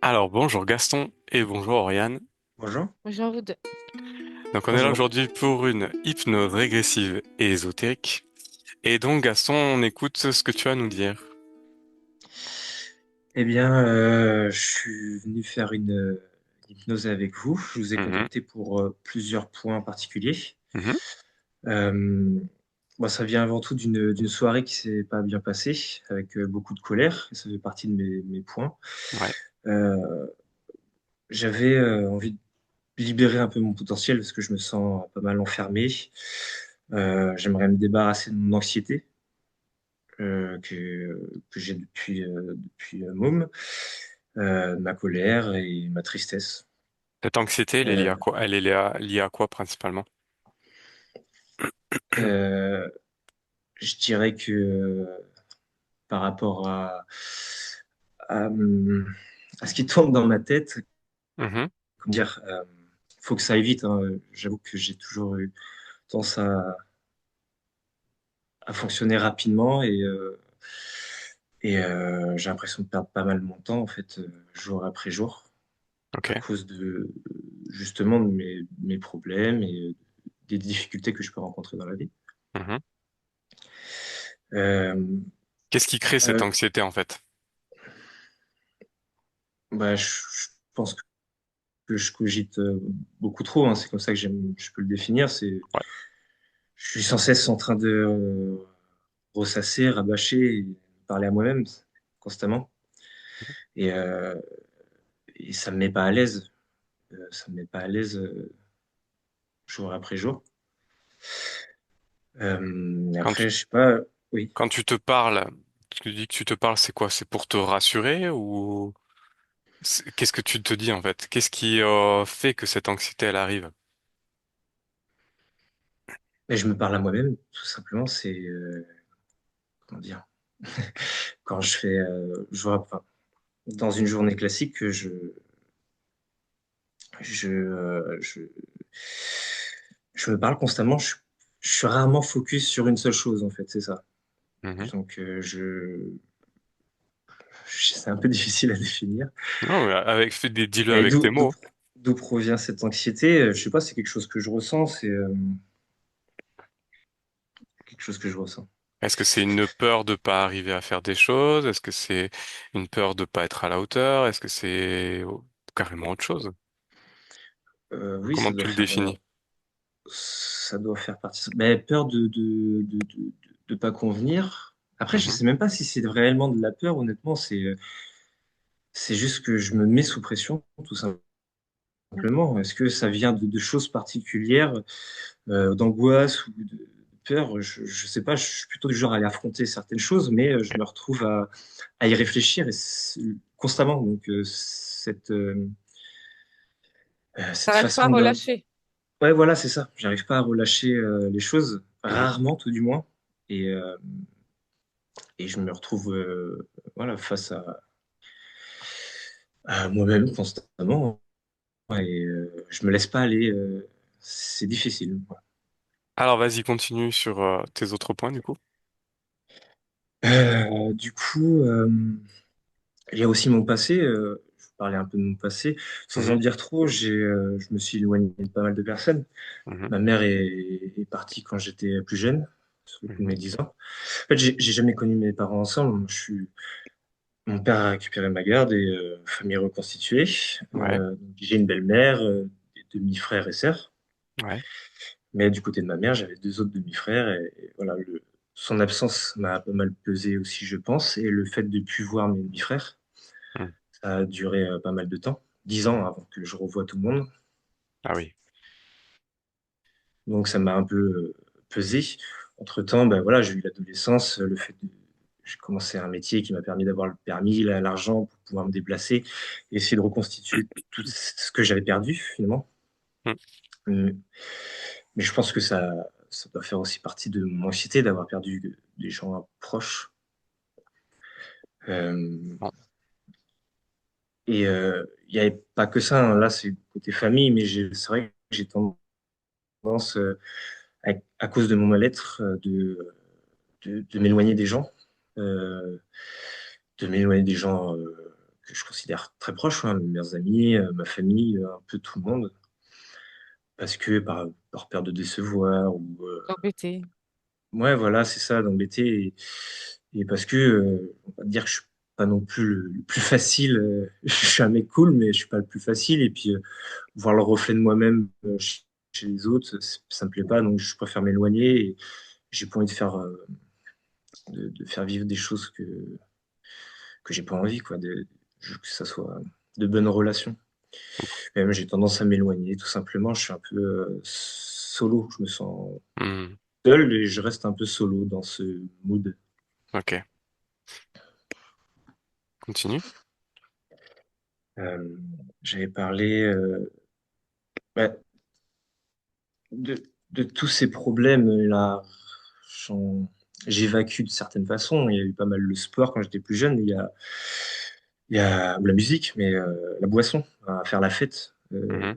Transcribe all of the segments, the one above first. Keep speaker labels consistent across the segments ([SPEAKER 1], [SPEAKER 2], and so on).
[SPEAKER 1] Alors, bonjour Gaston et bonjour Oriane.
[SPEAKER 2] Bonjour.
[SPEAKER 3] Bonjour à vous deux.
[SPEAKER 1] Donc, on est là
[SPEAKER 2] Bonjour.
[SPEAKER 1] aujourd'hui pour une hypnose régressive et ésotérique. Et donc, Gaston, on écoute ce que tu as à nous dire.
[SPEAKER 2] Eh bien, je suis venu faire une hypnose avec vous. Je vous ai
[SPEAKER 1] Mhm,
[SPEAKER 2] contacté pour plusieurs points particuliers.
[SPEAKER 1] mhm,
[SPEAKER 2] Euh, Moi, ça vient avant tout d'une soirée qui s'est pas bien passée, avec beaucoup de colère. Et ça fait partie de mes points.
[SPEAKER 1] ouais.
[SPEAKER 2] Euh, J'avais envie de libérer un peu mon potentiel parce que je me sens pas mal enfermé. J'aimerais me débarrasser de mon anxiété que j'ai depuis môme. Ma colère et ma tristesse.
[SPEAKER 1] Cette anxiété, elle est liée
[SPEAKER 2] Euh,
[SPEAKER 1] à quoi? Elle est liée à quoi principalement?
[SPEAKER 2] euh, je dirais que par rapport à, hum, à ce qui tourne dans ma tête,
[SPEAKER 1] Mhm,
[SPEAKER 2] comment dire, faut que ça aille vite, hein. J'avoue que j'ai toujours eu tendance à fonctionner rapidement et j'ai l'impression de perdre pas mal mon temps en fait, jour après jour,
[SPEAKER 1] ok.
[SPEAKER 2] à cause de justement de mes problèmes et des difficultés que je peux rencontrer dans la vie.
[SPEAKER 1] Mhm.
[SPEAKER 2] Euh,
[SPEAKER 1] Qu'est-ce qui crée cette
[SPEAKER 2] euh,
[SPEAKER 1] anxiété en fait?
[SPEAKER 2] je pense que je cogite beaucoup trop, hein. C'est comme ça que je peux le définir.
[SPEAKER 1] Ouais.
[SPEAKER 2] Je suis sans cesse en train de ressasser, rabâcher, et parler à moi-même constamment. Et, euh, et ça me met pas à l'aise. Ça me met pas à l'aise jour après jour.
[SPEAKER 1] Quand tu,
[SPEAKER 2] Après, je sais pas. Oui.
[SPEAKER 1] quand tu te parles, tu dis que tu te parles, c'est quoi? C'est pour te rassurer ou qu'est-ce que tu te dis en fait? Qu'est-ce qui fait que cette anxiété, elle arrive?
[SPEAKER 2] Mais je me parle à moi-même, tout simplement. Comment dire, quand je fais, enfin, dans une journée classique, je je me parle constamment. Je suis rarement focus sur une seule chose, en fait, c'est ça.
[SPEAKER 1] Mhm.
[SPEAKER 2] Donc, c'est un peu difficile à définir.
[SPEAKER 1] Non, mais dis-le
[SPEAKER 2] Et
[SPEAKER 1] avec tes mots.
[SPEAKER 2] d'où provient cette anxiété? Je sais pas, c'est quelque chose que je ressens, c'est quelque chose que je ressens.
[SPEAKER 1] Est-ce que c'est une peur de pas arriver à faire des choses? Est-ce que c'est une peur de pas être à la hauteur? Est-ce que c'est carrément autre chose?
[SPEAKER 2] Oui,
[SPEAKER 1] Comment tu le définis?
[SPEAKER 2] ça doit faire partie. Mais peur de pas convenir. Après, je
[SPEAKER 1] Mhm.
[SPEAKER 2] sais même pas si c'est réellement de la peur, honnêtement, c'est juste que je me mets sous pression, tout simplement. Est-ce que ça vient de choses particulières, d'angoisse ou de peur? Je sais pas, je suis plutôt du genre à aller affronter certaines choses, mais je me retrouve à y réfléchir constamment. Donc, cette
[SPEAKER 3] T'arrêtes pas à
[SPEAKER 2] façon de.
[SPEAKER 3] relâcher.
[SPEAKER 2] Ouais, voilà, c'est ça. J'arrive pas à relâcher les choses,
[SPEAKER 1] Mhm.
[SPEAKER 2] rarement, tout du moins. Et, euh, et je me retrouve voilà, face à moi-même constamment. Et je me laisse pas aller. C'est difficile. Voilà.
[SPEAKER 1] Alors vas-y, continue sur tes autres points du coup.
[SPEAKER 2] Du coup, il y a aussi mon passé. Je vais parler un peu de mon passé. Sans en
[SPEAKER 1] Mhm.
[SPEAKER 2] dire trop, je me suis éloigné de pas mal de personnes.
[SPEAKER 1] Mhm.
[SPEAKER 2] Ma mère est partie quand j'étais plus jeune, sur le coup de
[SPEAKER 1] Mhm.
[SPEAKER 2] mes 10 ans. En fait, j'ai jamais connu mes parents ensemble. Mon père a récupéré ma garde et famille reconstituée.
[SPEAKER 1] Ouais,
[SPEAKER 2] J'ai une belle-mère, des demi-frères et sœurs.
[SPEAKER 1] ouais.
[SPEAKER 2] Mais du côté de ma mère, j'avais deux autres demi-frères. Et voilà, son absence m'a pas mal pesé aussi, je pense. Et le fait de ne plus voir mes demi-frères,
[SPEAKER 1] Mhm.
[SPEAKER 2] ça a duré pas mal de temps. 10 ans avant que je revoie tout le monde.
[SPEAKER 1] Ah oui.
[SPEAKER 2] Donc ça m'a un peu pesé. Entre-temps, ben voilà, j'ai eu l'adolescence, j'ai commencé un métier qui m'a permis d'avoir le permis, l'argent pour pouvoir me déplacer, et essayer de reconstituer tout ce que j'avais perdu finalement.
[SPEAKER 1] Mhm.
[SPEAKER 2] Euh, Mais je pense que ça doit faire aussi partie de mon anxiété d'avoir perdu des gens proches. Euh,
[SPEAKER 1] Bon.
[SPEAKER 2] et il n'y avait pas que ça, hein. Là, c'est côté famille, mais c'est vrai que j'ai tendance, à cause de mon mal-être, de m'éloigner des gens. Euh, de m'éloigner des gens que je considère très proches, hein, mes meilleurs amis, ma famille, un peu tout le monde, parce que par peur de décevoir ou
[SPEAKER 3] T'embêter.
[SPEAKER 2] ouais, voilà, c'est ça, d'embêter et parce que on va dire que je suis pas non plus le plus facile. Je suis un mec cool, mais je suis pas le plus facile. Et puis voir le reflet de moi-même chez les autres, ça me plaît pas, donc je préfère m'éloigner. Et j'ai pas envie de faire de faire vivre des choses que j'ai pas envie, quoi, que ça soit de bonnes relations. Même j'ai tendance à m'éloigner, tout simplement. Je suis un peu solo. Je me sens
[SPEAKER 1] Hmm.
[SPEAKER 2] seul et je reste un peu solo dans ce mood.
[SPEAKER 1] Ok. Continue.
[SPEAKER 2] Euh, J'avais parlé bah, de, de tous ces problèmes-là. j'en- J'évacue de certaines façons. Il y a eu pas mal le sport quand j'étais plus jeune. Il y a la musique, mais la boisson, à faire la fête.
[SPEAKER 1] Mhm.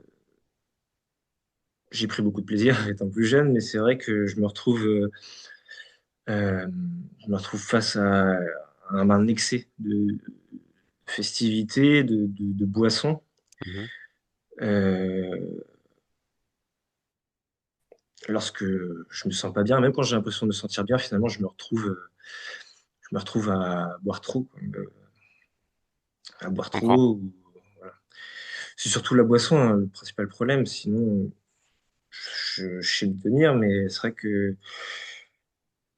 [SPEAKER 2] J'ai pris beaucoup de plaisir étant plus jeune, mais c'est vrai que euh, je me retrouve face à un excès de festivités, de boissons.
[SPEAKER 1] Mhm.
[SPEAKER 2] Euh, Lorsque je me sens pas bien, même quand j'ai l'impression de me sentir bien, finalement, je me retrouve à boire trop, quoi. À boire
[SPEAKER 1] Je comprends.
[SPEAKER 2] trop. Voilà. C'est surtout la boisson, hein, le principal problème. Sinon, je sais me tenir, mais c'est vrai que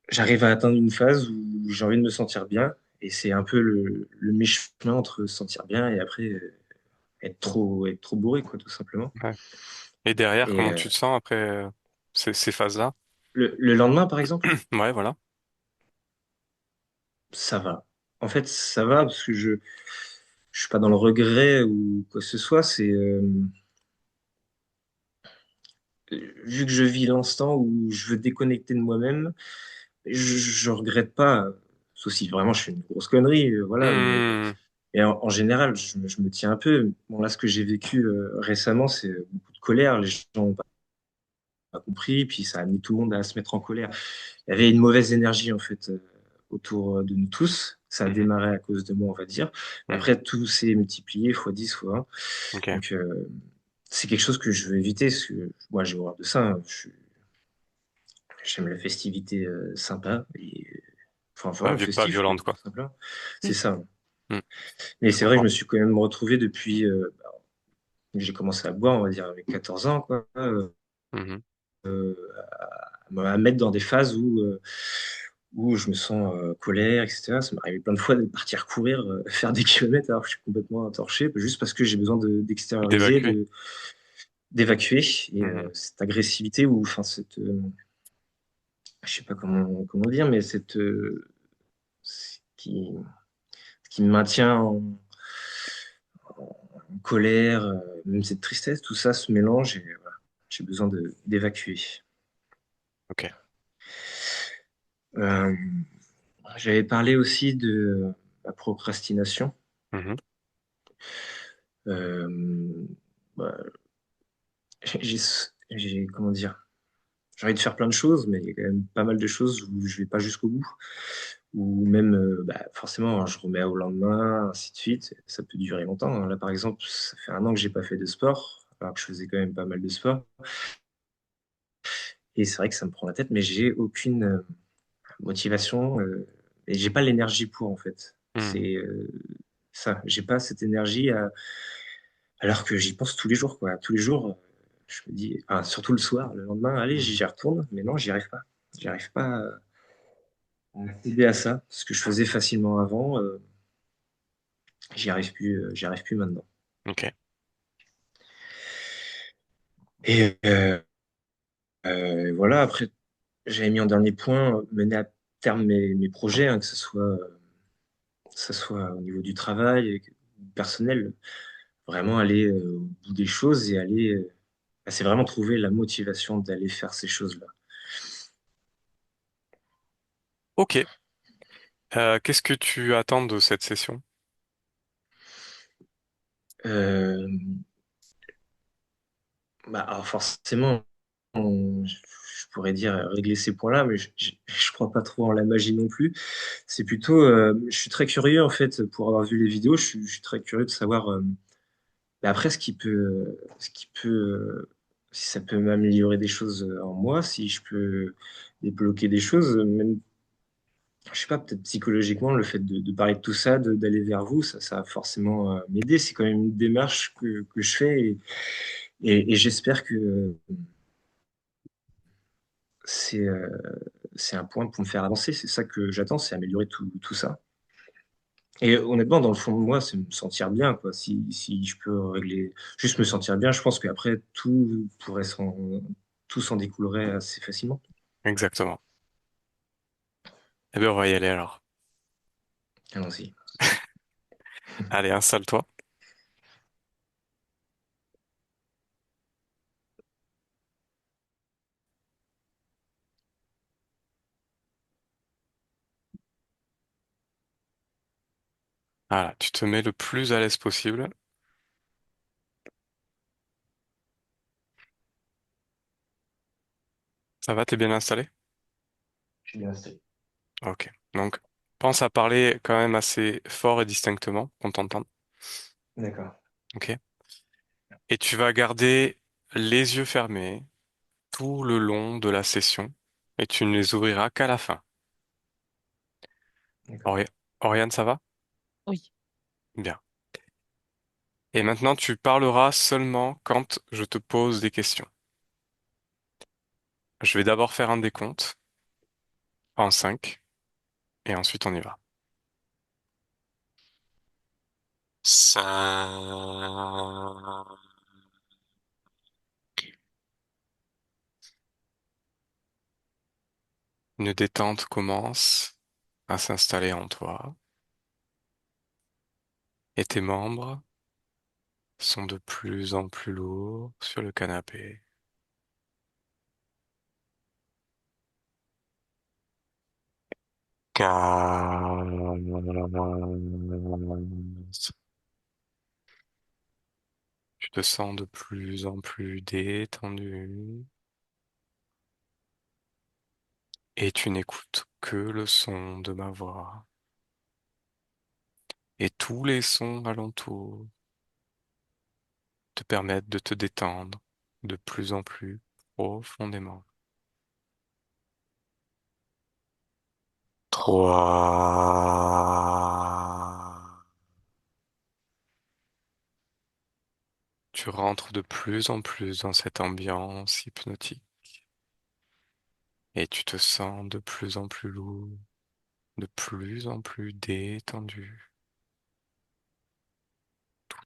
[SPEAKER 2] j'arrive à atteindre une phase où j'ai envie de me sentir bien. Et c'est un peu le mi-chemin entre se sentir bien et après être trop bourré, quoi, tout simplement.
[SPEAKER 1] Ouais. Et derrière,
[SPEAKER 2] Et
[SPEAKER 1] comment tu te sens après ces phases-là?
[SPEAKER 2] le lendemain, par exemple,
[SPEAKER 1] Ouais, voilà.
[SPEAKER 2] ça va. En fait, ça va parce que je suis pas dans le regret ou quoi que ce soit. Vu que je vis l'instant où je veux déconnecter de moi-même, je regrette pas. Sauf si vraiment je fais une grosse connerie, voilà.
[SPEAKER 1] Hmm.
[SPEAKER 2] Mais en général, je me tiens un peu. Bon, là, ce que j'ai vécu récemment, c'est beaucoup de colère. Les gens n'ont pas compris, puis ça a amené tout le monde à se mettre en colère. Il y avait une mauvaise énergie, en fait, autour de nous tous. Ça a
[SPEAKER 1] Mhm.
[SPEAKER 2] démarré à cause de moi, on va dire. Mais
[SPEAKER 1] Hmm.
[SPEAKER 2] après, tout s'est multiplié fois 10 fois 1.
[SPEAKER 1] Ok.
[SPEAKER 2] Donc, c'est quelque chose que je veux éviter, parce que moi, j'ai horreur de ça, hein. J'aime la festivité sympa, et, enfin, vraiment
[SPEAKER 1] Pas
[SPEAKER 2] festif, quoi,
[SPEAKER 1] violente,
[SPEAKER 2] tout
[SPEAKER 1] quoi.
[SPEAKER 2] simplement.
[SPEAKER 1] Hmm.
[SPEAKER 2] C'est ça.
[SPEAKER 1] Hmm.
[SPEAKER 2] Mais
[SPEAKER 1] Je
[SPEAKER 2] c'est vrai que je
[SPEAKER 1] comprends.
[SPEAKER 2] me suis quand même retrouvé depuis j'ai commencé à boire, on va dire, avec 14 ans, quoi,
[SPEAKER 1] Mhm.
[SPEAKER 2] à mettre dans des phases où je me sens colère, etc. Ça m'est arrivé plein de fois de partir courir, faire des kilomètres alors que je suis complètement torché, juste parce que j'ai besoin d'extérioriser,
[SPEAKER 1] D'évacuer.
[SPEAKER 2] d'évacuer. Et
[SPEAKER 1] Mhm.
[SPEAKER 2] cette agressivité ou enfin je sais pas comment dire, mais ce qui me maintient en colère, même cette tristesse, tout ça se mélange et voilà, j'ai besoin d'évacuer.
[SPEAKER 1] Ok.
[SPEAKER 2] Euh, J'avais parlé aussi de la procrastination.
[SPEAKER 1] Mhm.
[SPEAKER 2] Euh, bah, j'ai, comment dire, j'ai envie de faire plein de choses, mais il y a quand même pas mal de choses où je vais pas jusqu'au bout. Ou même, forcément, hein, je remets au lendemain, ainsi de suite. Ça peut durer longtemps, hein. Là, par exemple, ça fait un an que j'ai pas fait de sport, alors que je faisais quand même pas mal de sport. Et c'est vrai que ça me prend la tête, mais j'ai aucune motivation et j'ai pas l'énergie pour, en fait.
[SPEAKER 1] Hmm.
[SPEAKER 2] C'est ça, j'ai pas cette énergie alors que j'y pense tous les jours, quoi. Tous les jours, je me dis, ah, surtout le soir, le lendemain, allez,
[SPEAKER 1] Hmm.
[SPEAKER 2] j'y retourne, mais non, j'y arrive pas. J'y arrive pas à accéder à ça, ce que je faisais facilement avant, j'y arrive plus maintenant.
[SPEAKER 1] Ok.
[SPEAKER 2] Et voilà, après, j'avais mis en dernier point, mener à terme mes projets, hein, que ce soit au niveau du travail, personnel, vraiment aller au bout des choses et aller, c'est vraiment trouver la motivation d'aller faire ces choses-là.
[SPEAKER 1] Ok. Qu'est-ce que tu attends de cette session?
[SPEAKER 2] Euh, alors forcément, je pourrais dire régler ces points-là, mais je crois pas trop en la magie non plus. C'est plutôt, je suis très curieux en fait pour avoir vu les vidéos, je suis très curieux de savoir. Mais après, si ça peut m'améliorer des choses en moi, si je peux débloquer des choses, même, je sais pas, peut-être psychologiquement, le fait de parler de tout ça, d'aller vers vous, ça va forcément m'aider. C'est quand même une démarche que je fais et j'espère que c'est c'est un point pour me faire avancer. C'est ça que j'attends, c'est améliorer tout ça. Et honnêtement, dans le fond de moi, c'est me sentir bien, quoi. Si je peux régler, juste me sentir bien, je pense qu'après, tout s'en découlerait assez facilement.
[SPEAKER 1] Exactement. Eh bien, on va y aller alors.
[SPEAKER 2] Allons-y.
[SPEAKER 1] Allez, installe-toi. Voilà, tu te mets le plus à l'aise possible. Ça va, t'es bien installé?
[SPEAKER 2] Je suis bien installé.
[SPEAKER 1] Ok. Donc, pense à parler quand même assez fort et distinctement, qu'on t'entende.
[SPEAKER 2] D'accord,
[SPEAKER 1] Ok. Et tu vas garder les yeux fermés tout le long de la session et tu ne les ouvriras qu'à la fin.
[SPEAKER 2] d'accord.
[SPEAKER 1] Ori- Oriane, ça va?
[SPEAKER 3] Oui.
[SPEAKER 1] Bien. Et maintenant, tu parleras seulement quand je te pose des questions. Je vais d'abord faire un décompte en 5 et ensuite on y va. 5. Une détente commence à s'installer en toi et tes membres sont de plus en plus lourds sur le canapé. 15. Tu te sens de plus en plus détendu et tu n'écoutes que le son de ma voix et tous les sons alentour te permettent de te détendre de plus en plus profondément. 3. Tu rentres de plus en plus dans cette ambiance hypnotique et tu te sens de plus en plus lourd, de plus en plus détendu.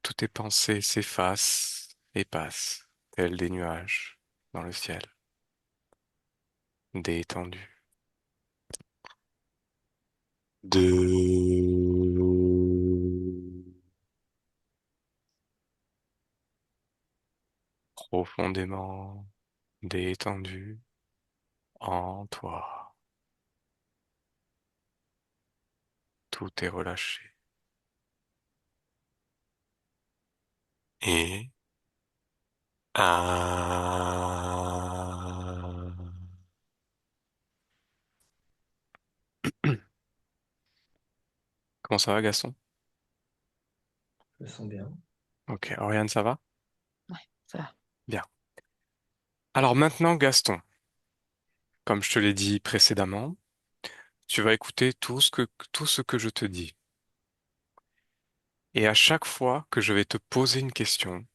[SPEAKER 1] Toutes tes pensées s'effacent et passent, tels des nuages dans le ciel, détendu. 2. Profondément détendu en toi. Tout est relâché. Et 1. Comment ça va, Gaston?
[SPEAKER 2] Je me sens bien.
[SPEAKER 1] Ok, Oriane, ça va?
[SPEAKER 3] Ouais, ça va.
[SPEAKER 1] Bien. Alors maintenant, Gaston, comme je te l'ai dit précédemment, tu vas écouter tout ce que je te dis. Et à chaque fois que je vais te poser une question,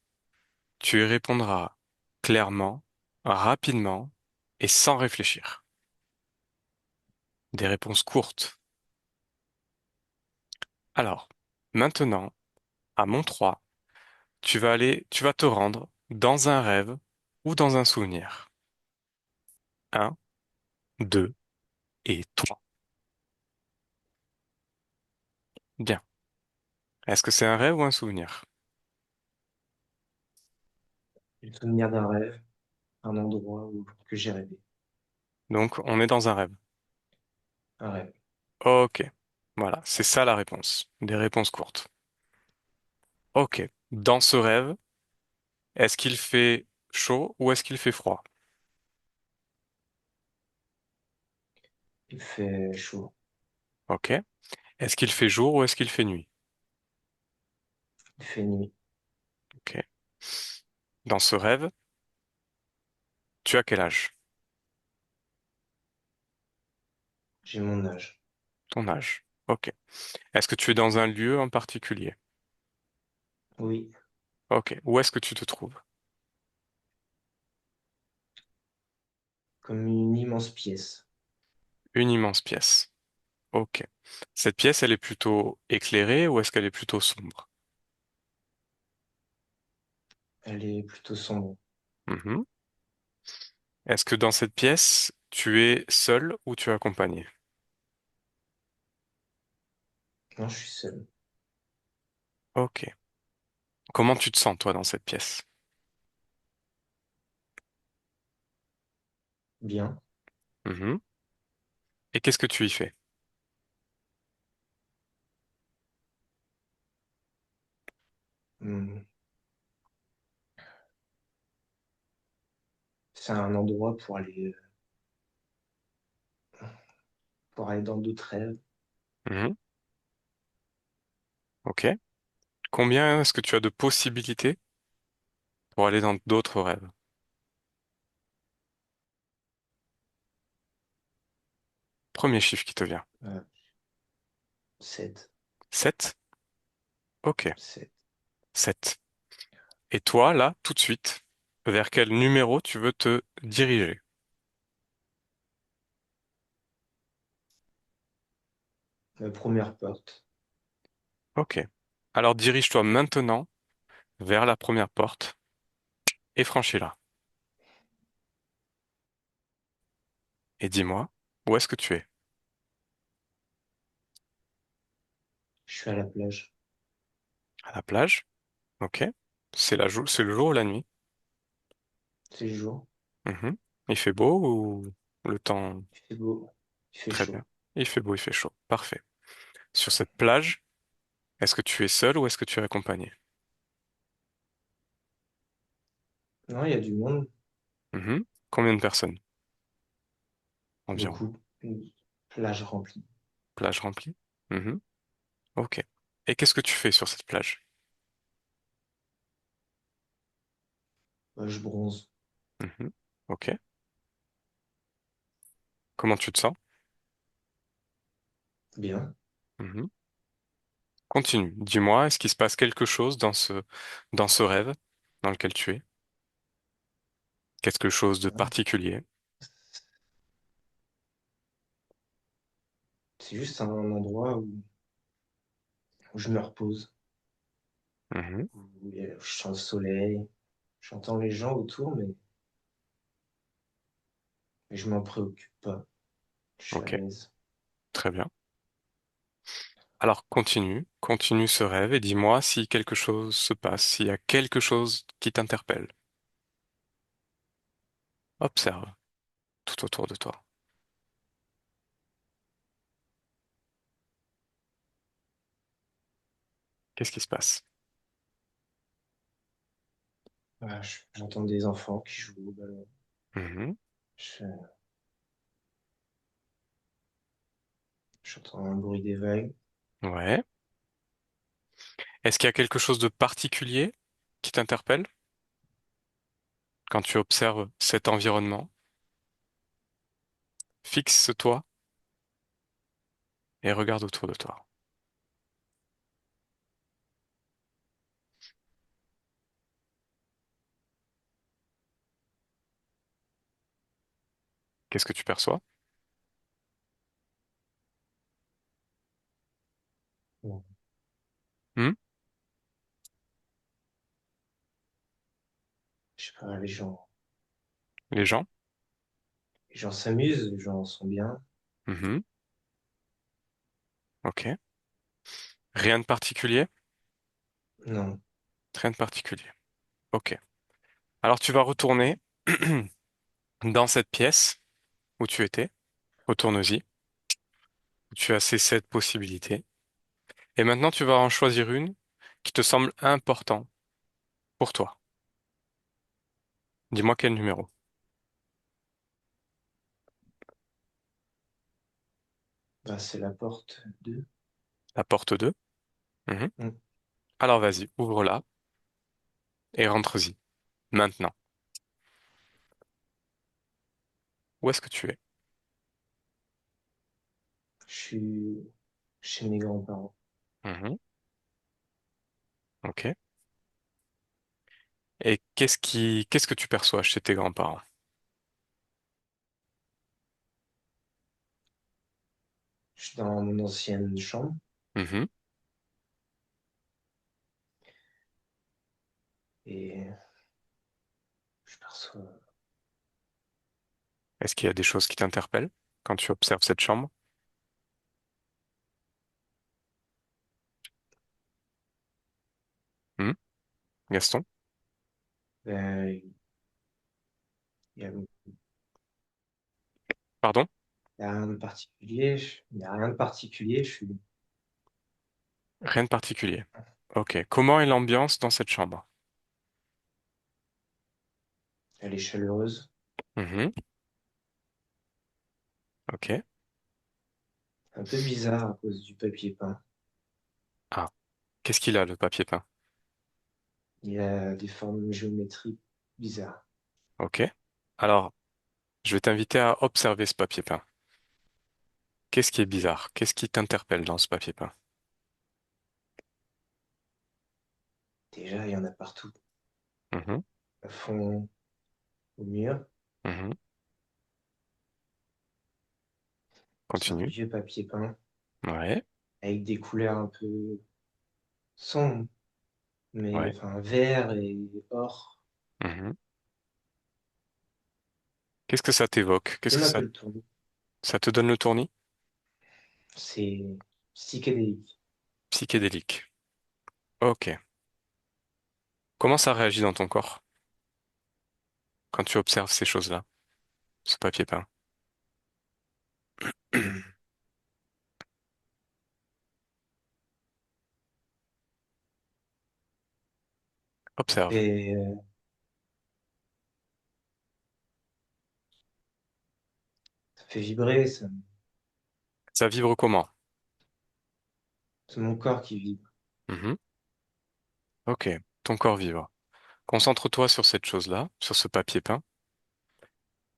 [SPEAKER 1] tu y répondras clairement, rapidement et sans réfléchir. Des réponses courtes. Alors, maintenant, à mon 3, tu vas te rendre dans un rêve ou dans un souvenir. Un, 2 et 3. Bien. Est-ce que c'est un rêve ou un souvenir?
[SPEAKER 2] Le souvenir d'un rêve, un endroit que j'ai rêvé.
[SPEAKER 1] Donc, on est dans un rêve.
[SPEAKER 2] Un rêve.
[SPEAKER 1] Ok. Voilà, c'est ça la réponse. Des réponses courtes. Ok. Dans ce rêve, est-ce qu'il fait chaud ou est-ce qu'il fait froid?
[SPEAKER 2] Il fait chaud.
[SPEAKER 1] Ok. Est-ce qu'il fait jour ou est-ce qu'il fait nuit?
[SPEAKER 2] Il fait nuit.
[SPEAKER 1] Ok. Dans ce rêve, tu as quel âge?
[SPEAKER 2] J'ai mon âge.
[SPEAKER 1] Ton âge. Ok. Est-ce que tu es dans un lieu en particulier?
[SPEAKER 2] Oui,
[SPEAKER 1] Ok. Où est-ce que tu te trouves?
[SPEAKER 2] comme une immense pièce.
[SPEAKER 1] Une immense pièce. Ok. Cette pièce, elle est plutôt éclairée ou est-ce qu'elle est plutôt sombre?
[SPEAKER 2] Elle est plutôt sombre.
[SPEAKER 1] Mhm. Est-ce que dans cette pièce, tu es seul ou tu es accompagné?
[SPEAKER 2] Non, je suis seul.
[SPEAKER 1] Ok. Comment tu te sens, toi, dans cette pièce?
[SPEAKER 2] Bien.
[SPEAKER 1] Mhm. Et qu'est-ce que tu y fais?
[SPEAKER 2] Hmm. C'est un endroit pour aller dans d'autres rêves.
[SPEAKER 1] Mhm. Ok. Combien est-ce que tu as de possibilités pour aller dans d'autres rêves? Premier chiffre qui te vient.
[SPEAKER 2] Euh, 7.
[SPEAKER 1] 7. Ok.
[SPEAKER 2] 7.
[SPEAKER 1] 7. Et toi, là, tout de suite, vers quel numéro tu veux te diriger?
[SPEAKER 2] La première porte.
[SPEAKER 1] Ok. Alors dirige-toi maintenant vers la première porte et franchis-la. Et dis-moi, où est-ce que tu es?
[SPEAKER 2] Je suis à la plage.
[SPEAKER 1] À la plage? Ok. C'est le jour ou la nuit?
[SPEAKER 2] C'est le jour.
[SPEAKER 1] Mhm. Il fait beau ou le temps?
[SPEAKER 2] Il fait beau. Il fait
[SPEAKER 1] Très bien.
[SPEAKER 2] chaud.
[SPEAKER 1] Il fait beau, il fait chaud. Parfait. Sur cette plage, est-ce que tu es seul ou est-ce que tu es accompagné?
[SPEAKER 2] Non, il y a du monde.
[SPEAKER 1] Mhm. Combien de personnes environ?
[SPEAKER 2] Beaucoup. Une plage remplie.
[SPEAKER 1] Plage remplie? Mhm. Ok. Et qu'est-ce que tu fais sur cette plage?
[SPEAKER 2] Je bronze.
[SPEAKER 1] Mhm. Ok. Comment tu te sens?
[SPEAKER 2] Bien.
[SPEAKER 1] Mhm. Continue. Dis-moi, est-ce qu'il se passe quelque chose dans ce rêve dans lequel tu es? Quelque chose de
[SPEAKER 2] Hein.
[SPEAKER 1] particulier?
[SPEAKER 2] C'est juste un endroit où je me repose.
[SPEAKER 1] Mhm.
[SPEAKER 2] Je sens le soleil. J'entends les gens autour, mais je m'en préoccupe pas. Je suis à
[SPEAKER 1] Ok.
[SPEAKER 2] l'aise.
[SPEAKER 1] Très bien. Alors continue ce rêve et dis-moi si quelque chose se passe, s'il y a quelque chose qui t'interpelle. Observe tout autour de toi. Qu'est-ce qui se passe?
[SPEAKER 2] J'entends des enfants qui jouent au ballon.
[SPEAKER 1] Mhm.
[SPEAKER 2] Je- J'entends un bruit des vagues.
[SPEAKER 1] Ouais. Est-ce qu'il y a quelque chose de particulier qui t'interpelle quand tu observes cet environnement? Fixe-toi et regarde autour de toi. Qu'est-ce que tu perçois?
[SPEAKER 2] Bon,
[SPEAKER 1] Hmm.
[SPEAKER 2] je sais pas,
[SPEAKER 1] Les gens?
[SPEAKER 2] les gens s'amusent, les gens sont bien.
[SPEAKER 1] Mhm. Ok. Rien de particulier?
[SPEAKER 2] Non,
[SPEAKER 1] Rien de particulier. Ok. Alors tu vas retourner dans cette pièce où tu étais. Retourne-y. Tu as ces 7 possibilités. Et maintenant, tu vas en choisir une qui te semble important pour toi. Dis-moi quel numéro.
[SPEAKER 2] Bah, c'est la porte 2.
[SPEAKER 1] La porte 2. Mhm. Alors vas-y, ouvre-la et rentre-y. Maintenant. Où est-ce que tu es?
[SPEAKER 2] Je suis chez mes grands-parents.
[SPEAKER 1] Mhm. Ok. Et qu'est-ce que tu perçois chez tes grands-parents?
[SPEAKER 2] Je suis dans mon ancienne chambre
[SPEAKER 1] Mhm.
[SPEAKER 2] et je perçois.
[SPEAKER 1] Est-ce qu'il y a des choses qui t'interpellent quand tu observes cette chambre? Hmm. Gaston?
[SPEAKER 2] Ben, il y a,
[SPEAKER 1] Pardon?
[SPEAKER 2] il y a rien de particulier. Il y a rien de particulier.
[SPEAKER 1] Rien de particulier. Ok. Comment est l'ambiance dans cette chambre?
[SPEAKER 2] Elle est chaleureuse,
[SPEAKER 1] Mhm. Ok.
[SPEAKER 2] un peu bizarre à cause du papier peint.
[SPEAKER 1] Ah. Qu'est-ce qu'il a, le papier peint?
[SPEAKER 2] Il y a des formes géométriques bizarres.
[SPEAKER 1] Ok. Alors, je vais t'inviter à observer ce papier peint. Qu'est-ce qui est bizarre? Qu'est-ce qui t'interpelle dans ce papier peint?
[SPEAKER 2] Déjà, il y en a partout.
[SPEAKER 1] Mhm.
[SPEAKER 2] À fond, au mur.
[SPEAKER 1] Mhm.
[SPEAKER 2] C'est un
[SPEAKER 1] Continue.
[SPEAKER 2] vieux papier peint
[SPEAKER 1] Ouais.
[SPEAKER 2] avec des couleurs un peu sombres, mais
[SPEAKER 1] Ouais.
[SPEAKER 2] enfin vert et or.
[SPEAKER 1] Mhm. Qu'est-ce que ça t'évoque? Qu'est-ce
[SPEAKER 2] Donne
[SPEAKER 1] que
[SPEAKER 2] un peu le tournis.
[SPEAKER 1] ça te donne le tournis?
[SPEAKER 2] C'est psychédélique.
[SPEAKER 1] Psychédélique. Ok. Comment ça réagit dans ton corps quand tu observes ces choses-là, ce papier peint?
[SPEAKER 2] Hmm.
[SPEAKER 1] Observe.
[SPEAKER 2] Et ça fait vibrer,
[SPEAKER 1] Ça vibre comment?
[SPEAKER 2] c'est mon corps qui vibre.
[SPEAKER 1] Mhm. Ok. Ton corps vibre. Concentre-toi sur cette chose-là, sur ce papier peint,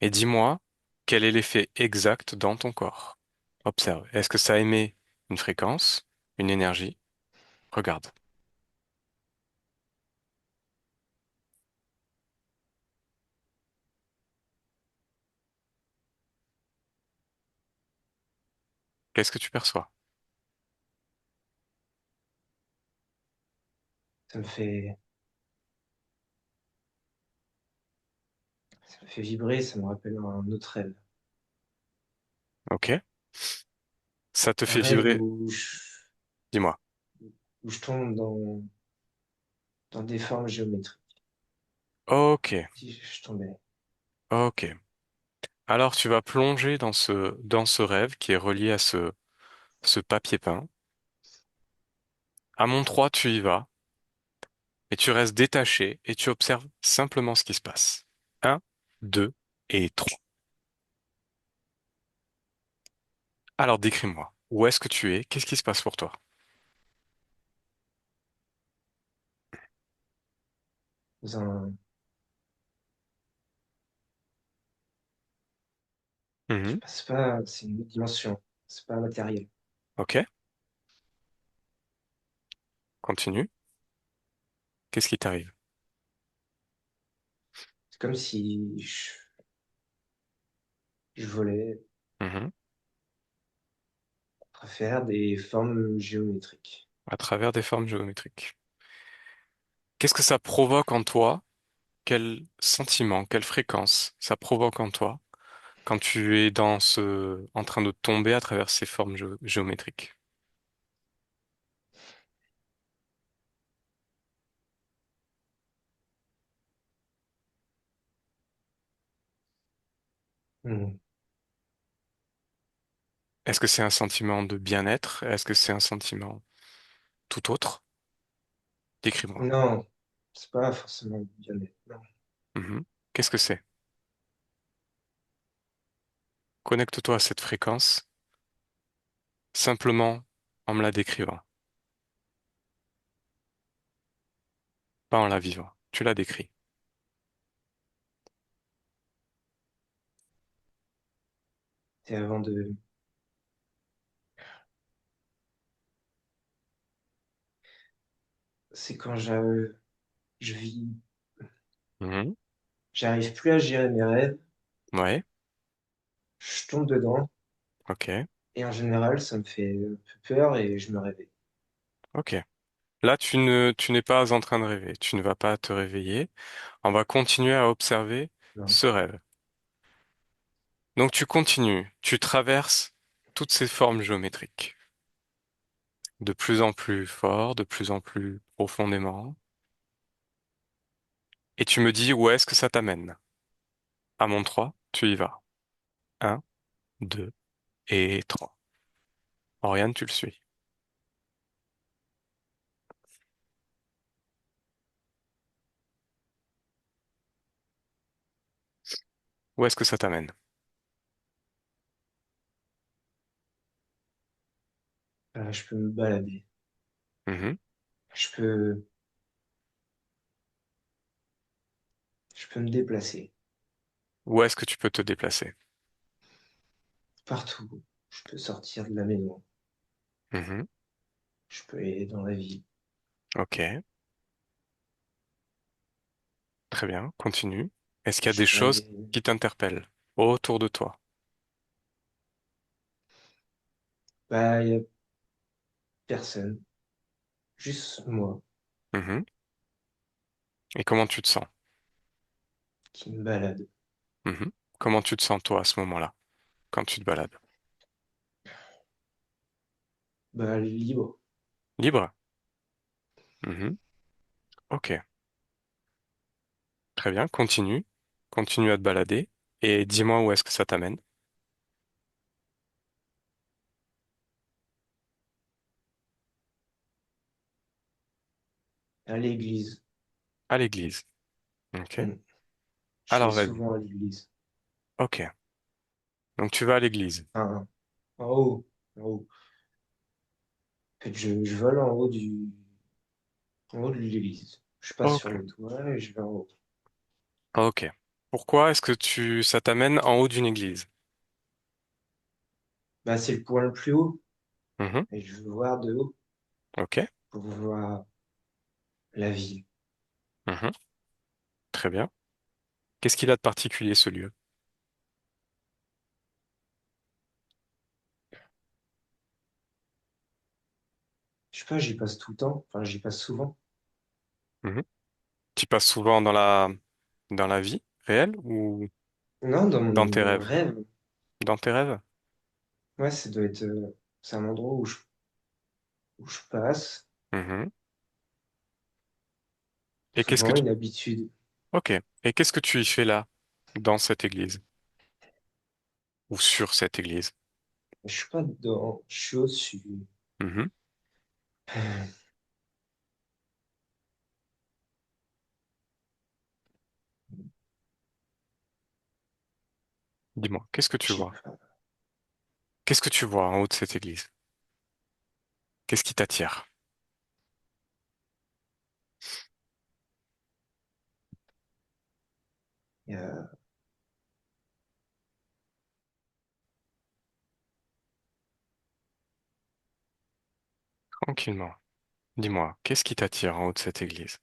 [SPEAKER 1] et dis-moi quel est l'effet exact dans ton corps. Observe. Est-ce que ça émet une fréquence, une énergie? Regarde. Qu'est-ce que tu perçois?
[SPEAKER 2] Ça me fait, ça me fait vibrer, ça me rappelle un autre rêve.
[SPEAKER 1] Ok. Ça te
[SPEAKER 2] Un
[SPEAKER 1] fait
[SPEAKER 2] rêve
[SPEAKER 1] vibrer? Dis-moi.
[SPEAKER 2] où je tombe dans des formes géométriques.
[SPEAKER 1] Ok.
[SPEAKER 2] Si je tombais.
[SPEAKER 1] Ok. Alors tu vas plonger dans ce rêve qui est relié à ce papier peint. À mon 3, tu y vas et tu restes détaché et tu observes simplement ce qui se passe. Un, 2 et 3. Alors décris-moi. Où est-ce que tu es? Qu'est-ce qui se passe pour toi?
[SPEAKER 2] Dans un, je
[SPEAKER 1] Mhm.
[SPEAKER 2] passe pas, c'est une autre dimension. C'est pas matériel.
[SPEAKER 1] Ok. Continue. Qu'est-ce qui t'arrive?
[SPEAKER 2] C'est comme si je volais
[SPEAKER 1] Mhm.
[SPEAKER 2] à travers des formes géométriques.
[SPEAKER 1] À travers des formes géométriques. Qu'est-ce que ça provoque en toi? Quel sentiment, quelle fréquence ça provoque en toi quand tu es en train de tomber à travers ces formes géométriques?
[SPEAKER 2] Hmm.
[SPEAKER 1] Est-ce que c'est un sentiment de bien-être? Est-ce que c'est un sentiment tout autre? Décris-moi.
[SPEAKER 2] Non, c'est pas forcément bien-être. Non.
[SPEAKER 1] Mhm. Qu'est-ce que c'est? Connecte-toi à cette fréquence simplement en me la décrivant, pas en la vivant. Tu la décris.
[SPEAKER 2] Et avant de... C'est quand je vis...
[SPEAKER 1] Mhm.
[SPEAKER 2] J'arrive plus à gérer mes rêves,
[SPEAKER 1] Ouais,
[SPEAKER 2] je tombe dedans,
[SPEAKER 1] ok,
[SPEAKER 2] et en général, ça me fait un peu peur et je me réveille.
[SPEAKER 1] ok. Là, tu n'es pas en train de rêver. Tu ne vas pas te réveiller. On va continuer à observer
[SPEAKER 2] Non.
[SPEAKER 1] ce rêve. Donc, tu continues. Tu traverses toutes ces formes géométriques. De plus en plus fort, de plus en plus profondément. Et tu me dis où est-ce que ça t'amène. À mon 3, tu y vas. Un, 2 et 3. Oriane, tu le suis. Où est-ce que ça t'amène?
[SPEAKER 2] Je peux me balader.
[SPEAKER 1] Mhm.
[SPEAKER 2] Je peux, je peux me déplacer
[SPEAKER 1] Où est-ce que tu peux te déplacer?
[SPEAKER 2] partout. Je peux sortir de la maison.
[SPEAKER 1] Mhm.
[SPEAKER 2] Je peux aller dans la ville.
[SPEAKER 1] Ok, très bien, continue. Est-ce qu'il y a
[SPEAKER 2] Je
[SPEAKER 1] des
[SPEAKER 2] peux
[SPEAKER 1] choses
[SPEAKER 2] aller...
[SPEAKER 1] qui t'interpellent autour de toi?
[SPEAKER 2] Bah, il y a personne. Juste moi
[SPEAKER 1] Mhm. Et comment tu te sens?
[SPEAKER 2] qui me balade.
[SPEAKER 1] Mhm. Comment tu te sens toi à ce moment-là, quand tu te balades?
[SPEAKER 2] Bah, libre.
[SPEAKER 1] Libre? Mhm. Ok, très bien, continue. Continue à te balader et dis-moi où est-ce que ça t'amène.
[SPEAKER 2] À l'église.
[SPEAKER 1] À l'église. Ok.
[SPEAKER 2] Hmm. Je vais
[SPEAKER 1] Alors vas-y.
[SPEAKER 2] souvent à l'église.
[SPEAKER 1] Ok. Donc tu vas à l'église.
[SPEAKER 2] Enfin, en haut. En haut. En fait, je vole en haut de l'église. Je passe sur
[SPEAKER 1] Ok.
[SPEAKER 2] le toit et je vais en haut.
[SPEAKER 1] Ok. Pourquoi est-ce que ça t'amène en haut d'une église?
[SPEAKER 2] Bah, c'est le point le plus haut.
[SPEAKER 1] Mhm.
[SPEAKER 2] Et je veux voir de haut
[SPEAKER 1] Ok.
[SPEAKER 2] pour voir la ville.
[SPEAKER 1] Mhm. Très bien. Qu'est-ce qu'il a de particulier ce lieu?
[SPEAKER 2] Je sais pas, j'y passe tout le temps. Enfin, j'y passe souvent.
[SPEAKER 1] Mhm. Tu passes souvent dans la vie réelle ou
[SPEAKER 2] Non,
[SPEAKER 1] dans tes
[SPEAKER 2] dans mon
[SPEAKER 1] rêves?
[SPEAKER 2] rêve.
[SPEAKER 1] Dans tes rêves?
[SPEAKER 2] Ouais, ça doit être. C'est un endroit où je passe.
[SPEAKER 1] Mhm. Et qu'est-ce que
[SPEAKER 2] Souvent,
[SPEAKER 1] tu...
[SPEAKER 2] une habitude.
[SPEAKER 1] Ok. Et qu'est-ce que tu y fais là, dans cette église? Ou sur cette église?
[SPEAKER 2] Je suis pas dedans, je suis au-dessus.
[SPEAKER 1] Mhm. Dis-moi, qu'est-ce que tu
[SPEAKER 2] Je sais
[SPEAKER 1] vois?
[SPEAKER 2] pas.
[SPEAKER 1] Qu'est-ce que tu vois en haut de cette église? Qu'est-ce qui t'attire?
[SPEAKER 2] Il y a-
[SPEAKER 1] Tranquillement. Dis-moi, qu'est-ce qui t'attire en haut de cette église?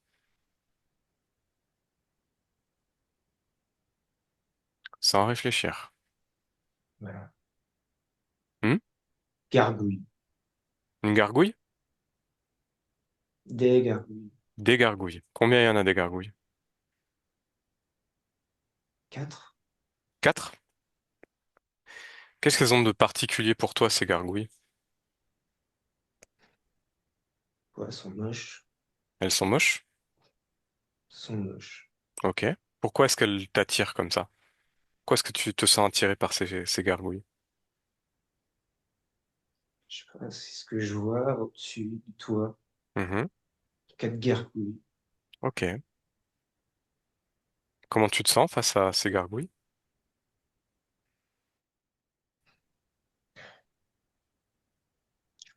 [SPEAKER 1] Sans réfléchir.
[SPEAKER 2] voilà.
[SPEAKER 1] Hmm.
[SPEAKER 2] Gargouilles.
[SPEAKER 1] Une gargouille?
[SPEAKER 2] Des gargouilles.
[SPEAKER 1] Des gargouilles. Combien il y en a des gargouilles?
[SPEAKER 2] 4.
[SPEAKER 1] 4? Qu'est-ce qu'elles ont de particulier pour toi, ces gargouilles?
[SPEAKER 2] Ouais, sont moches.
[SPEAKER 1] Elles sont moches?
[SPEAKER 2] Sont moches.
[SPEAKER 1] Ok. Pourquoi est-ce qu'elles t'attirent comme ça? Pourquoi est-ce que tu te sens attiré par ces gargouilles?
[SPEAKER 2] Je sais pas, c'est ce que je vois au-dessus du toit.
[SPEAKER 1] Mhm.
[SPEAKER 2] 4 gargouilles.
[SPEAKER 1] Ok. Comment tu te sens face à ces gargouilles?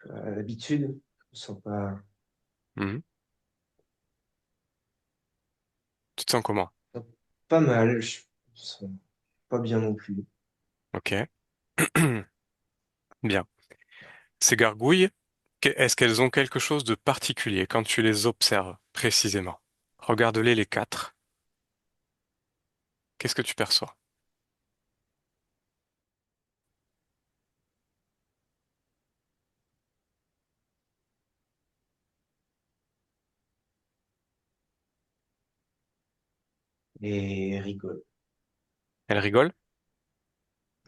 [SPEAKER 2] L'habitude, je me sens
[SPEAKER 1] Mhm. Tu te sens comment?
[SPEAKER 2] pas mal, je me sens pas bien non plus.
[SPEAKER 1] Ok. Bien. Ces gargouilles, est-ce qu'elles ont quelque chose de particulier quand tu les observes précisément? Regarde-les les quatre. Qu'est-ce que tu perçois?
[SPEAKER 2] Et rigole.
[SPEAKER 1] Elles rigolent?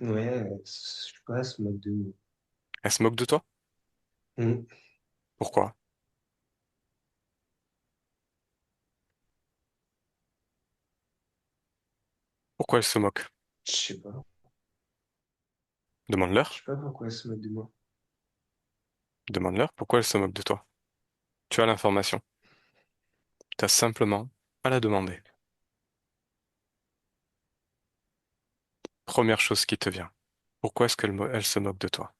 [SPEAKER 2] Ouais, je sais pas, elle se moque de nous.
[SPEAKER 1] Elles se moquent de toi?
[SPEAKER 2] Hmm,
[SPEAKER 1] Pourquoi? Pourquoi elles se moquent?
[SPEAKER 2] je sais pas. Je
[SPEAKER 1] Demande-leur.
[SPEAKER 2] sais pas pourquoi elle se moque de moi.
[SPEAKER 1] Demande-leur pourquoi elles se moquent de toi. Tu as l'information. Tu as simplement à la demander. Première chose qui te vient. Pourquoi est-ce qu'elle se moque de toi?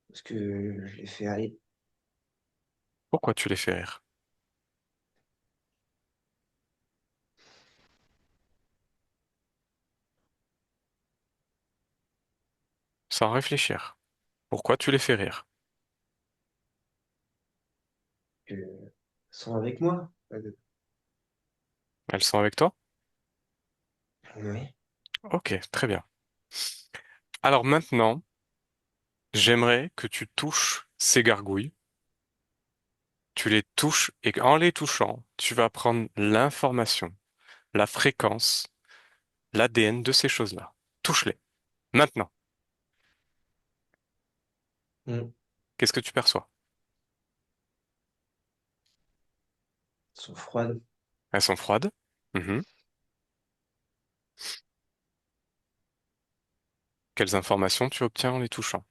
[SPEAKER 2] Parce que je l'ai fait aller.
[SPEAKER 1] Pourquoi tu les fais rire? Sans réfléchir. Pourquoi tu les fais rire?
[SPEAKER 2] Elles sont avec moi.
[SPEAKER 1] Elles sont avec toi?
[SPEAKER 2] Ouais.
[SPEAKER 1] Ok, très bien. Alors maintenant, j'aimerais que tu touches ces gargouilles. Tu les touches et en les touchant, tu vas prendre l'information, la fréquence, l'ADN de ces choses-là. Touche-les. Maintenant,
[SPEAKER 2] Hmm.
[SPEAKER 1] qu'est-ce que tu perçois?
[SPEAKER 2] Elles sont froides.
[SPEAKER 1] Elles sont froides. Mhm. Quelles informations tu obtiens en les touchant?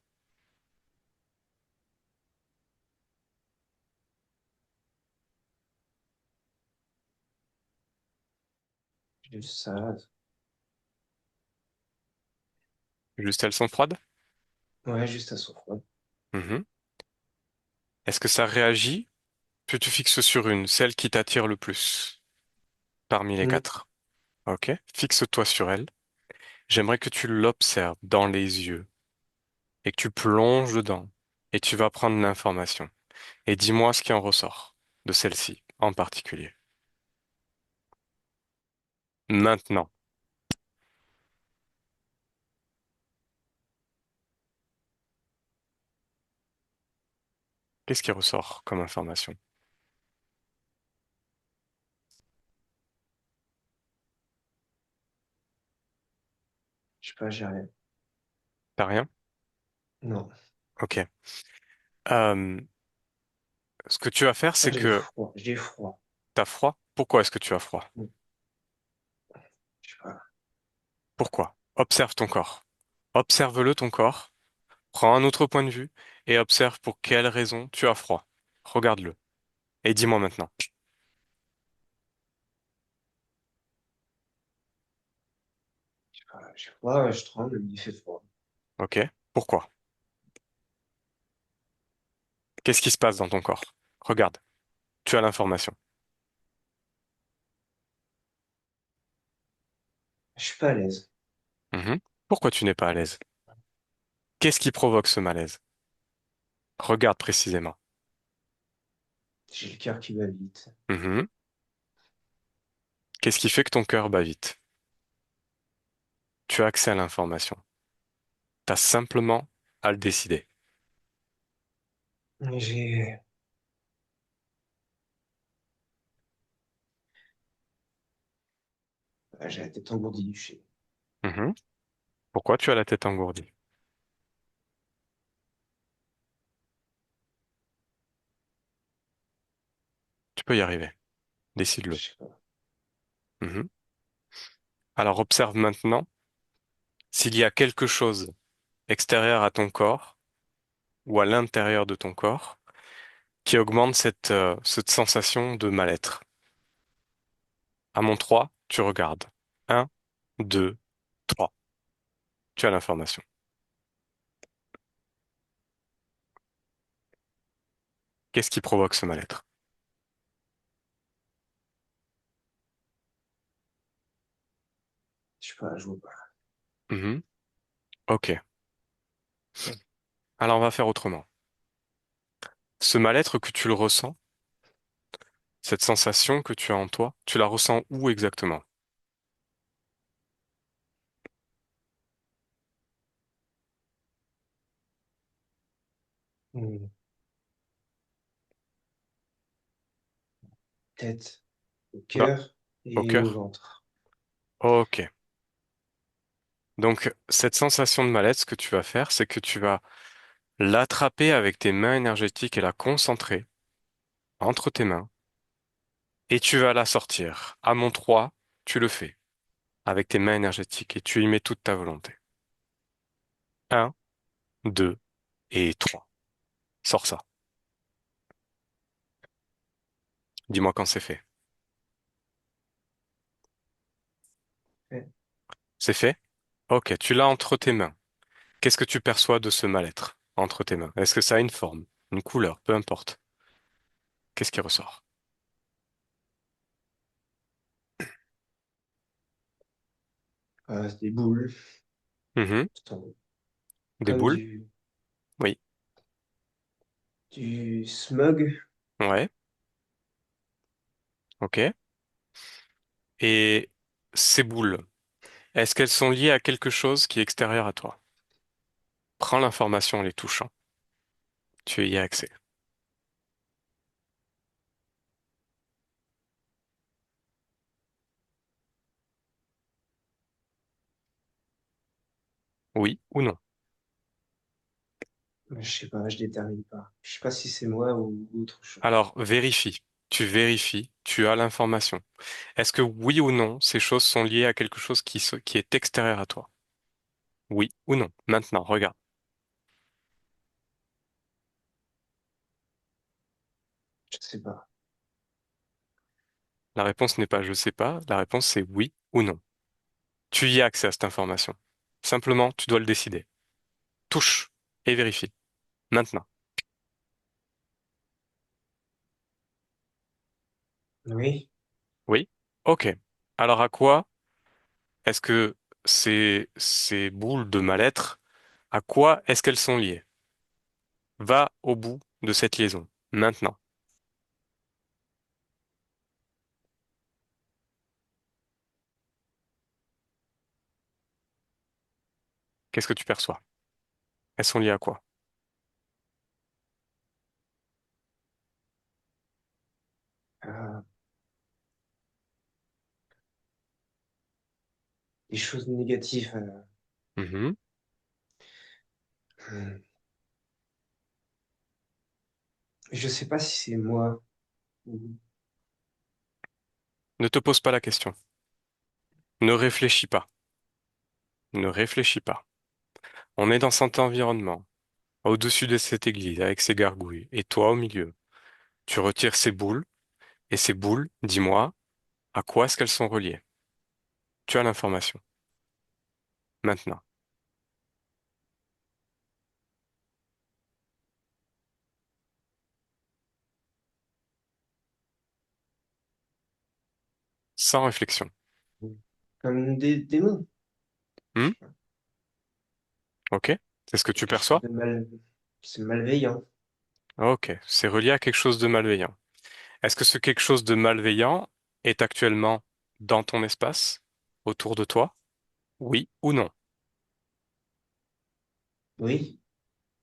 [SPEAKER 2] Juste ça.
[SPEAKER 1] Juste elles sont froides?
[SPEAKER 2] Ouais, juste elles sont froides.
[SPEAKER 1] Mhm. Est-ce que ça réagit? Puis tu fixes sur une, celle qui t'attire le plus parmi les
[SPEAKER 2] Hmm.
[SPEAKER 1] quatre. Ok? Fixe-toi sur elle. J'aimerais que tu l'observes dans les yeux et que tu plonges dedans et tu vas prendre l'information. Et dis-moi ce qui en ressort de celle-ci en particulier. Maintenant, qu'est-ce qui ressort comme information?
[SPEAKER 2] Je sais pas, j'ai rien.
[SPEAKER 1] T'as rien?
[SPEAKER 2] Non.
[SPEAKER 1] Ok. Euh, Ce que tu vas faire,
[SPEAKER 2] Ah,
[SPEAKER 1] c'est
[SPEAKER 2] j'ai
[SPEAKER 1] que
[SPEAKER 2] froid. J'ai froid.
[SPEAKER 1] t'as froid. Pourquoi est-ce que tu as froid?
[SPEAKER 2] Hmm. Je sais pas.
[SPEAKER 1] Pourquoi? Observe ton corps. Observe-le ton corps. Prends un autre point de vue et observe pour quelle raison tu as froid. Regarde-le. Et dis-moi maintenant.
[SPEAKER 2] J'ai froid, je tremble, il fait froid.
[SPEAKER 1] Ok? Pourquoi? Qu'est-ce qui se passe dans ton corps? Regarde. Tu as l'information.
[SPEAKER 2] Je suis pas à l'aise.
[SPEAKER 1] Mhm. Pourquoi tu n'es pas à l'aise? Qu'est-ce qui provoque ce malaise? Regarde précisément.
[SPEAKER 2] J'ai le cœur qui va vite.
[SPEAKER 1] Mhm. Qu'est-ce qui fait que ton cœur bat vite? Tu as accès à l'information. Tu as simplement à le décider.
[SPEAKER 2] J'ai j'ai la tête engourdie.
[SPEAKER 1] Mhm. Pourquoi tu as la tête engourdie? Tu peux y arriver. Décide-le.
[SPEAKER 2] Je sais pas.
[SPEAKER 1] Mhm. Alors observe maintenant s'il y a quelque chose extérieur à ton corps ou à l'intérieur de ton corps qui augmente cette sensation de mal-être. À mon 3, tu regardes. Un, 2, 3. Tu as l'information. Qu'est-ce qui provoque ce mal-être?
[SPEAKER 2] Je sais pas, je vois pas.
[SPEAKER 1] Mhm. Ok. Alors on va faire autrement. Ce mal-être que tu le ressens, cette sensation que tu as en toi, tu la ressens où exactement?
[SPEAKER 2] Hmm. Tête, au
[SPEAKER 1] Ah,
[SPEAKER 2] cœur
[SPEAKER 1] au
[SPEAKER 2] et au
[SPEAKER 1] cœur?
[SPEAKER 2] ventre.
[SPEAKER 1] Ok. Donc cette sensation de mal-être, ce que tu vas faire, c'est que tu vas l'attraper avec tes mains énergétiques et la concentrer entre tes mains et tu vas la sortir. À mon 3, tu le fais avec tes mains énergétiques et tu y mets toute ta volonté. Un, 2 et 3. Sors ça. Dis-moi quand c'est fait.
[SPEAKER 2] Ouais.
[SPEAKER 1] C'est fait? Ok, tu l'as entre tes mains. Qu'est-ce que tu perçois de ce mal-être entre tes mains? Est-ce que ça a une forme, une couleur, peu importe. Qu'est-ce qui ressort?
[SPEAKER 2] C'est des boules,
[SPEAKER 1] Mhm.
[SPEAKER 2] Attends,
[SPEAKER 1] Des
[SPEAKER 2] comme
[SPEAKER 1] boules? Oui.
[SPEAKER 2] du smog.
[SPEAKER 1] Ouais. Ok. Et ces boules, est-ce qu'elles sont liées à quelque chose qui est extérieur à toi? Prends l'information en les touchant. Tu y as accès. Oui ou non?
[SPEAKER 2] Je sais pas, je détermine pas. Je sais pas si c'est moi ou autre chose.
[SPEAKER 1] Alors, vérifie. Tu vérifies. Tu as l'information. Est-ce que oui ou non, ces choses sont liées à quelque chose qui est extérieur à toi? Oui ou non? Maintenant, regarde.
[SPEAKER 2] Je sais pas.
[SPEAKER 1] La réponse n'est pas je sais pas. La réponse c'est oui ou non. Tu y as accès à cette information. Simplement, tu dois le décider. Touche et vérifie. Maintenant.
[SPEAKER 2] Oui,
[SPEAKER 1] Oui? Ok. Alors à quoi est-ce que ces boules de mal-être, à quoi est-ce qu'elles sont liées? Va au bout de cette liaison. Maintenant. Qu'est-ce que tu perçois? Elles sont liées à quoi?
[SPEAKER 2] euh, des choses négatives.
[SPEAKER 1] Mhm.
[SPEAKER 2] Hmm. Je sais pas si c'est moi ou...
[SPEAKER 1] Ne te pose pas la question. Ne réfléchis pas. Ne réfléchis pas. On est dans cet environnement, au-dessus de cette église, avec ses gargouilles, et toi au milieu. Tu retires ces boules, et ces boules, dis-moi, à quoi est-ce qu'elles sont reliées? Tu as l'information. Maintenant. Sans réflexion.
[SPEAKER 2] Comme des démons. Je
[SPEAKER 1] Hmm.
[SPEAKER 2] sais pas.
[SPEAKER 1] Ok? C'est ce que tu
[SPEAKER 2] Quelque chose
[SPEAKER 1] perçois?
[SPEAKER 2] de mal... C'est malveillant.
[SPEAKER 1] Ok. C'est relié à quelque chose de malveillant. Est-ce que ce quelque chose de malveillant est actuellement dans ton espace, autour de toi? Oui ou non?
[SPEAKER 2] Oui,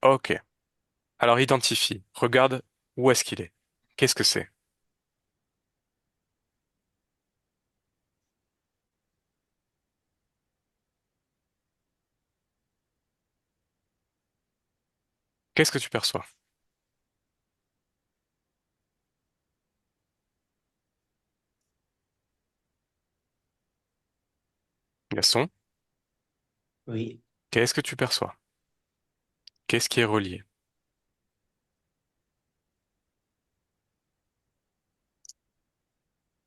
[SPEAKER 1] Ok. Alors identifie. Regarde où est-ce qu'il est. Qu'est-ce que c'est? Qu'est-ce que tu perçois? Gaston,
[SPEAKER 2] oui.
[SPEAKER 1] qu'est-ce que tu perçois? Qu'est-ce qui est relié?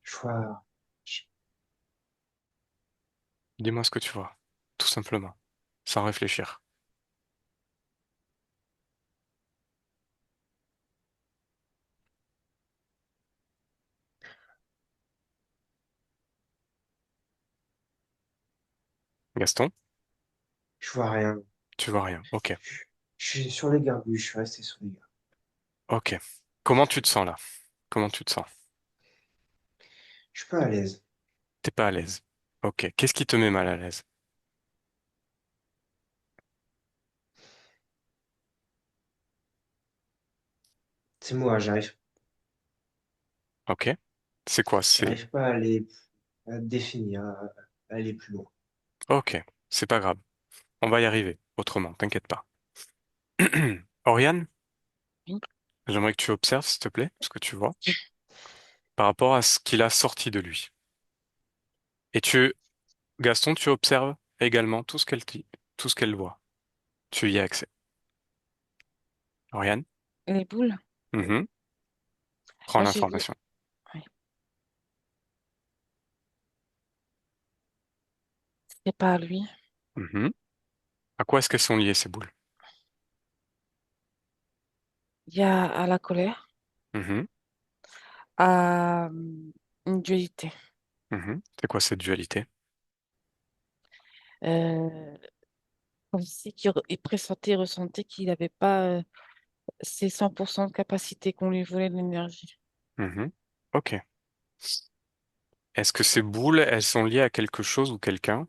[SPEAKER 2] Je vois... je-
[SPEAKER 1] Dis-moi ce que tu vois. Tout simplement. sans réfléchir. Gaston,
[SPEAKER 2] Je vois rien.
[SPEAKER 1] tu vois rien. Ok.
[SPEAKER 2] Je suis sur les gargouilles, je suis resté sur les gargouilles.
[SPEAKER 1] Ok. Comment tu te sens là? Comment tu te sens?
[SPEAKER 2] Je suis pas à l'aise.
[SPEAKER 1] T'es pas à l'aise. Ok. Qu'est-ce qui te met mal à l'aise?
[SPEAKER 2] C'est moi,
[SPEAKER 1] Ok. C'est quoi? C'est...
[SPEAKER 2] j'arrive pas à définir, à aller plus loin.
[SPEAKER 1] Ok. C'est pas grave. On va y arriver. Autrement, t'inquiète pas. Oriane,
[SPEAKER 3] Oui.
[SPEAKER 1] j'aimerais que tu observes, s'il te plaît, ce que tu vois, par rapport à ce qu'il a sorti de lui. Et Gaston, tu observes également tout ce qu'elle dit, tout ce qu'elle voit. Tu y as accès. Oriane,
[SPEAKER 3] Les boules,
[SPEAKER 1] mhm. Prends
[SPEAKER 3] moi j'ai vu.
[SPEAKER 1] l'information.
[SPEAKER 3] Ouais. C'est pas lui.
[SPEAKER 1] Mhm. À quoi est-ce qu'elles sont liées, ces boules?
[SPEAKER 3] Il y a à la colère,
[SPEAKER 1] Mhm.
[SPEAKER 3] à une dualité.
[SPEAKER 1] Mhm. C'est quoi cette dualité?
[SPEAKER 3] Euh, Comme si il pressentait, ressentait qu'il n'avait pas ses 100% de capacité, qu'on lui volait de l'énergie.
[SPEAKER 1] Mhm. Ok. Est-ce que ces boules, elles sont liées à quelque chose ou quelqu'un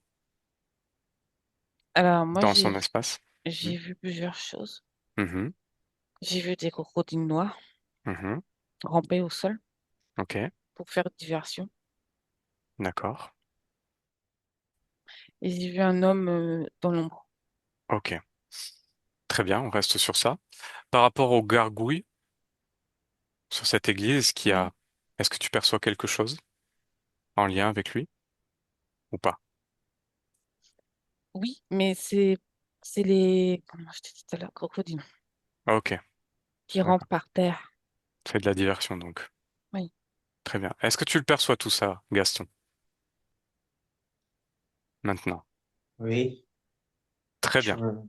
[SPEAKER 3] Alors moi
[SPEAKER 1] dans son espace?
[SPEAKER 3] j'ai
[SPEAKER 1] Mhm.
[SPEAKER 3] vu plusieurs choses.
[SPEAKER 1] Mhm.
[SPEAKER 3] J'ai vu des crocodiles noirs
[SPEAKER 1] Mhm.
[SPEAKER 3] ramper au sol
[SPEAKER 1] Ok.
[SPEAKER 3] pour faire diversion.
[SPEAKER 1] D'accord.
[SPEAKER 3] Et j'ai vu un homme dans l'ombre.
[SPEAKER 1] Ok. Très bien, on reste sur ça. Par rapport aux gargouilles sur cette église,
[SPEAKER 3] Oui,
[SPEAKER 1] est-ce que tu perçois quelque chose en lien avec lui ou pas?
[SPEAKER 3] oui, mais c'est les, comment je t'ai dit tout à l'heure, crocodiles
[SPEAKER 1] Ok.
[SPEAKER 3] qui rampent
[SPEAKER 1] D'accord.
[SPEAKER 3] par terre.
[SPEAKER 1] C'est de la diversion donc.
[SPEAKER 3] Oui,
[SPEAKER 1] Très bien. Est-ce que tu le perçois tout ça, Gaston, maintenant?
[SPEAKER 2] Oui,
[SPEAKER 1] Très
[SPEAKER 2] je
[SPEAKER 1] bien.
[SPEAKER 2] vois.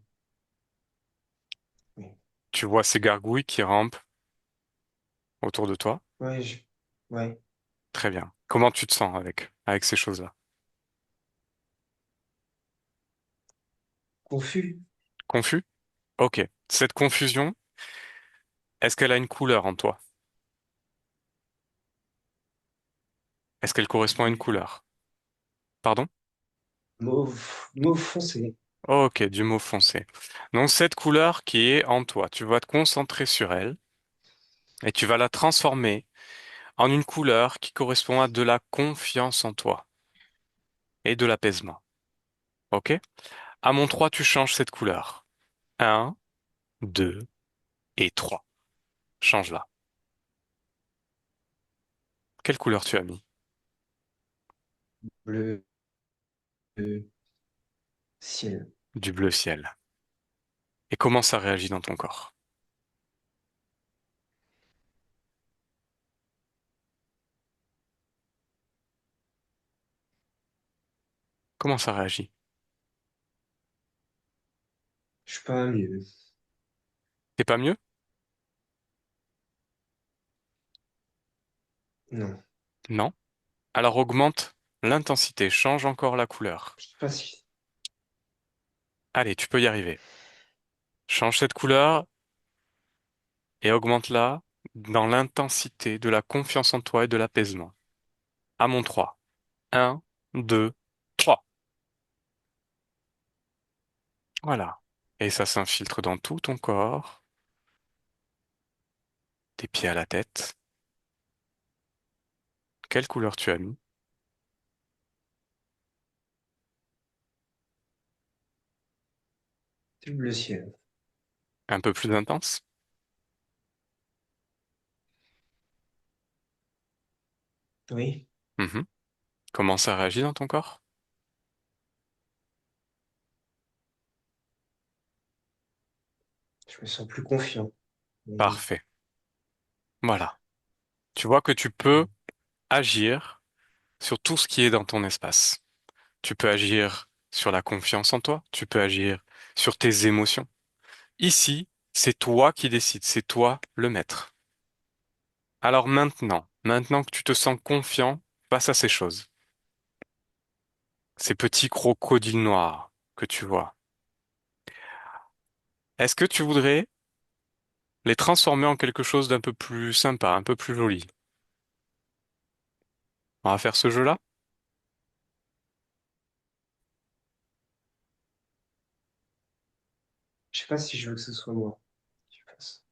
[SPEAKER 2] Oui,
[SPEAKER 1] Tu vois ces gargouilles qui rampent autour de toi?
[SPEAKER 2] ouais, ouais.
[SPEAKER 1] Très bien. Comment tu te sens avec ces choses-là?
[SPEAKER 2] Confus?
[SPEAKER 1] Confus? Ok. Cette confusion, est-ce qu'elle a une couleur en toi? Est-ce qu'elle correspond à une
[SPEAKER 2] Du
[SPEAKER 1] couleur? Pardon?
[SPEAKER 2] mauve foncé.
[SPEAKER 1] Ok, du mauve foncé. Donc cette couleur qui est en toi, tu vas te concentrer sur elle et tu vas la transformer en une couleur qui correspond à de la confiance en toi et de l'apaisement. Ok? À mon 3, tu changes cette couleur. Un, 2 et 3. Change-la. Quelle couleur tu as mis?
[SPEAKER 2] Bleu ciel.
[SPEAKER 1] Du bleu ciel. Et comment ça réagit dans ton corps? Comment ça réagit?
[SPEAKER 2] Je suis pas mieux.
[SPEAKER 1] T'es pas mieux?
[SPEAKER 2] Non.
[SPEAKER 1] Non? Alors augmente l'intensité, change encore la couleur.
[SPEAKER 2] Je sais pas si.
[SPEAKER 1] Allez, tu peux y arriver. Change cette couleur et augmente-la dans l'intensité de la confiance en toi et de l'apaisement. À mon 3. Un, 2, 3. Voilà. Et ça s'infiltre dans tout ton corps, tes pieds à la tête. Quelle couleur tu as mis?
[SPEAKER 2] Du bleu ciel.
[SPEAKER 1] Un peu plus intense?
[SPEAKER 2] Oui,
[SPEAKER 1] Mhm. Comment ça réagit dans ton corps?
[SPEAKER 2] je me sens plus confiant. Oui.
[SPEAKER 1] Parfait. Voilà. Tu vois que tu peux agir sur tout ce qui est dans ton espace. Tu peux agir sur la confiance en toi, tu peux agir sur tes émotions. Ici, c'est toi qui décides, c'est toi le maître. Alors maintenant que tu te sens confiant face à ces choses, ces petits crocodiles noirs que tu vois, est-ce que tu voudrais les transformer en quelque chose d'un peu plus sympa, un peu plus joli? On va faire ce jeu-là?
[SPEAKER 2] Je sais pas si je veux que ce soit moi qui fasse.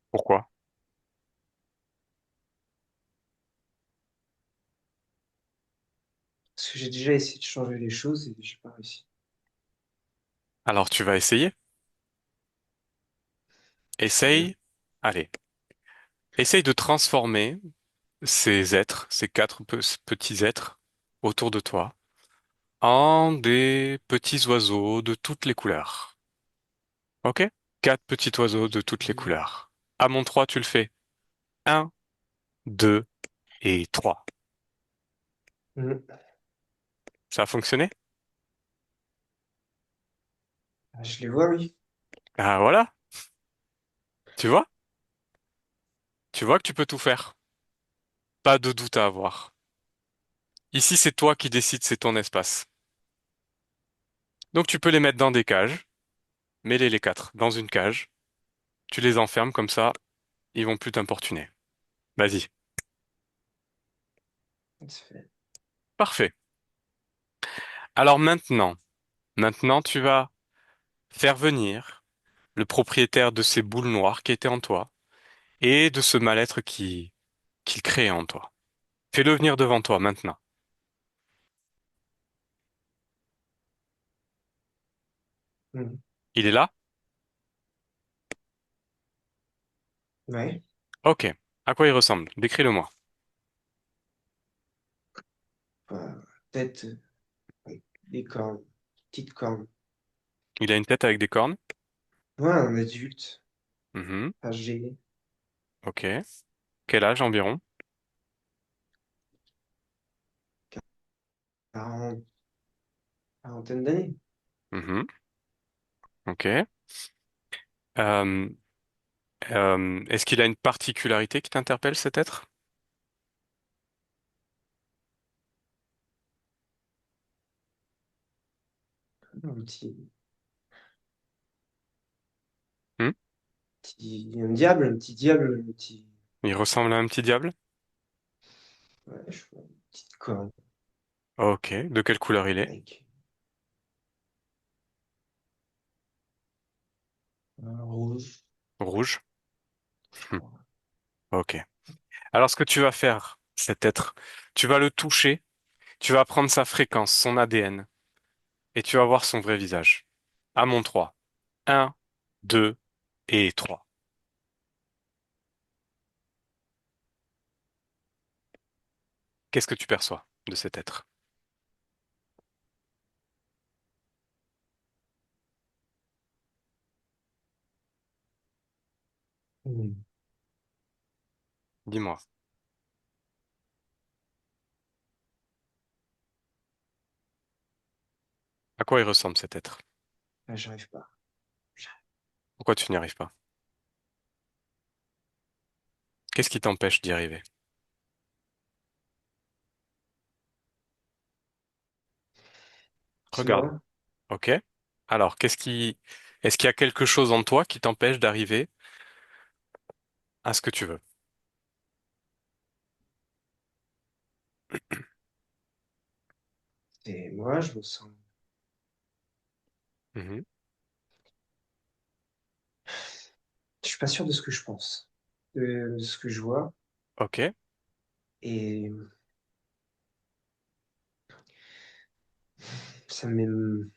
[SPEAKER 1] Pourquoi?
[SPEAKER 2] Parce que j'ai déjà essayé de changer les choses et j'ai pas réussi.
[SPEAKER 1] Alors tu vas essayer.
[SPEAKER 2] Très bien.
[SPEAKER 1] Essaye. Allez. Essaye de transformer ces êtres, ces quatre petits êtres autour de toi, en des petits oiseaux de toutes les couleurs. Ok? Quatre petits oiseaux de toutes les
[SPEAKER 2] Mhm.
[SPEAKER 1] couleurs. À mon 3, tu le fais. Un, 2 et 3.
[SPEAKER 2] Mhm.
[SPEAKER 1] Ça a fonctionné?
[SPEAKER 2] Ah, je les vois, oui.
[SPEAKER 1] Ah voilà, tu vois? Tu vois que tu peux tout faire. Pas de doute à avoir. Ici, c'est toi qui décides, c'est ton espace. Donc tu peux les mettre dans des cages, mets-les les quatre dans une cage, tu les enfermes comme ça, ils vont plus t'importuner. Vas-y.
[SPEAKER 2] C'est fait.
[SPEAKER 1] Parfait. Alors maintenant tu vas faire venir le propriétaire de ces boules noires qui étaient en toi et de ce mal-être qu'il crée en toi. Fais-le venir devant toi maintenant.
[SPEAKER 2] Mhm.
[SPEAKER 1] Il est là?
[SPEAKER 2] Ouais.
[SPEAKER 1] Ok. À quoi il ressemble? Décris-le-moi.
[SPEAKER 2] Bah, tête, avec des cornes, petites cornes.
[SPEAKER 1] Il a une tête avec des cornes?
[SPEAKER 2] Ouais, un adulte,
[SPEAKER 1] Mhm.
[SPEAKER 2] âgé,
[SPEAKER 1] Ok. Quel âge environ?
[SPEAKER 2] 40, quarantaine d'années.
[SPEAKER 1] Mhm. Ok. Euh, est-ce qu'il a une particularité qui t'interpelle, cet être?
[SPEAKER 2] Un petit,
[SPEAKER 1] Hmm.
[SPEAKER 2] un diable, un petit diable, un petit,
[SPEAKER 1] Il ressemble à un petit diable?
[SPEAKER 2] ouais, je vois, une petite corne
[SPEAKER 1] Ok. De quelle couleur il est?
[SPEAKER 2] avec un rouge,
[SPEAKER 1] Rouge.
[SPEAKER 2] je
[SPEAKER 1] Hmm.
[SPEAKER 2] crois.
[SPEAKER 1] Ok. Alors, ce que tu vas faire, cet être, tu vas le toucher, tu vas prendre sa fréquence, son ADN, et tu vas voir son vrai visage. À mon 3. Un, 2 et 3. Qu'est-ce que tu perçois de cet être?
[SPEAKER 2] Mhm.
[SPEAKER 1] Dis-moi. À quoi il ressemble cet être?
[SPEAKER 2] Ah, j'arrive pas.
[SPEAKER 1] Pourquoi tu n'y arrives pas? Qu'est-ce qui t'empêche d'y arriver?
[SPEAKER 2] C'est
[SPEAKER 1] Regarde.
[SPEAKER 2] moi.
[SPEAKER 1] Ok? Alors, est-ce qu'il y a quelque chose en toi qui t'empêche d'arriver à ce que tu veux?
[SPEAKER 2] C'est moi, je me sens.
[SPEAKER 1] Mhm.
[SPEAKER 2] Je suis pas sûr de ce que je pense, de ce que je vois,
[SPEAKER 1] Ok.
[SPEAKER 2] et ça me met,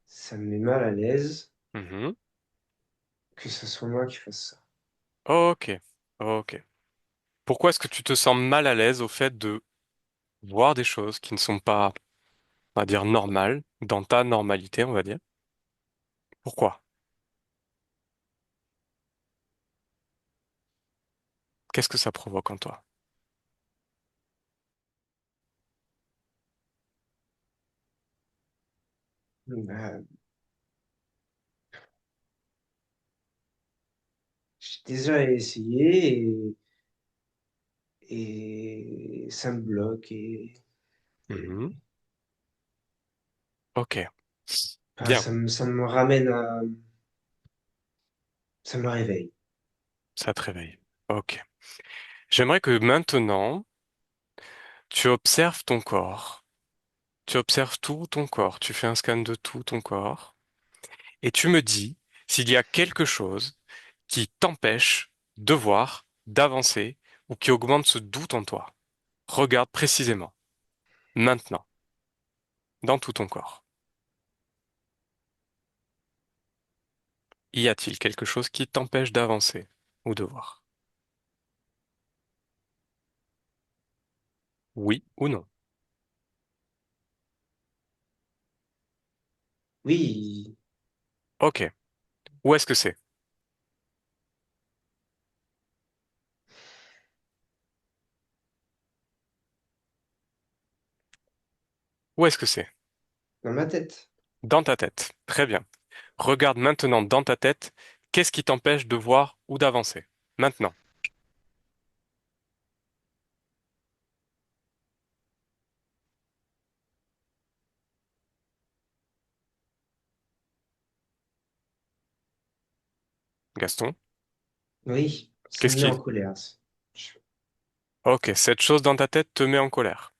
[SPEAKER 2] ça me met mal à l'aise
[SPEAKER 1] Mhm.
[SPEAKER 2] que ce soit moi qui fasse ça.
[SPEAKER 1] Ok. Ok. Pourquoi est-ce que tu te sens mal à l'aise au fait de voir des choses qui ne sont pas, on va dire, normales, dans ta normalité, on va dire? Pourquoi? Qu'est-ce que ça provoque en toi?
[SPEAKER 4] Bah, j'ai déjà essayé et ça me bloque
[SPEAKER 1] Mhm. Ok,
[SPEAKER 4] enfin,
[SPEAKER 1] bien,
[SPEAKER 4] ça me ramène à, ça me réveille.
[SPEAKER 1] ça te réveille. Ok. J'aimerais que maintenant, tu observes ton corps. Tu observes tout ton corps. Tu fais un scan de tout ton corps. Et tu me dis s'il y a quelque chose qui t'empêche de voir, d'avancer, ou qui augmente ce doute en toi. Regarde précisément, maintenant, dans tout ton corps. Y a-t-il quelque chose qui t'empêche d'avancer ou de voir? Oui ou non?
[SPEAKER 4] Oui,
[SPEAKER 1] Ok. Où est-ce que c'est? Où est-ce que c'est?
[SPEAKER 4] dans ma tête.
[SPEAKER 1] Dans ta tête. Très bien. Regarde maintenant dans ta tête, qu'est-ce qui t'empêche de voir ou d'avancer? Maintenant. Gaston?
[SPEAKER 4] Oui, ça
[SPEAKER 1] Qu'est-ce
[SPEAKER 4] me met en
[SPEAKER 1] qui...
[SPEAKER 4] colère, ça. Je-
[SPEAKER 1] Ok, cette chose dans ta tête te met en colère.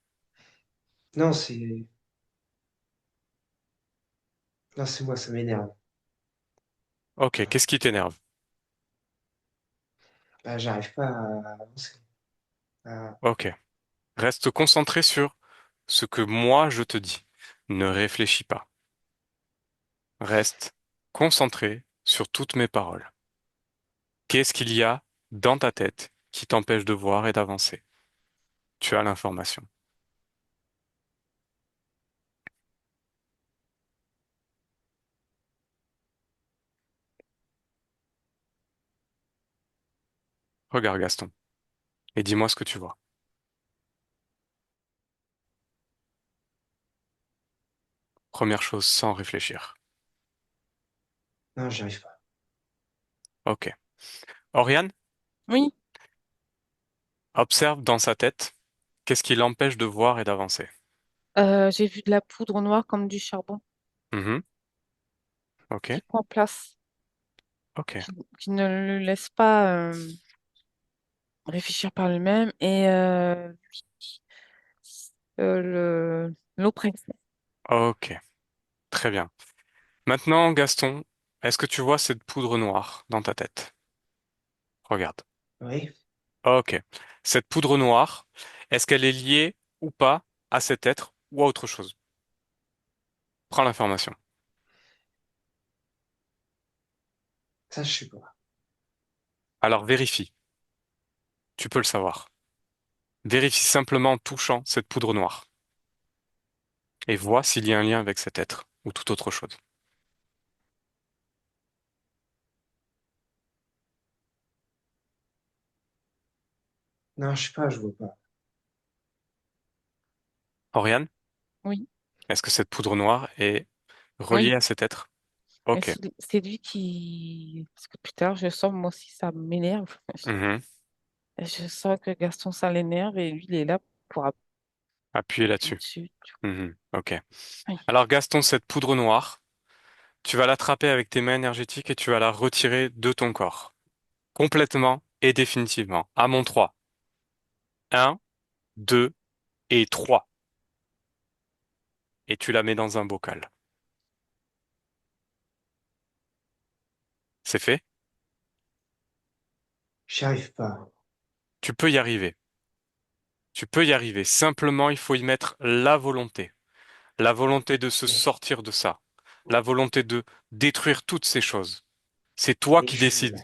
[SPEAKER 4] Non, c'est moi, ça m'énerve.
[SPEAKER 1] Ok, qu'est-ce qui t'énerve?
[SPEAKER 4] Bah, j'arrive pas à avancer. À-
[SPEAKER 1] Ok. Reste concentré sur ce que moi je te dis. Ne réfléchis pas. Reste concentré sur toutes mes paroles. Qu'est-ce qu'il y a dans ta tête qui t'empêche de voir et d'avancer? Tu as l'information. Regarde Gaston et dis-moi ce que tu vois. Première chose sans réfléchir.
[SPEAKER 4] Non, j'y arrive pas.
[SPEAKER 1] Ok. Oriane,
[SPEAKER 3] Oui,
[SPEAKER 1] observe dans sa tête qu'est-ce qui l'empêche de voir et d'avancer.
[SPEAKER 3] j'ai vu de la poudre noire comme du charbon
[SPEAKER 1] Mhm. Ok.
[SPEAKER 3] qui prend place,
[SPEAKER 1] Ok.
[SPEAKER 3] qui ne le laisse pas réfléchir par lui-même et l'oppresse.
[SPEAKER 1] Ok. Très bien. Maintenant, Gaston, est-ce que tu vois cette poudre noire dans ta tête? Regarde.
[SPEAKER 4] Oui,
[SPEAKER 1] Ok. Cette poudre noire, est-ce qu'elle est liée ou pas à cet être ou à autre chose? Prends l'information.
[SPEAKER 4] ça, je sais pas.
[SPEAKER 1] Alors vérifie. Tu peux le savoir. Vérifie simplement en touchant cette poudre noire et vois s'il y a un lien avec cet être ou toute autre chose.
[SPEAKER 4] Non, je sais pas, je vois pas.
[SPEAKER 1] Oriane,
[SPEAKER 3] Oui,
[SPEAKER 1] est-ce que cette poudre noire est reliée
[SPEAKER 3] oui.
[SPEAKER 1] à cet être?
[SPEAKER 3] Mais
[SPEAKER 1] Ok.
[SPEAKER 3] c'est lui qui... Parce que plus tard, je sens, moi aussi, ça m'énerve.
[SPEAKER 1] Mhm.
[SPEAKER 3] Je sens que Gaston, ça l'énerve et lui, il est là pour
[SPEAKER 1] Appuyez
[SPEAKER 3] appuyer
[SPEAKER 1] là-dessus.
[SPEAKER 3] dessus.
[SPEAKER 1] Mhm. Ok.
[SPEAKER 3] Oui.
[SPEAKER 1] Alors Gaston, cette poudre noire, tu vas l'attraper avec tes mains énergétiques et tu vas la retirer de ton corps. Complètement et définitivement. À mon 3. Un, 2 et 3. Et tu la mets dans un bocal. C'est fait?
[SPEAKER 4] J'y arrive pas.
[SPEAKER 1] Tu peux y arriver. Tu peux y arriver. Simplement, il faut y mettre la volonté. La volonté de se
[SPEAKER 4] Ok.
[SPEAKER 1] sortir de ça. La volonté de détruire toutes ces choses. C'est toi
[SPEAKER 4] Et
[SPEAKER 1] qui décides.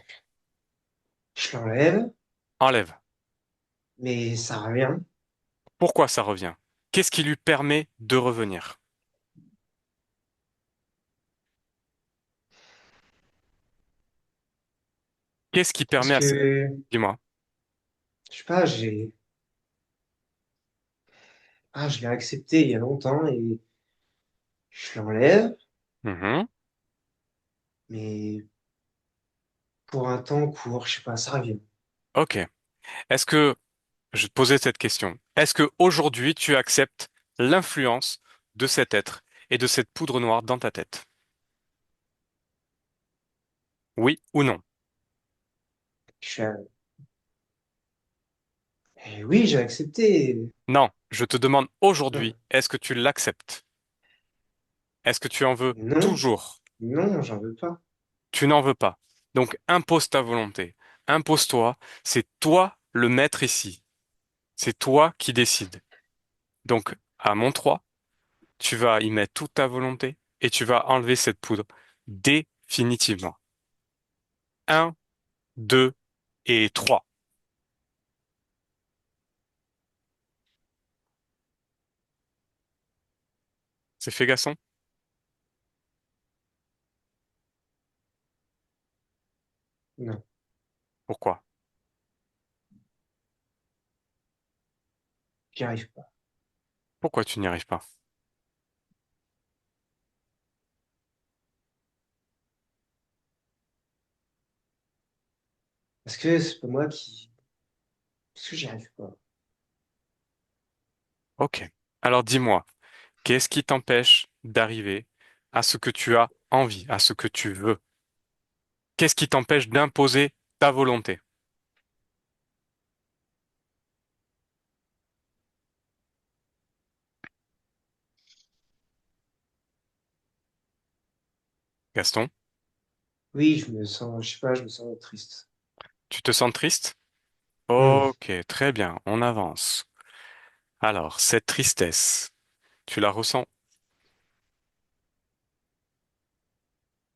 [SPEAKER 4] je l'enlève,
[SPEAKER 1] Enlève.
[SPEAKER 4] mais ça revient.
[SPEAKER 1] Pourquoi ça revient? Qu'est-ce qui lui permet de revenir? Qu'est-ce qui
[SPEAKER 4] Parce
[SPEAKER 1] permet à cette...
[SPEAKER 4] que,
[SPEAKER 1] Dis-moi.
[SPEAKER 4] je sais pas, je l'ai accepté il y a longtemps et je l'enlève.
[SPEAKER 1] Mhm.
[SPEAKER 4] mais pour un temps court, je sais pas, ça revient.
[SPEAKER 1] Ok. Est-ce que, je vais te posais cette question, est-ce que aujourd'hui tu acceptes l'influence de cet être et de cette poudre noire dans ta tête? Oui ou non?
[SPEAKER 4] Je suis oui, j'ai accepté.
[SPEAKER 1] Non, je te demande aujourd'hui,
[SPEAKER 4] Non,
[SPEAKER 1] est-ce que tu l'acceptes? Est-ce que tu en veux
[SPEAKER 4] non,
[SPEAKER 1] toujours?
[SPEAKER 4] non, j'en veux pas.
[SPEAKER 1] Tu n'en veux pas. Donc impose ta volonté. Impose-toi. C'est toi le maître ici. C'est toi qui décides. Donc à mon 3, tu vas y mettre toute ta volonté et tu vas enlever cette poudre définitivement. Un, 2 et 3. C'est fait, Gaston?
[SPEAKER 4] Non,
[SPEAKER 1] Pourquoi?
[SPEAKER 4] j'y arrive pas.
[SPEAKER 1] Pourquoi tu n'y arrives pas?
[SPEAKER 4] Parce que c'est pas moi qui. Parce que j'y arrive pas.
[SPEAKER 1] Ok. Alors dis-moi, qu'est-ce qui t'empêche d'arriver à ce que tu as envie, à ce que tu veux? Qu'est-ce qui t'empêche d'imposer ta volonté? Gaston,
[SPEAKER 4] Oui, je me sens, je sais pas, je me sens triste.
[SPEAKER 1] tu te sens triste?
[SPEAKER 4] Hmm,
[SPEAKER 1] Ok, très bien, on avance. Alors, cette tristesse, tu la ressens?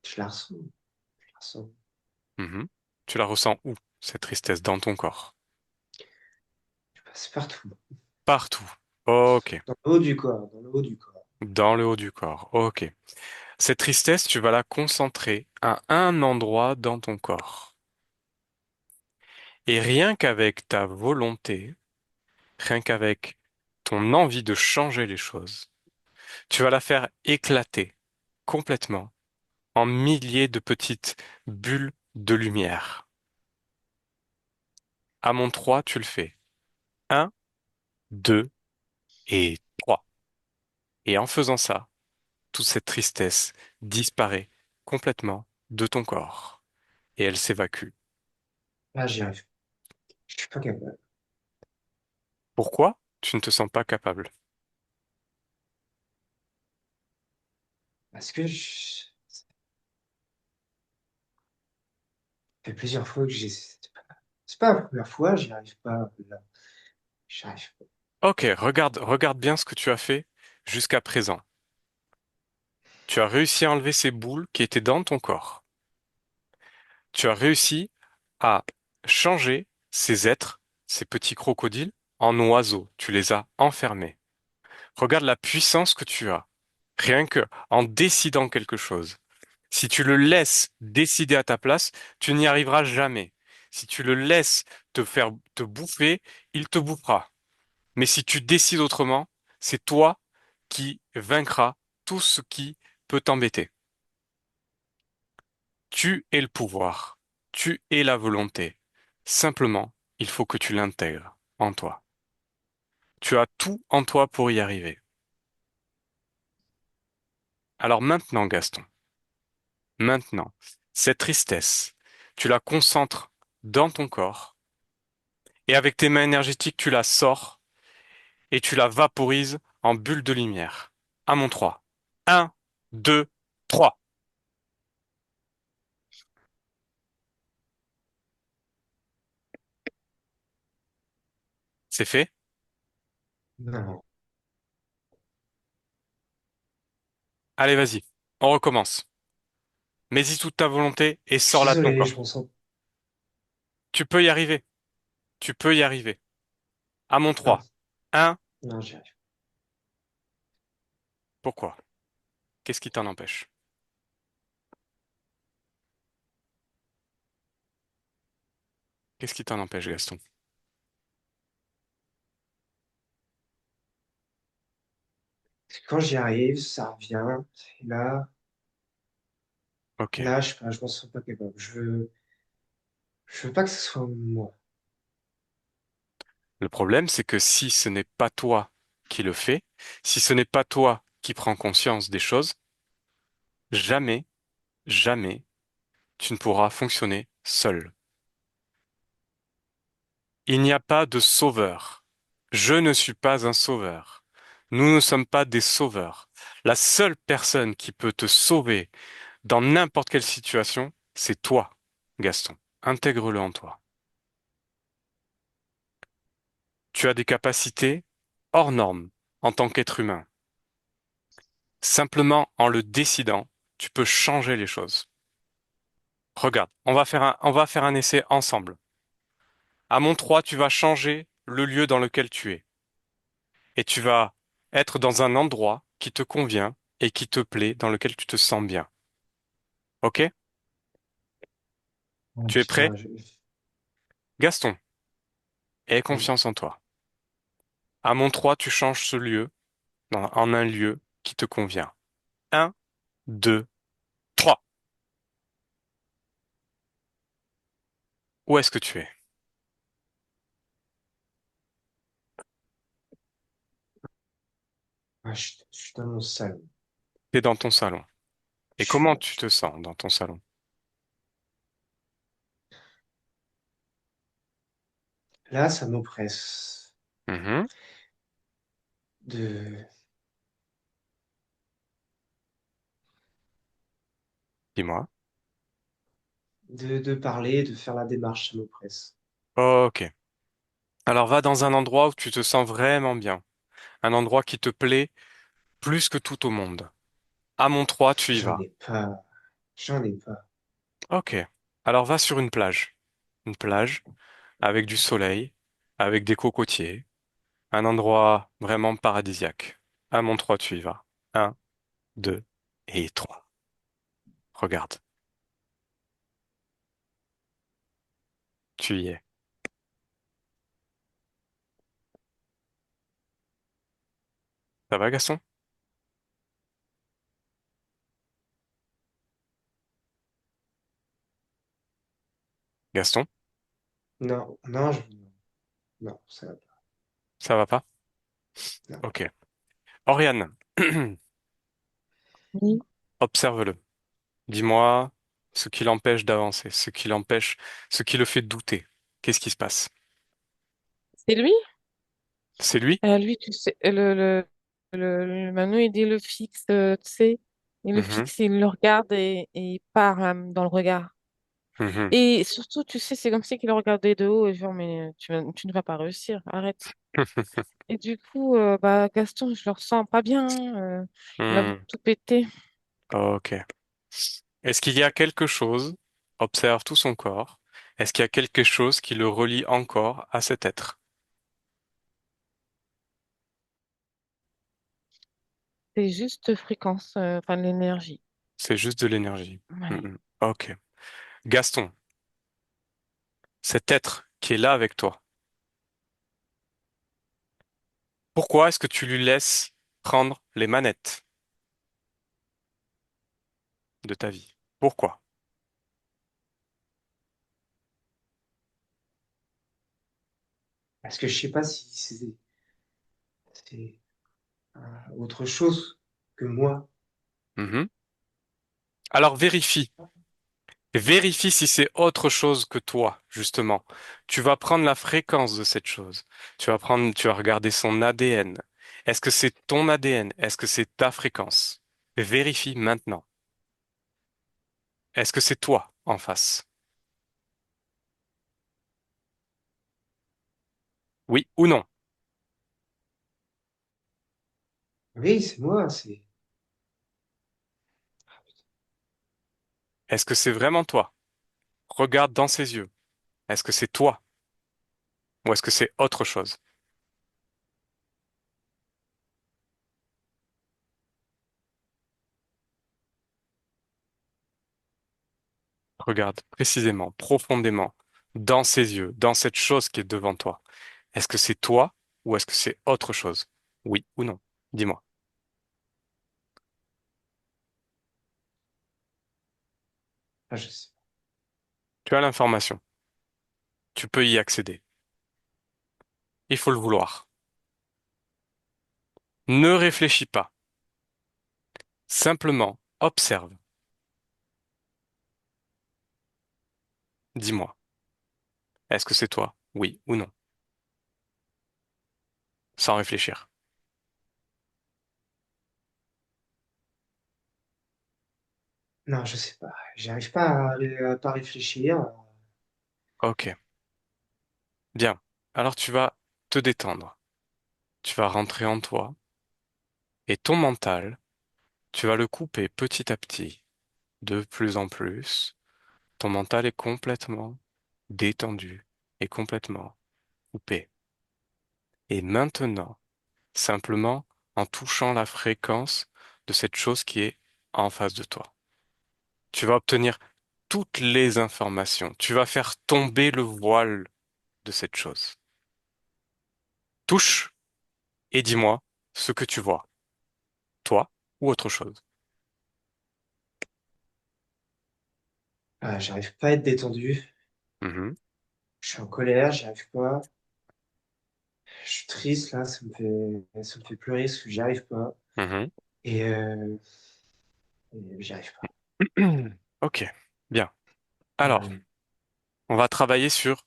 [SPEAKER 4] je la ressens, je la ressens.
[SPEAKER 1] Mhm. Tu la ressens où, cette tristesse, dans ton corps?
[SPEAKER 4] C'est partout.
[SPEAKER 1] Partout. Ok.
[SPEAKER 4] Dans le haut du corps, dans le haut du corps.
[SPEAKER 1] Dans le haut du corps. Ok. Cette tristesse, tu vas la concentrer à un endroit dans ton corps. Et rien qu'avec ta volonté, rien qu'avec ton envie de changer les choses, tu vas la faire éclater complètement en milliers de petites bulles de lumière. À mon 3, tu le fais. Un, 2 et 3. Et en faisant ça, toute cette tristesse disparaît complètement de ton corps et elle s'évacue.
[SPEAKER 4] Là, j'y arrive. Je suis pas capable.
[SPEAKER 1] Pourquoi tu ne te sens pas capable?
[SPEAKER 4] Parce que ça fait plusieurs fois que j'ai. C'est pas la première fois, j'y arrive pas. Là, j'y arrive pas.
[SPEAKER 1] Ok, regarde bien ce que tu as fait jusqu'à présent. Tu as réussi à enlever ces boules qui étaient dans ton corps. Tu as réussi à changer ces êtres, ces petits crocodiles, en oiseaux. Tu les as enfermés. Regarde la puissance que tu as, rien que en décidant quelque chose. Si tu le laisses décider à ta place, tu n'y arriveras jamais. Si tu le laisses te faire te bouffer, il te bouffera. Mais si tu décides autrement, c'est toi qui vaincras tout ce qui peut t'embêter. Tu es le pouvoir. Tu es la volonté. Simplement, il faut que tu l'intègres en toi. Tu as tout en toi pour y arriver. Alors maintenant, Gaston, maintenant, cette tristesse, tu la concentres dans ton corps et avec tes mains énergétiques, tu la sors et tu la vaporises en bulle de lumière. À mon 3. Un, 2, 3. C'est fait?
[SPEAKER 4] Non.
[SPEAKER 1] Allez, vas-y. On recommence. Mets-y toute ta volonté et
[SPEAKER 4] Je suis
[SPEAKER 1] sors-la de ton
[SPEAKER 4] désolé, je
[SPEAKER 1] corps.
[SPEAKER 4] m'en sens.
[SPEAKER 1] Tu peux y arriver. Tu peux y arriver. À mon
[SPEAKER 4] Non,
[SPEAKER 1] 3. Un.
[SPEAKER 4] non, j'y arrive.
[SPEAKER 1] Pourquoi? Qu'est-ce qui t'en empêche? Qu'est-ce qui t'en empêche, Gaston?
[SPEAKER 4] Parce que quand j'y arrive, ça revient. Et là,
[SPEAKER 1] Ok.
[SPEAKER 4] Là, je m'en sens pas capable. Je veux pas que ce soit moi.
[SPEAKER 1] Le problème, c'est que si ce n'est pas toi qui le fais, si ce n'est pas toi qui prends conscience des choses, jamais, jamais, tu ne pourras fonctionner seul. Il n'y a pas de sauveur. Je ne suis pas un sauveur. Nous ne sommes pas des sauveurs. La seule personne qui peut te sauver dans n'importe quelle situation, c'est toi, Gaston. Intègre-le en toi. Tu as des capacités hors normes en tant qu'être humain. Simplement en le décidant, tu peux changer les choses. Regarde, on va faire un essai ensemble. À mon 3, tu vas changer le lieu dans lequel tu es. Et tu vas être dans un endroit qui te convient et qui te plaît, dans lequel tu te sens bien. Ok?
[SPEAKER 4] Oh,
[SPEAKER 1] Tu es prêt?
[SPEAKER 4] putain,
[SPEAKER 1] Gaston, aie
[SPEAKER 4] oui.
[SPEAKER 1] confiance en toi. À mon 3, tu changes ce lieu en un lieu qui te convient. Un, 2, 3. Où est-ce que tu es?
[SPEAKER 4] Ah, je suis dans mon salon.
[SPEAKER 1] Tu es dans ton salon. Et
[SPEAKER 4] Je
[SPEAKER 1] comment
[SPEAKER 4] suis,
[SPEAKER 1] tu te sens dans ton salon?
[SPEAKER 4] là, ça m'oppresse
[SPEAKER 1] Mhm.
[SPEAKER 4] de,
[SPEAKER 1] Dis-moi.
[SPEAKER 4] de parler, de faire la démarche, ça m'oppresse.
[SPEAKER 1] Ok. Alors va dans un endroit où tu te sens vraiment bien. Un endroit qui te plaît plus que tout au monde. À mon 3, tu y
[SPEAKER 4] J'en
[SPEAKER 1] vas.
[SPEAKER 4] ai pas. J'en ai pas.
[SPEAKER 1] Ok. Alors va sur une plage. Une plage avec du soleil, avec des cocotiers. Un endroit vraiment paradisiaque. À mon 3, tu y vas. Un, 2 et 3. Regarde. Tu y es. Ça va, Gaston? Gaston?
[SPEAKER 4] Non, non, non, ça va pas.
[SPEAKER 1] Ça va pas?
[SPEAKER 4] Non.
[SPEAKER 1] Ok. Oriane,
[SPEAKER 3] Oui,
[SPEAKER 1] observe-le. Dis-moi ce qui l'empêche d'avancer, ce qui le fait douter. Qu'est-ce qui se passe?
[SPEAKER 3] c'est lui?
[SPEAKER 1] C'est lui?
[SPEAKER 3] Lui, tu sais, le Manu, il le fixe, tu sais, il le
[SPEAKER 1] Mhm,
[SPEAKER 3] fixe, il le regarde et il part dans le regard.
[SPEAKER 1] mhm.
[SPEAKER 3] Et surtout, tu sais, c'est comme si qu'il le regardait de haut et genre, mais tu ne vas pas réussir, arrête. Et du coup, bah, Gaston, je le ressens pas bien, il a
[SPEAKER 1] Hmm,
[SPEAKER 3] tout pété.
[SPEAKER 1] ok. Est-ce qu'il y a quelque chose, observe tout son corps, est-ce qu'il y a quelque chose qui le relie encore à cet être?
[SPEAKER 3] C'est juste fréquence, enfin, l'énergie.
[SPEAKER 1] C'est juste de l'énergie.
[SPEAKER 3] Ouais.
[SPEAKER 1] Mhm. Ok. Gaston, cet être qui est là avec toi, pourquoi est-ce que tu lui laisses prendre les manettes de ta vie? Pourquoi?
[SPEAKER 4] Parce que je sais pas si c'est autre chose que moi.
[SPEAKER 1] Mhm. Alors vérifie. Vérifie si c'est autre chose que toi, justement. Tu vas prendre la fréquence de cette chose. Tu vas regarder son ADN. Est-ce que c'est ton ADN? Est-ce que c'est ta fréquence? Vérifie maintenant. Est-ce que c'est toi en face? Oui ou non?
[SPEAKER 4] Oui, c'est moi, c'est.
[SPEAKER 1] Est-ce que c'est vraiment toi? Regarde dans ses yeux. Est-ce que c'est toi? Ou est-ce que c'est autre chose? Regarde précisément, profondément, dans ses yeux, dans cette chose qui est devant toi. Est-ce que c'est toi ou est-ce que c'est autre chose? Oui ou non? Dis-moi.
[SPEAKER 4] Ah, je sais.
[SPEAKER 1] Tu as l'information. Tu peux y accéder. Il faut le vouloir. Ne réfléchis pas. Simplement observe. Dis-moi, est-ce que c'est toi? Oui ou non? Sans réfléchir.
[SPEAKER 4] Non, je sais pas. J'arrive pas à pas réfléchir.
[SPEAKER 1] Ok, bien. Alors tu vas te détendre. Tu vas rentrer en toi et ton mental, tu vas le couper petit à petit, de plus en plus. Ton mental est complètement détendu et complètement coupé. Et maintenant, simplement en touchant la fréquence de cette chose qui est en face de toi. Tu vas obtenir toutes les informations. Tu vas faire tomber le voile de cette chose. Touche et dis-moi ce que tu vois, toi ou autre chose.
[SPEAKER 4] J'arrive pas à être détendu.
[SPEAKER 1] Mhm,
[SPEAKER 4] Je suis en colère, j'y arrive pas. Je suis triste là, ça me fait pleurer parce que j'y arrive pas.
[SPEAKER 1] mhm.
[SPEAKER 4] Et, et j'y arrive pas.
[SPEAKER 1] Ok, bien. Alors,
[SPEAKER 4] Ouais.
[SPEAKER 1] on va travailler sur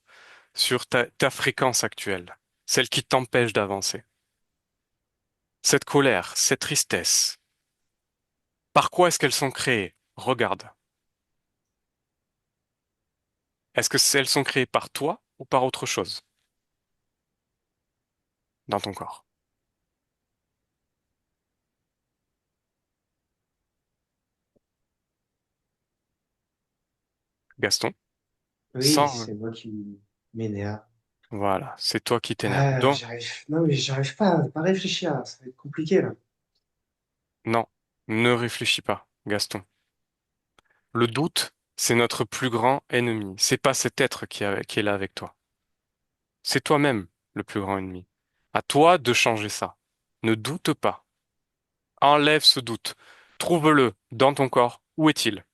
[SPEAKER 1] ta fréquence actuelle, celle qui t'empêche d'avancer. Cette colère, cette tristesse, par quoi est-ce qu'elles sont créées? Regarde. Est-ce que elles sont créées par toi ou par autre chose dans ton corps? Gaston?
[SPEAKER 4] Oui,
[SPEAKER 1] Sans...
[SPEAKER 4] c'est moi qui m'énerve.
[SPEAKER 1] Voilà, c'est toi qui t'énerve. Donc,
[SPEAKER 4] J'arrive. Non, mais j'arrive pas à pas réfléchir là. Ça va être compliqué là.
[SPEAKER 1] non, ne réfléchis pas, Gaston. Le doute, c'est notre plus grand ennemi. C'est pas cet être qui est là avec toi. C'est toi-même le plus grand ennemi. À toi de changer ça. Ne doute pas. Enlève ce doute. Trouve-le dans ton corps. Où est-il?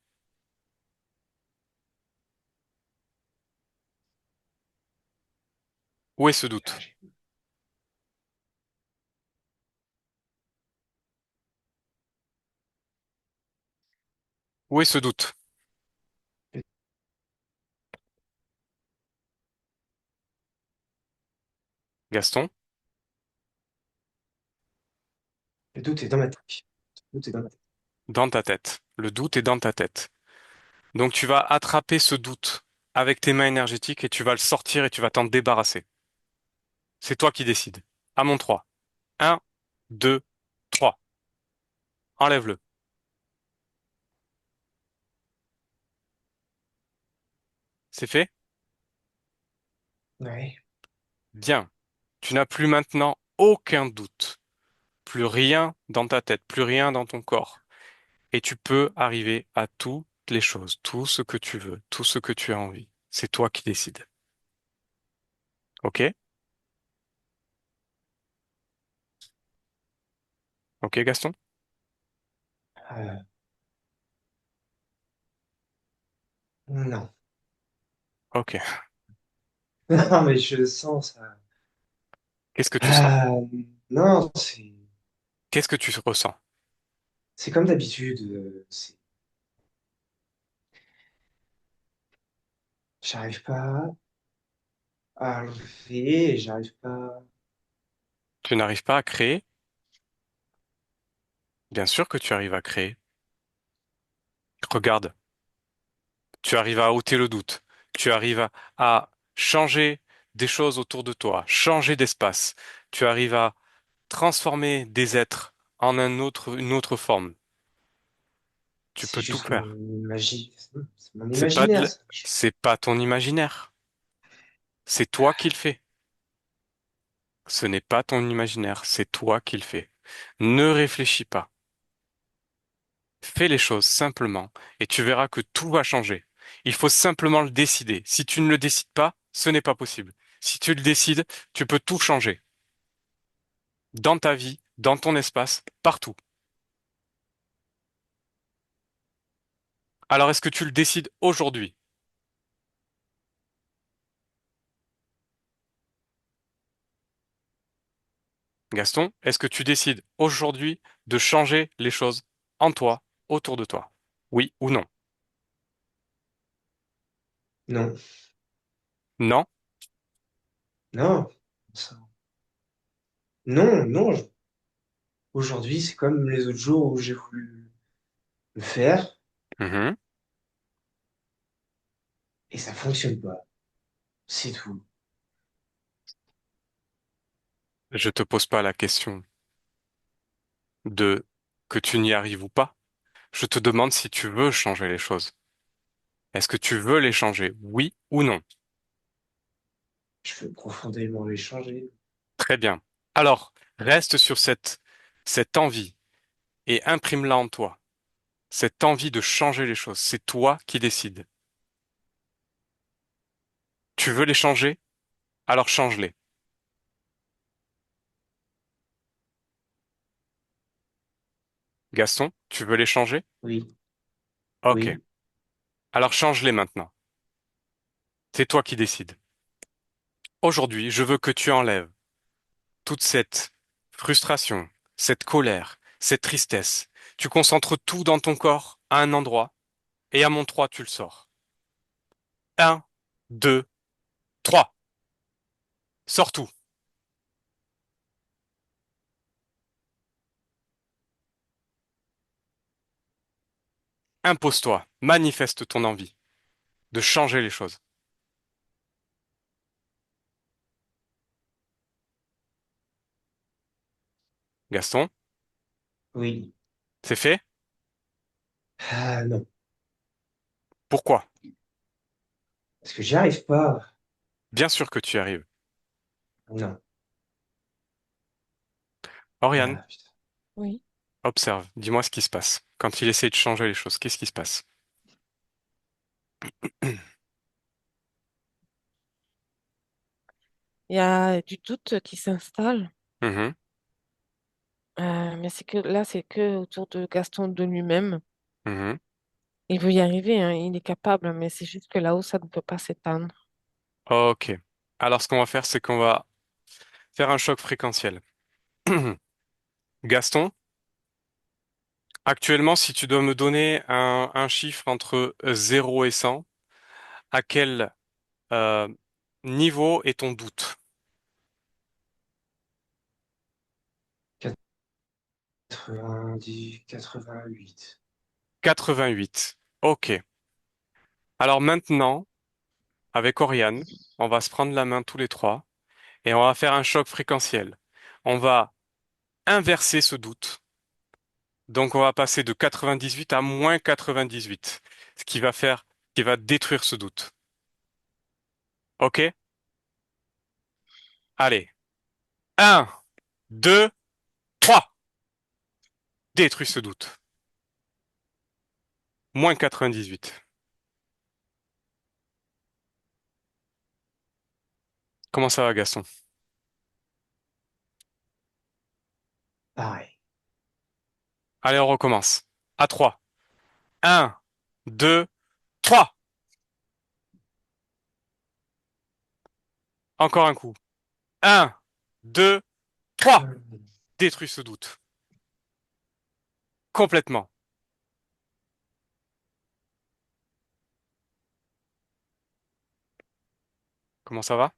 [SPEAKER 1] Où est ce
[SPEAKER 4] Ah,
[SPEAKER 1] doute?
[SPEAKER 4] j'ai-
[SPEAKER 1] Où est ce doute? Gaston,
[SPEAKER 4] Le doute est dans ma tête. Le doute est dans ma tête.
[SPEAKER 1] dans ta tête. Le doute est dans ta tête. Donc tu vas attraper ce doute avec tes mains énergétiques et tu vas le sortir et tu vas t'en débarrasser. C'est toi qui décides. À mon 3. 1, 2, 3. Enlève-le. C'est fait?
[SPEAKER 4] Ouais.
[SPEAKER 1] Bien. Tu n'as plus maintenant aucun doute. Plus rien dans ta tête, plus rien dans ton corps. Et tu peux arriver à toutes les choses, tout ce que tu veux, tout ce que tu as envie. C'est toi qui décides. OK? OK, Gaston?
[SPEAKER 4] Euh, non.
[SPEAKER 1] OK.
[SPEAKER 4] Non, mais je sens ça.
[SPEAKER 1] Qu'est-ce que tu sens?
[SPEAKER 4] Ah, non,
[SPEAKER 1] Qu'est-ce que tu ressens?
[SPEAKER 4] c'est comme d'habitude. J'arrive pas à lever et j'arrive pas.
[SPEAKER 1] Tu n'arrives pas à créer? Bien sûr que tu arrives à créer. Regarde, tu arrives à ôter le doute. Tu arrives à changer des choses autour de toi, changer d'espace. Tu arrives à transformer des êtres en une autre forme. Tu
[SPEAKER 4] C'est
[SPEAKER 1] peux tout
[SPEAKER 4] juste
[SPEAKER 1] faire.
[SPEAKER 4] mon magie. C'est mon
[SPEAKER 1] C'est pas
[SPEAKER 4] imaginaire. Ça.
[SPEAKER 1] c'est pas ton imaginaire. C'est toi qui le fais. Ce n'est pas ton imaginaire, c'est toi qui le fais. Ne réfléchis pas. Fais les choses simplement et tu verras que tout va changer. Il faut simplement le décider. Si tu ne le décides pas, ce n'est pas possible. Si tu le décides, tu peux tout changer. Dans ta vie, dans ton espace, partout. Alors, est-ce que tu le décides aujourd'hui? Gaston, est-ce que tu décides aujourd'hui de changer les choses en toi, autour de toi? Oui ou non?
[SPEAKER 4] Non,
[SPEAKER 1] Non?
[SPEAKER 4] non, ça- non, non. Aujourd'hui, c'est comme les autres jours où j'ai voulu le faire
[SPEAKER 1] Mhm.
[SPEAKER 4] et ça fonctionne pas. C'est tout.
[SPEAKER 1] Je te pose pas la question de que tu n'y arrives ou pas. Je te demande si tu veux changer les choses. Est-ce que tu veux les changer? Oui ou non?
[SPEAKER 4] Je veux profondément les changer.
[SPEAKER 1] Très bien. Alors, reste sur cette envie et imprime-la en toi. Cette envie de changer les choses. C'est toi qui décides. Tu veux les changer? Alors change-les. Gaston, tu veux les changer?
[SPEAKER 4] Oui,
[SPEAKER 1] Ok.
[SPEAKER 4] oui,
[SPEAKER 1] Alors change-les maintenant. C'est toi qui décides. Aujourd'hui, je veux que tu enlèves toute cette frustration, cette colère, cette tristesse. Tu concentres tout dans ton corps à un endroit et à mon 3, tu le sors. Un, 2, 3. Sors tout. Impose-toi. Manifeste ton envie de changer les choses. Gaston,
[SPEAKER 4] oui.
[SPEAKER 1] c'est fait?
[SPEAKER 4] Ah non,
[SPEAKER 1] Pourquoi?
[SPEAKER 4] parce que j'y arrive pas.
[SPEAKER 1] Bien sûr que tu y arrives.
[SPEAKER 4] Non.
[SPEAKER 1] Oriane,
[SPEAKER 4] Ah, putain.
[SPEAKER 3] Oui.
[SPEAKER 1] observe. Dis-moi ce qui se passe. Quand il essaie de changer les choses, qu'est-ce qui se passe?
[SPEAKER 3] Il y a du doute qui s'installe,
[SPEAKER 1] Mhm,
[SPEAKER 3] mais c'est que là, c'est que autour de Gaston de lui-même.
[SPEAKER 1] mhm.
[SPEAKER 3] Il veut y arriver, hein, il est capable, mais c'est juste que là-haut, ça ne peut pas s'éteindre.
[SPEAKER 1] Ok. Alors, ce qu'on va faire, c'est qu'on va faire un choc fréquentiel. Gaston, actuellement, si tu dois me donner un chiffre entre 0 et 100, à quel euh, niveau est ton doute?
[SPEAKER 4] 90, 88.
[SPEAKER 1] 88. Ok. Alors maintenant, avec Oriane, on va se prendre la main tous les trois et on va faire un choc fréquentiel. On va inverser ce doute. Donc on va passer de 98 à moins 98, ce qui va faire, qui va détruire ce doute. Ok? Allez. Un, 2, 3. Détruis ce doute. Moins 98. Comment ça va, Gaston?
[SPEAKER 4] Pareil.
[SPEAKER 1] Allez, on recommence. À 3. Un, 2, 3. Encore un coup. Un, 2, 3. Détruis ce doute. Complètement. Comment ça va?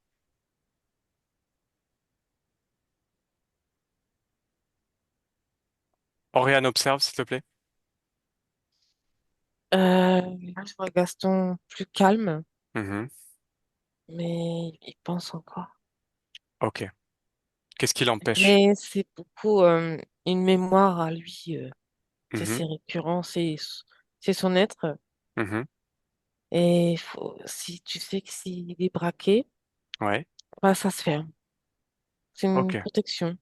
[SPEAKER 1] Oriane, observe, s'il te plaît.
[SPEAKER 3] Là, je vois Gaston plus calme,
[SPEAKER 1] Mhm.
[SPEAKER 3] mais il pense encore.
[SPEAKER 1] Ok. Qu'est-ce qui l'empêche?
[SPEAKER 3] Mais c'est beaucoup une mémoire à lui.
[SPEAKER 1] Mhm.
[SPEAKER 3] C'est récurrent, c'est son être.
[SPEAKER 1] Mhm.
[SPEAKER 3] Et si tu sais que s'il est braqué,
[SPEAKER 1] Ouais.
[SPEAKER 3] bah, ça se ferme. C'est une
[SPEAKER 1] Ok.
[SPEAKER 3] protection.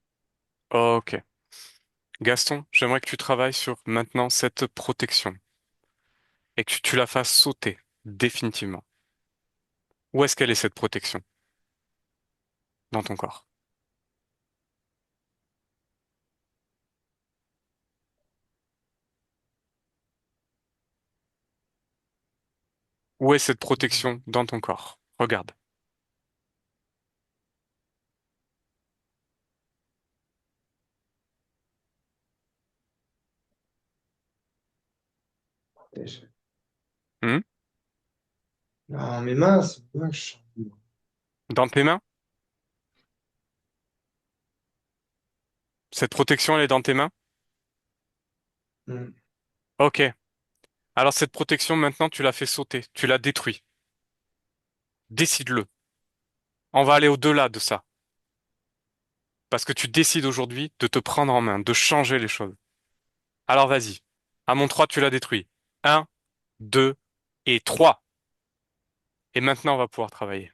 [SPEAKER 1] Ok. Gaston, j'aimerais que tu travailles sur maintenant cette protection et que tu la fasses sauter définitivement. Où est-ce qu'elle est cette protection dans ton corps? Où est cette protection dans ton corps? Regarde.
[SPEAKER 4] Protège.
[SPEAKER 1] Hmm.
[SPEAKER 4] Non, mes mains, c'est moche.
[SPEAKER 1] Dans tes mains? Cette protection, elle est dans tes mains?
[SPEAKER 4] Hmm.
[SPEAKER 1] Ok. Alors cette protection, maintenant, tu l'as fait sauter. Tu l'as détruit. Décide-le. On va aller au-delà de ça. Parce que tu décides aujourd'hui de te prendre en main, de changer les choses. Alors vas-y. À mon 3, tu l'as détruit. Un, 2 et 3. Et maintenant, on va pouvoir travailler.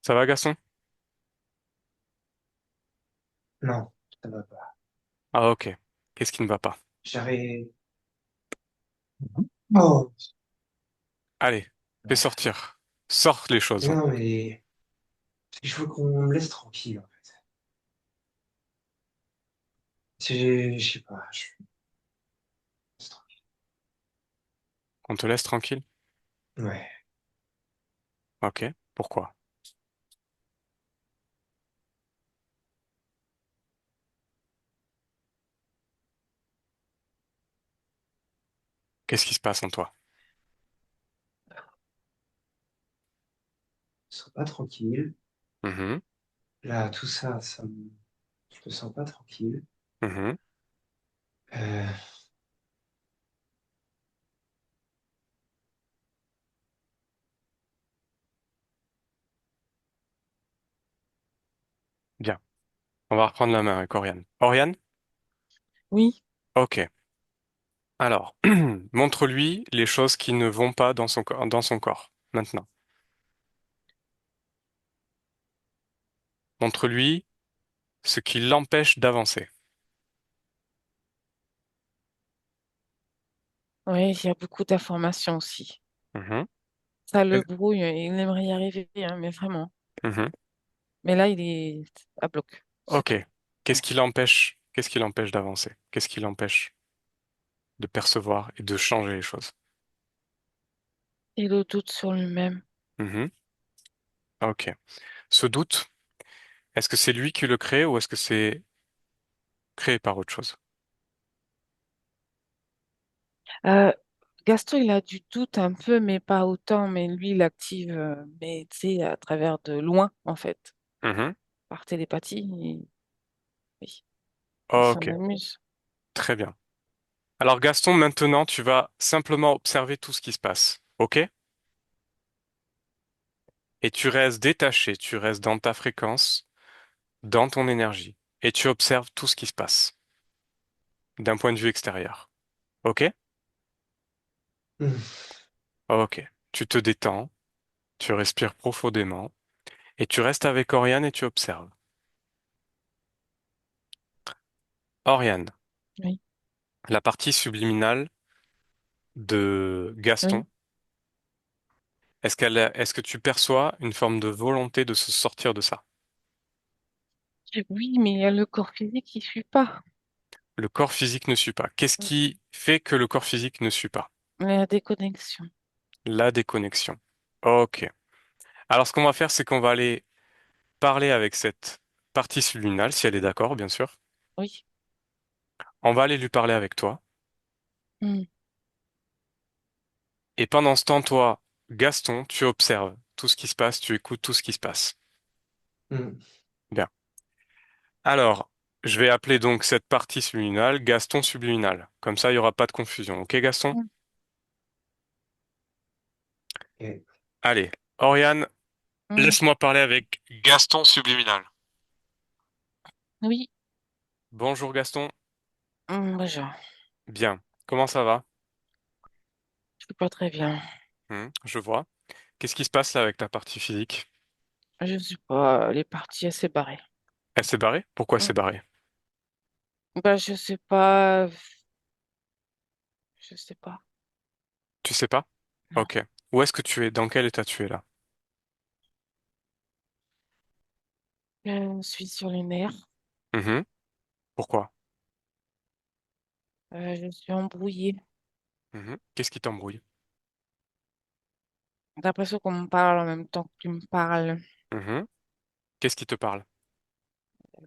[SPEAKER 1] Ça va, Gaston?
[SPEAKER 4] Non, ça va pas.
[SPEAKER 1] Ah, ok. Qu'est-ce qui ne va pas?
[SPEAKER 4] J'arrive. Oh,
[SPEAKER 1] Allez, fais sortir. Sors les choses.
[SPEAKER 4] non, mais il faut qu'on me laisse tranquille, en fait. Je sais pas, laisse tranquille.
[SPEAKER 1] On te laisse tranquille?
[SPEAKER 4] Ouais,
[SPEAKER 1] Ok. Pourquoi? Qu'est-ce qui se passe en toi?
[SPEAKER 4] je me sens pas tranquille.
[SPEAKER 1] Mhm,
[SPEAKER 4] Là, tout ça, je me sens pas tranquille.
[SPEAKER 1] mhm.
[SPEAKER 4] Euh,
[SPEAKER 1] Bien. On va reprendre la main avec Oriane. Oriane?
[SPEAKER 3] Oui,
[SPEAKER 1] Ok. Alors, montre-lui les choses qui ne vont pas dans son corps. Maintenant. Montre-lui ce qui l'empêche d'avancer.
[SPEAKER 3] oui, il y a beaucoup d'informations aussi.
[SPEAKER 1] Mhm,
[SPEAKER 3] Ça le brouille, il aimerait y arriver, hein, mais vraiment.
[SPEAKER 1] mhm.
[SPEAKER 3] Mais là, il est à bloc, c'est
[SPEAKER 1] Ok.
[SPEAKER 3] tout.
[SPEAKER 1] Qu'est-ce qui l'empêche? Qu'est-ce qui l'empêche d'avancer? Qu'est-ce qui l'empêche de percevoir et de changer les choses?
[SPEAKER 3] Et le doute sur lui-même.
[SPEAKER 1] Mhm. Ok. Ce doute, est-ce que c'est lui qui le crée ou est-ce que c'est créé par autre chose?
[SPEAKER 3] Euh, Gaston, il a du doute un peu, mais pas autant. Mais lui, il active, mais tu sais, à travers de loin, en fait.
[SPEAKER 1] Mhm.
[SPEAKER 3] Par télépathie, oui, il s'en
[SPEAKER 1] Ok.
[SPEAKER 3] amuse.
[SPEAKER 1] Très bien. Alors Gaston, maintenant, tu vas simplement observer tout ce qui se passe. Ok? Et tu restes détaché, tu restes dans ta fréquence, dans ton énergie. Et tu observes tout ce qui se passe d'un point de vue extérieur. Ok?
[SPEAKER 4] hmm,
[SPEAKER 1] Ok. Tu te détends, tu respires profondément et tu restes avec Oriane et tu observes. Oriane,
[SPEAKER 3] Oui,
[SPEAKER 1] la partie subliminale de
[SPEAKER 3] oui.
[SPEAKER 1] Gaston, est-ce que tu perçois une forme de volonté de se sortir de ça?
[SPEAKER 3] Oui, mais il y a le corps physique qui ne suit pas.
[SPEAKER 1] Le corps physique ne suit pas. Qu'est-ce qui fait que le corps physique ne suit pas?
[SPEAKER 3] Il y a des connexions.
[SPEAKER 1] La déconnexion. Ok. Alors, ce qu'on va faire, c'est qu'on va aller parler avec cette partie subliminale, si elle est d'accord, bien sûr.
[SPEAKER 3] Oui.
[SPEAKER 1] On va aller lui parler avec toi.
[SPEAKER 3] Hmm.
[SPEAKER 1] Et pendant ce temps, toi, Gaston, tu observes tout ce qui se passe, tu écoutes tout ce qui se passe.
[SPEAKER 4] hmm,
[SPEAKER 1] Bien. Alors, je vais appeler donc cette partie subliminale Gaston subliminal. Comme ça, il n'y aura pas de confusion. Ok, Gaston?
[SPEAKER 3] Hmm.
[SPEAKER 4] ok.
[SPEAKER 1] Allez, Oriane,
[SPEAKER 3] Hmm.
[SPEAKER 1] laisse-moi parler avec Gaston subliminal.
[SPEAKER 3] Oui.
[SPEAKER 1] Bonjour Gaston.
[SPEAKER 3] Bonjour.
[SPEAKER 1] Bien. Comment ça va?
[SPEAKER 3] Je ne suis pas très bien.
[SPEAKER 1] Je vois. Qu'est-ce qui se passe là avec ta partie physique?
[SPEAKER 3] Je ne sais pas, les parties, elles s'est barrée.
[SPEAKER 1] Elle s'est barrée? Pourquoi elle
[SPEAKER 3] Hmm.
[SPEAKER 1] s'est barrée?
[SPEAKER 3] Bah, je sais pas. Je sais pas.
[SPEAKER 1] Tu sais pas?
[SPEAKER 3] Non.
[SPEAKER 1] Ok. Où est-ce que tu es? Dans quel état tu es là?
[SPEAKER 3] Je suis sur les nerfs.
[SPEAKER 1] Mhm. Pourquoi?
[SPEAKER 3] Je suis embrouillée.
[SPEAKER 1] Qu'est-ce qui t'embrouille?
[SPEAKER 3] J'ai l'impression qu'on me parle en même temps que tu me parles.
[SPEAKER 1] Mhm. Qu'est-ce qui te parle?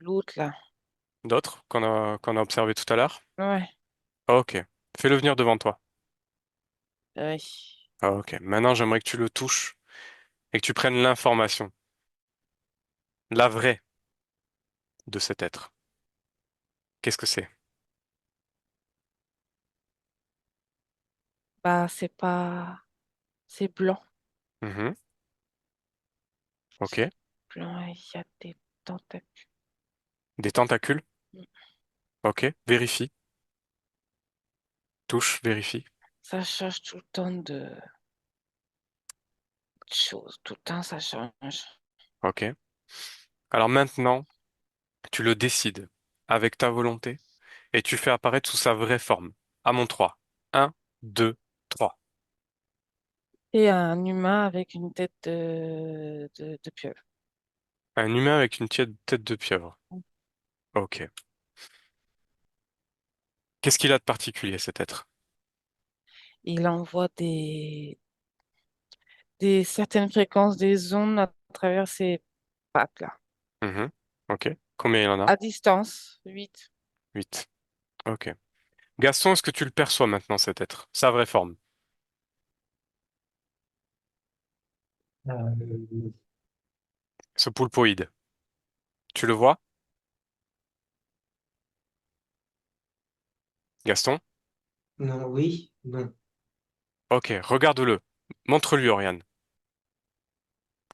[SPEAKER 3] L'autre, là.
[SPEAKER 1] D'autres qu'on a observé tout à l'heure?
[SPEAKER 3] Ouais.
[SPEAKER 1] Ok. Fais-le venir devant toi.
[SPEAKER 3] Ouais.
[SPEAKER 1] Ok. Maintenant, j'aimerais que tu le touches et que tu prennes l'information, la vraie de cet être. Qu'est-ce que c'est?
[SPEAKER 3] Bah, c'est pas... C'est blanc.
[SPEAKER 1] Mhm. Ok.
[SPEAKER 3] C'est blanc et il y a des tentacules.
[SPEAKER 1] Des tentacules? Ok. Vérifie. Touche, vérifie.
[SPEAKER 3] Ça change tout le temps de choses. Tout le temps, ça change.
[SPEAKER 1] Ok. Alors maintenant, tu le décides avec ta volonté et tu fais apparaître sous sa vraie forme. À mon 3. 1, 2, 3.
[SPEAKER 3] Et un humain avec une tête de pieuvre.
[SPEAKER 1] Un humain avec une tête de pieuvre. Ok. Qu'est-ce qu'il a de particulier, cet être?
[SPEAKER 3] Il envoie des certaines fréquences, des ondes à travers ses pattes, là.
[SPEAKER 1] Mhm. Ok. Combien il en a?
[SPEAKER 3] À distance, 8.
[SPEAKER 1] 8. Ok. Gaston, est-ce que tu le perçois maintenant, cet être? Sa vraie forme.
[SPEAKER 4] Euh,
[SPEAKER 1] Ce poulpoïde. Tu le vois? Gaston?
[SPEAKER 4] non, oui, non.
[SPEAKER 1] Ok. Regarde-le. Montre-lui, Oriane.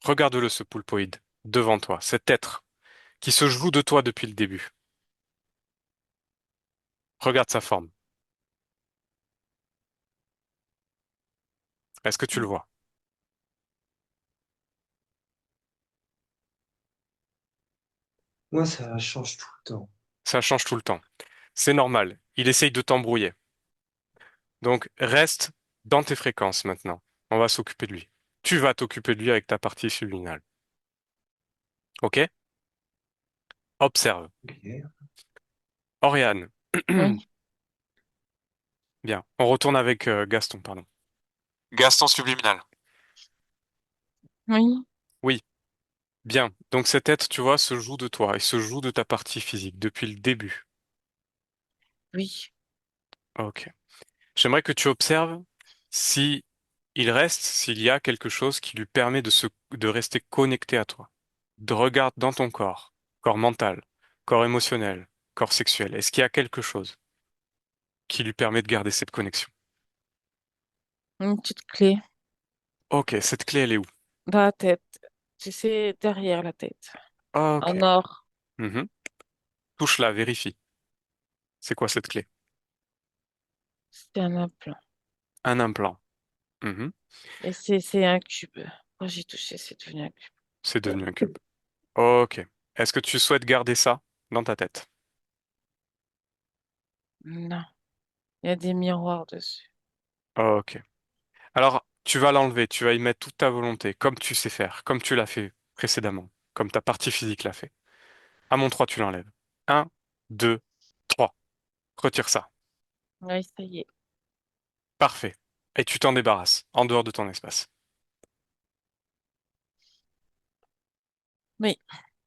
[SPEAKER 1] Regarde-le, ce poulpoïde. Devant toi. Cet être qui se joue de toi depuis le début. Regarde sa forme. Est-ce que tu le vois?
[SPEAKER 4] Moi, ça change tout le temps.
[SPEAKER 1] Ça change tout le temps. C'est normal. Il essaye de t'embrouiller. Donc, reste dans tes fréquences maintenant. On va s'occuper de lui. Tu vas t'occuper de lui avec ta partie subliminale. Ok? Observe.
[SPEAKER 4] Ok.
[SPEAKER 1] Oriane.
[SPEAKER 3] Oui.
[SPEAKER 1] Bien. On retourne avec Gaston, pardon. Gaston subliminal.
[SPEAKER 3] Oui.
[SPEAKER 1] Oui. Bien. Donc cet être, tu vois, se joue de toi. Il se joue de ta partie physique depuis le début.
[SPEAKER 3] Oui.
[SPEAKER 1] Ok. J'aimerais que tu observes si il reste, s'il y a quelque chose qui lui permet de rester connecté à toi. De regarde dans ton corps, corps mental, corps émotionnel, corps sexuel. Est-ce qu'il y a quelque chose qui lui permet de garder cette connexion?
[SPEAKER 3] Une petite clé
[SPEAKER 1] Ok, cette clé, elle est où?
[SPEAKER 3] dans la tête. Tu sais, derrière la tête.
[SPEAKER 1] Ok.
[SPEAKER 3] En or.
[SPEAKER 1] Mhm. Touche-la, vérifie. C'est quoi cette clé?
[SPEAKER 3] C'est un implant.
[SPEAKER 1] Un implant. Mhm.
[SPEAKER 3] Et c'est un cube. Quand j'ai touché, c'est devenu un cube.
[SPEAKER 1] C'est devenu un cube. Ok. Est-ce que tu souhaites garder ça dans ta tête?
[SPEAKER 3] Non. Il y a des miroirs dessus.
[SPEAKER 1] Ok. Alors, tu vas l'enlever, tu vas y mettre toute ta volonté, comme tu sais faire, comme tu l'as fait précédemment, comme ta partie physique l'a fait. À mon 3, tu l'enlèves. Un, 2, 3. Retire ça.
[SPEAKER 3] Oui, ça y est.
[SPEAKER 1] Parfait. Et tu t'en débarrasses, en dehors de ton espace.
[SPEAKER 3] Oui.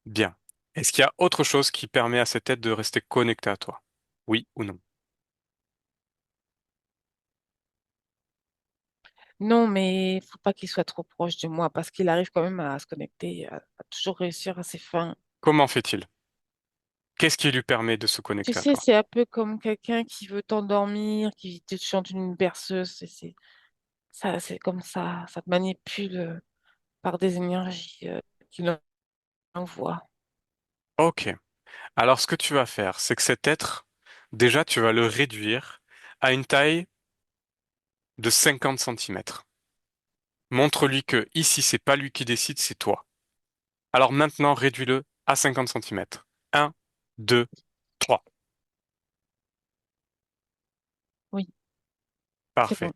[SPEAKER 1] Bien. Est-ce qu'il y a autre chose qui permet à cette tête de rester connectée à toi? Oui ou non?
[SPEAKER 3] Non, mais faut pas qu'il soit trop proche de moi parce qu'il arrive quand même à se connecter, à toujours réussir à ses fins.
[SPEAKER 1] Comment fait-il? Qu'est-ce qui lui permet de se
[SPEAKER 3] Tu
[SPEAKER 1] connecter à
[SPEAKER 3] sais,
[SPEAKER 1] toi?
[SPEAKER 3] c'est un peu comme quelqu'un qui veut t'endormir, qui te chante une berceuse. Ça, c'est comme ça te manipule par des énergies qu'il envoie.
[SPEAKER 1] Ok. Alors, ce que tu vas faire, c'est que cet être, déjà, tu vas le réduire à une taille de 50 centimètres. Montre-lui que ici, c'est pas lui qui décide, c'est toi. Alors maintenant, réduis-le à 50 centimètres. Un, 2, 3.
[SPEAKER 3] Oui, c'est
[SPEAKER 1] Parfait.
[SPEAKER 3] bon.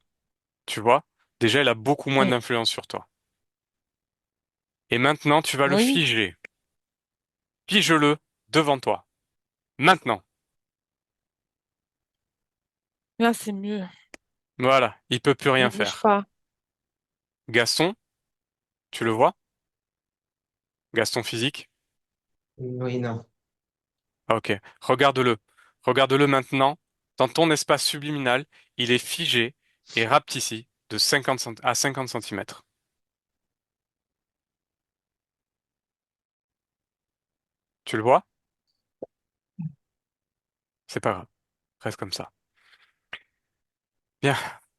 [SPEAKER 1] Tu vois, déjà, il a beaucoup moins
[SPEAKER 3] Oui,
[SPEAKER 1] d'influence sur toi. Et maintenant, tu vas le
[SPEAKER 3] oui,
[SPEAKER 1] figer. Fige-le devant toi. Maintenant.
[SPEAKER 3] Là, c'est mieux.
[SPEAKER 1] Voilà, il peut plus
[SPEAKER 3] Ne
[SPEAKER 1] rien
[SPEAKER 3] bouge
[SPEAKER 1] faire.
[SPEAKER 3] pas.
[SPEAKER 1] Gaston, tu le vois? Gaston physique?
[SPEAKER 4] Oui, non.
[SPEAKER 1] Ah, ok, regarde-le. Regarde-le maintenant. Dans ton espace subliminal, il est figé et rapetissi de 50 centimètres. Tu le vois? C'est pas grave. Reste comme ça. Bien.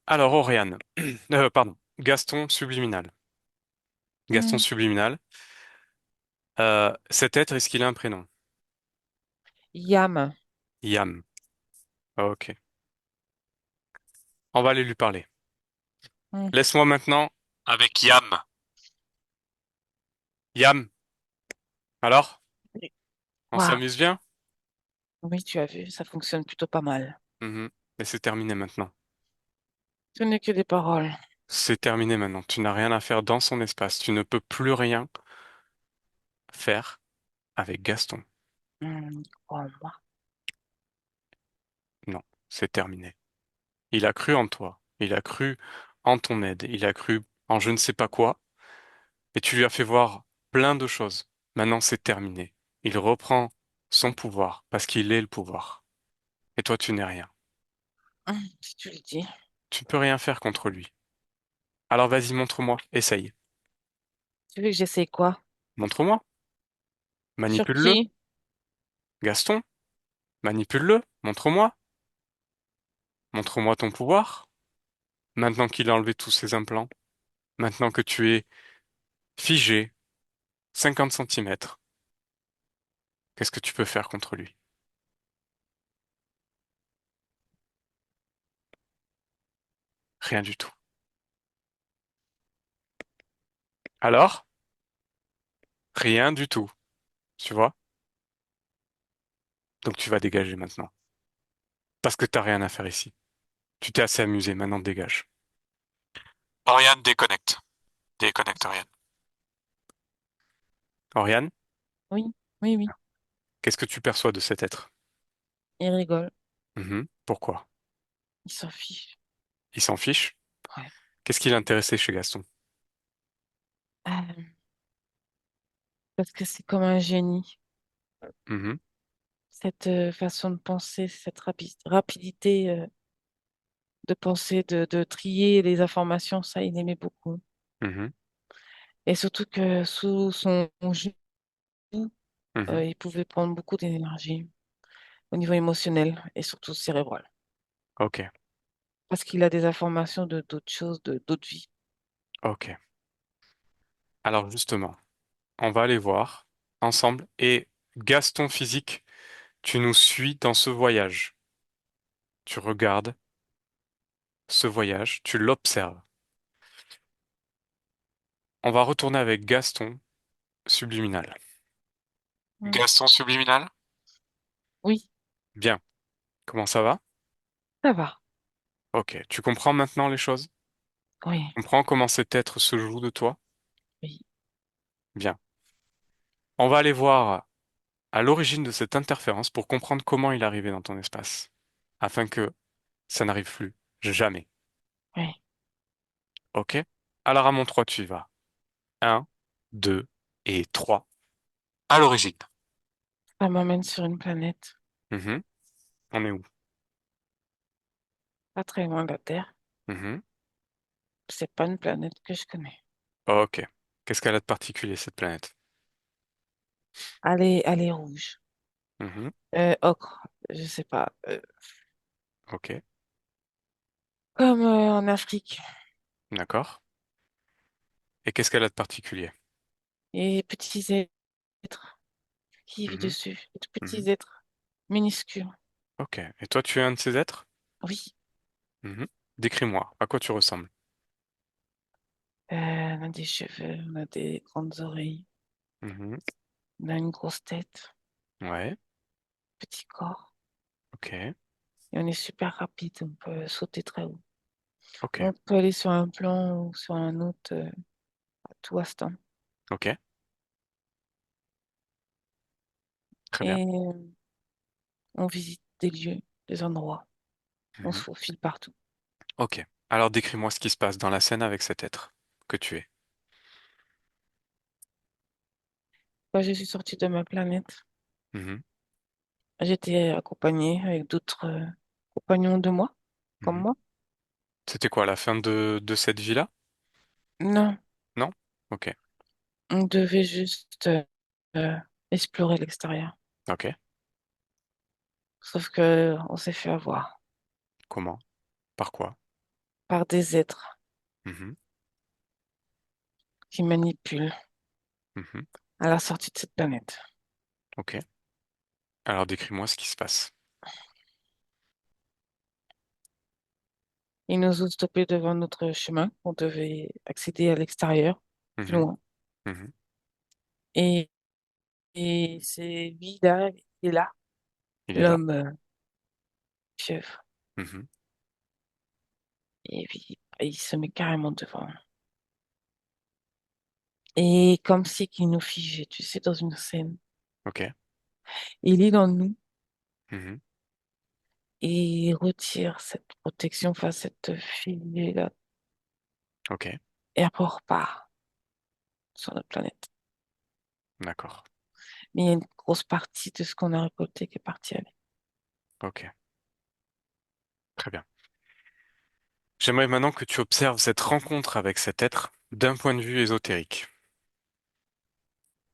[SPEAKER 1] Alors, Oriane. Pardon. Gaston subliminal. Gaston
[SPEAKER 3] Hmm.
[SPEAKER 1] subliminal. Cet être, est-ce qu'il a un prénom?
[SPEAKER 3] Yam.
[SPEAKER 1] Yam. Ok. On va aller lui parler.
[SPEAKER 3] Hmm.
[SPEAKER 1] Laisse-moi maintenant avec Yam. Yam, alors? On
[SPEAKER 3] Waouh.
[SPEAKER 1] s'amuse bien?
[SPEAKER 3] Oui, tu as vu, ça fonctionne plutôt pas mal.
[SPEAKER 1] Mhm. Mais c'est terminé maintenant.
[SPEAKER 3] Ce n'est que des paroles.
[SPEAKER 1] C'est terminé maintenant. Tu n'as rien à faire dans son espace. Tu ne peux plus rien faire avec Gaston.
[SPEAKER 3] Crois-moi.
[SPEAKER 1] Non, c'est terminé. Il a cru en toi. Il a cru en ton aide. Il a cru en je ne sais pas quoi. Et tu lui as fait voir plein de choses. Maintenant, c'est terminé. Il reprend son pouvoir parce qu'il est le pouvoir. Et toi, tu n'es rien.
[SPEAKER 3] Si tu le dis.
[SPEAKER 1] Tu ne peux rien faire contre lui. Alors vas-y, montre-moi. Essaye.
[SPEAKER 3] Tu veux que j'essaie quoi?
[SPEAKER 1] Montre-moi.
[SPEAKER 3] Sur
[SPEAKER 1] Manipule-le.
[SPEAKER 3] qui?
[SPEAKER 1] Gaston, manipule-le. Montre-moi. Montre-moi ton pouvoir. Maintenant qu'il a enlevé tous ses implants. Maintenant que tu es figé, 50 centimètres. Qu'est-ce que tu peux faire contre lui? Rien du tout. Alors? Rien du tout. Tu vois? Donc tu vas dégager maintenant. Parce que t'as rien à faire ici. Tu t'es assez amusé, maintenant dégage. Oriane, déconnecte. Déconnecte, Oriane. Oriane,
[SPEAKER 3] Oui, oui, oui.
[SPEAKER 1] qu'est-ce que tu perçois de cet être?
[SPEAKER 3] Il rigole.
[SPEAKER 1] Mhm. Pourquoi?
[SPEAKER 3] Il s'en fiche.
[SPEAKER 1] Il s'en fiche?
[SPEAKER 3] Ouais.
[SPEAKER 1] Qu'est-ce qui l'intéressait chez Gaston?
[SPEAKER 3] Euh, Parce que c'est comme un génie.
[SPEAKER 1] Mhm.
[SPEAKER 3] Cette façon de penser, cette rapidité de penser, de trier les informations, ça, il aimait beaucoup.
[SPEAKER 1] Mhm.
[SPEAKER 3] Et surtout que sous son joug,
[SPEAKER 1] Mhm.
[SPEAKER 3] il pouvait prendre beaucoup d'énergie au niveau émotionnel et surtout cérébral.
[SPEAKER 1] Ok,
[SPEAKER 3] Parce qu'il a des informations de d'autres choses, de d'autres vies.
[SPEAKER 1] ok. Alors justement, on va aller voir ensemble. Et Gaston physique, tu nous suis dans ce voyage. Tu regardes ce voyage, tu l'observes. On va retourner avec Gaston subliminal.
[SPEAKER 3] Hmm.
[SPEAKER 1] Gaston subliminal?
[SPEAKER 3] Oui,
[SPEAKER 1] Bien. Comment ça va?
[SPEAKER 3] ça va.
[SPEAKER 1] Ok. Tu comprends maintenant les choses?
[SPEAKER 3] Oui,
[SPEAKER 1] Tu comprends comment cet être se joue de toi?
[SPEAKER 3] oui,
[SPEAKER 1] Bien. On va aller voir à l'origine de cette interférence pour comprendre comment il est arrivé dans ton espace. Afin que ça n'arrive plus. Jamais.
[SPEAKER 3] oui.
[SPEAKER 1] Ok? Alors à mon 3, tu y vas. Un, 2 et 3. À l'origine.
[SPEAKER 3] Ça m'amène sur une planète
[SPEAKER 1] Mhm. On est où?
[SPEAKER 3] pas très loin de la Terre.
[SPEAKER 1] Mhm.
[SPEAKER 3] C'est pas une planète que je connais.
[SPEAKER 1] Ok. Qu'est-ce qu'elle a de particulier, cette planète?
[SPEAKER 3] Elle est rouge.
[SPEAKER 1] Mhm.
[SPEAKER 3] Ocre, je sais pas.
[SPEAKER 1] Ok.
[SPEAKER 3] Comme en Afrique.
[SPEAKER 1] D'accord. Et qu'est-ce qu'elle a de particulier?
[SPEAKER 3] Et petits êtres qui vivent
[SPEAKER 1] Mhm.
[SPEAKER 3] dessus. Et tout
[SPEAKER 1] Mhm.
[SPEAKER 3] petits êtres minuscules.
[SPEAKER 1] Ok. Et toi, tu es un de ces êtres?
[SPEAKER 3] Oui.
[SPEAKER 1] Mhm. Décris-moi. À quoi tu ressembles?
[SPEAKER 3] On a des cheveux, on a des grandes oreilles,
[SPEAKER 1] Mhm.
[SPEAKER 3] on a une grosse tête,
[SPEAKER 1] Ouais.
[SPEAKER 3] petit corps.
[SPEAKER 1] Ok.
[SPEAKER 3] Et on est super rapide, on peut sauter très haut.
[SPEAKER 1] Ok.
[SPEAKER 3] On peut aller sur un plan ou sur un autre à tout instant.
[SPEAKER 1] Ok. Très bien.
[SPEAKER 3] Et on visite des lieux, des endroits. On se
[SPEAKER 1] Mhm.
[SPEAKER 3] faufile partout.
[SPEAKER 1] Ok. Alors décris-moi ce qui se passe dans la scène avec cet être que tu es.
[SPEAKER 3] Quand je suis sortie de ma planète,
[SPEAKER 1] Mhm.
[SPEAKER 3] j'étais accompagnée avec d'autres compagnons de moi, comme
[SPEAKER 1] Mhm.
[SPEAKER 3] moi.
[SPEAKER 1] C'était quoi la fin de cette vie-là?
[SPEAKER 3] Non,
[SPEAKER 1] Non? Ok.
[SPEAKER 3] on devait juste euh, explorer l'extérieur.
[SPEAKER 1] Ok.
[SPEAKER 3] Sauf que on s'est fait avoir
[SPEAKER 1] Comment? Par quoi?
[SPEAKER 3] par des êtres
[SPEAKER 1] Mhm.
[SPEAKER 3] qui manipulent
[SPEAKER 1] Mhm.
[SPEAKER 3] à la sortie de cette planète.
[SPEAKER 1] Ok. Alors décris-moi ce qui se passe.
[SPEAKER 3] Ils nous ont stoppés devant notre chemin. On devait accéder à l'extérieur, plus
[SPEAKER 1] Mhm.
[SPEAKER 3] loin.
[SPEAKER 1] Mhm.
[SPEAKER 3] Et, et c'est lui là, il est là,
[SPEAKER 1] Il est là.
[SPEAKER 3] l'homme chef.
[SPEAKER 1] Mhm.
[SPEAKER 3] Et puis, il se met carrément devant. Et comme si qu'il nous figeait, tu sais, dans une scène.
[SPEAKER 1] Ok.
[SPEAKER 3] Il est dans nous
[SPEAKER 1] Mhm.
[SPEAKER 3] et il retire cette protection face à cette fille-là.
[SPEAKER 1] Ok.
[SPEAKER 3] Et après, on repart sur notre planète.
[SPEAKER 1] D'accord.
[SPEAKER 3] Mais il y a une grosse partie de ce qu'on a récolté qui est partie avec.
[SPEAKER 1] Ok. Très bien. J'aimerais maintenant que tu observes cette rencontre avec cet être d'un point de vue ésotérique.